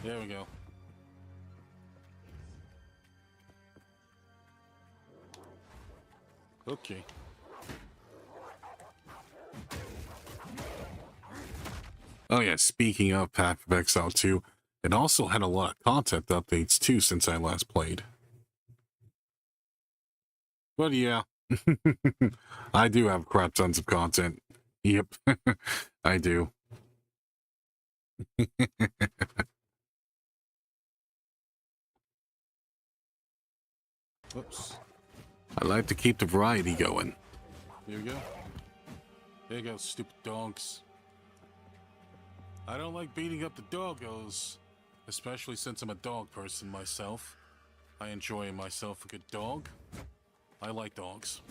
There we go. Okay. Oh yeah, speaking of Path of Exile 2, it also had a lot of content updates too since I last played. But yeah, I do have crap tons of content. Yep, I do. Whoops. I like to keep the variety going. Here we go. There you go, stupid dogs. I don't like beating up the doggos, especially since I'm a dog person myself. I enjoy myself a good dog. I like dogs.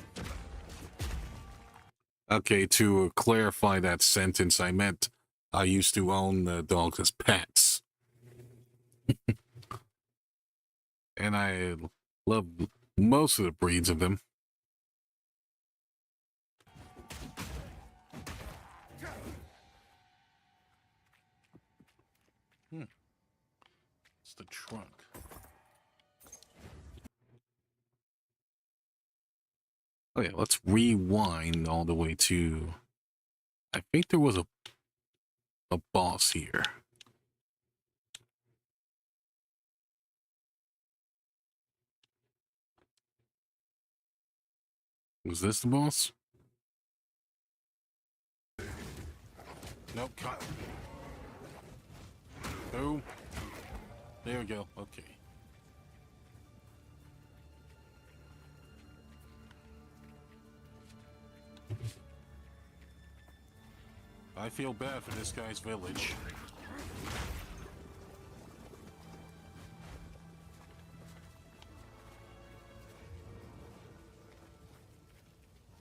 Okay, to clarify that sentence, I meant I used to own the dogs as pets. And I love most of the breeds of them. It's the trunk. Oh yeah, let's rewind all the way to... I think there was a boss here. Was this the boss? Nope, cut. Boom. There we go, okay. I feel bad for this guy's village.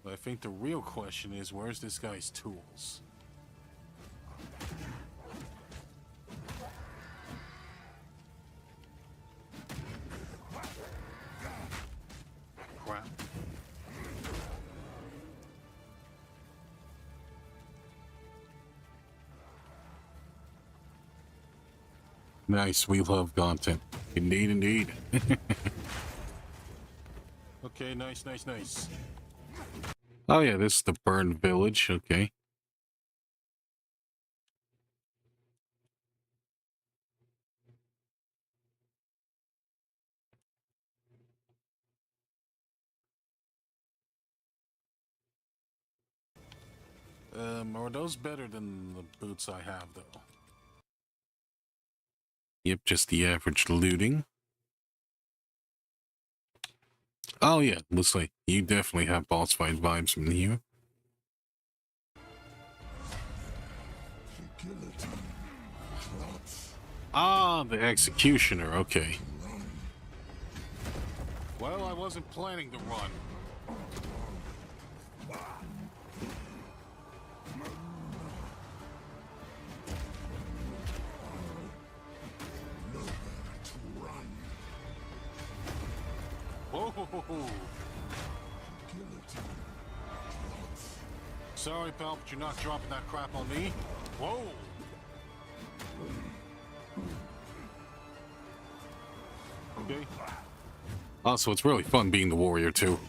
But I think the real question is, where's this guy's tools? Crap. Nice, we love content. Indeed, indeed. Okay, nice, nice, nice. Oh yeah, this is the burned village, okay. Are those better than the boots I have, though? Yep, just the average looting. Oh yeah, looks like you definitely have boss fight vibes from here. Ah, the executioner, okay. Well, I wasn't planning to run. Whoa! Sorry, pal, but you're not dropping that crap on me. Whoa! Okay. Also, it's really fun being the warrior too.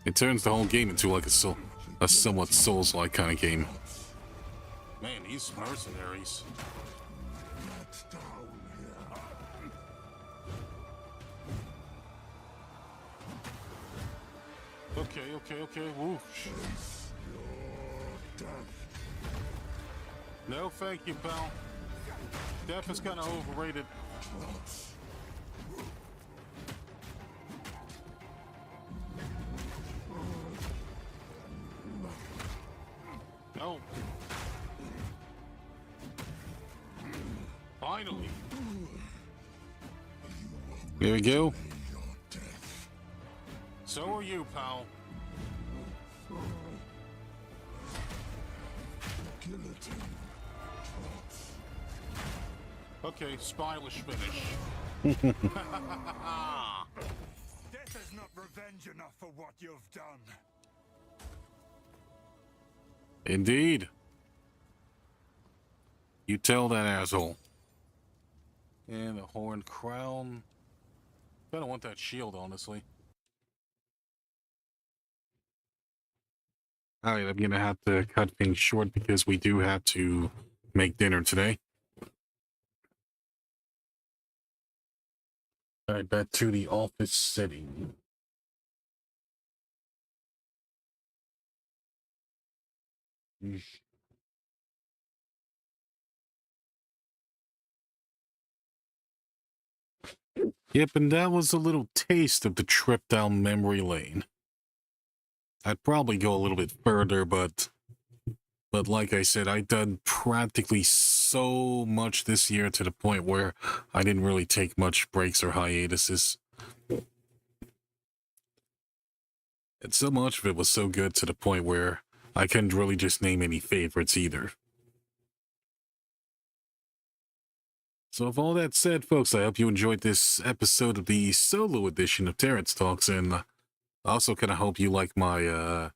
It turns the whole game into like a somewhat Souls-like kind of game. Man, these mercenaries. Okay. Whoosh. No, thank you, pal. Death is kind of overrated. No. Finally. There we go. So are you, pal. Okay, spineless finish. Death is not revenge enough for what you've done. Indeed. You tell that asshole. And a horn crown. I don't want that shield, honestly. All right, I'm gonna have to cut things short because we do have to make dinner today. All right, back to the office setting. Yep, and that was a little taste of the trip down memory lane. I'd probably go a little bit further, but like I said, I've done practically so much this year to the point where I didn't really take much breaks or hiatuses. And so much of it was so good to the point where I couldn't really just name any favorites either. So with all that said, folks, I hope you enjoyed this episode of the solo edition of Terence Talks, and I also kind of hope you like my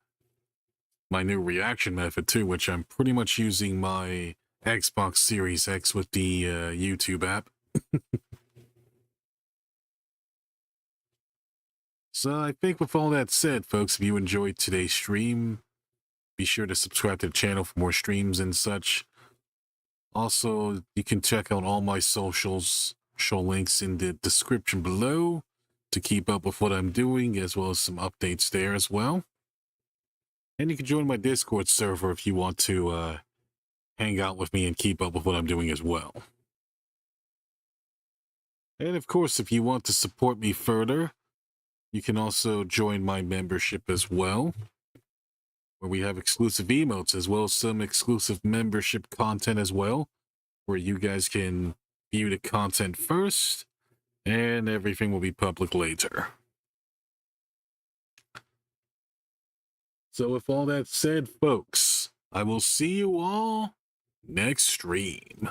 my new reaction method too, which I'm pretty much using my Xbox Series X with the YouTube app. So I think with all that said, folks, if you enjoyed today's stream, be sure to subscribe to the channel for more streams and such. Also, you can check out all my socials, show links in the description below to keep up with what I'm doing, as well as some updates there as well. And you can join my Discord server if you want to hang out with me and keep up with what I'm doing as well. And of course, if you want to support me further, you can also join my membership as well, where we have exclusive emotes as well as some exclusive membership content as well, where you guys can view the content first and everything will be public later. So with all that said, folks, I will see you all next stream.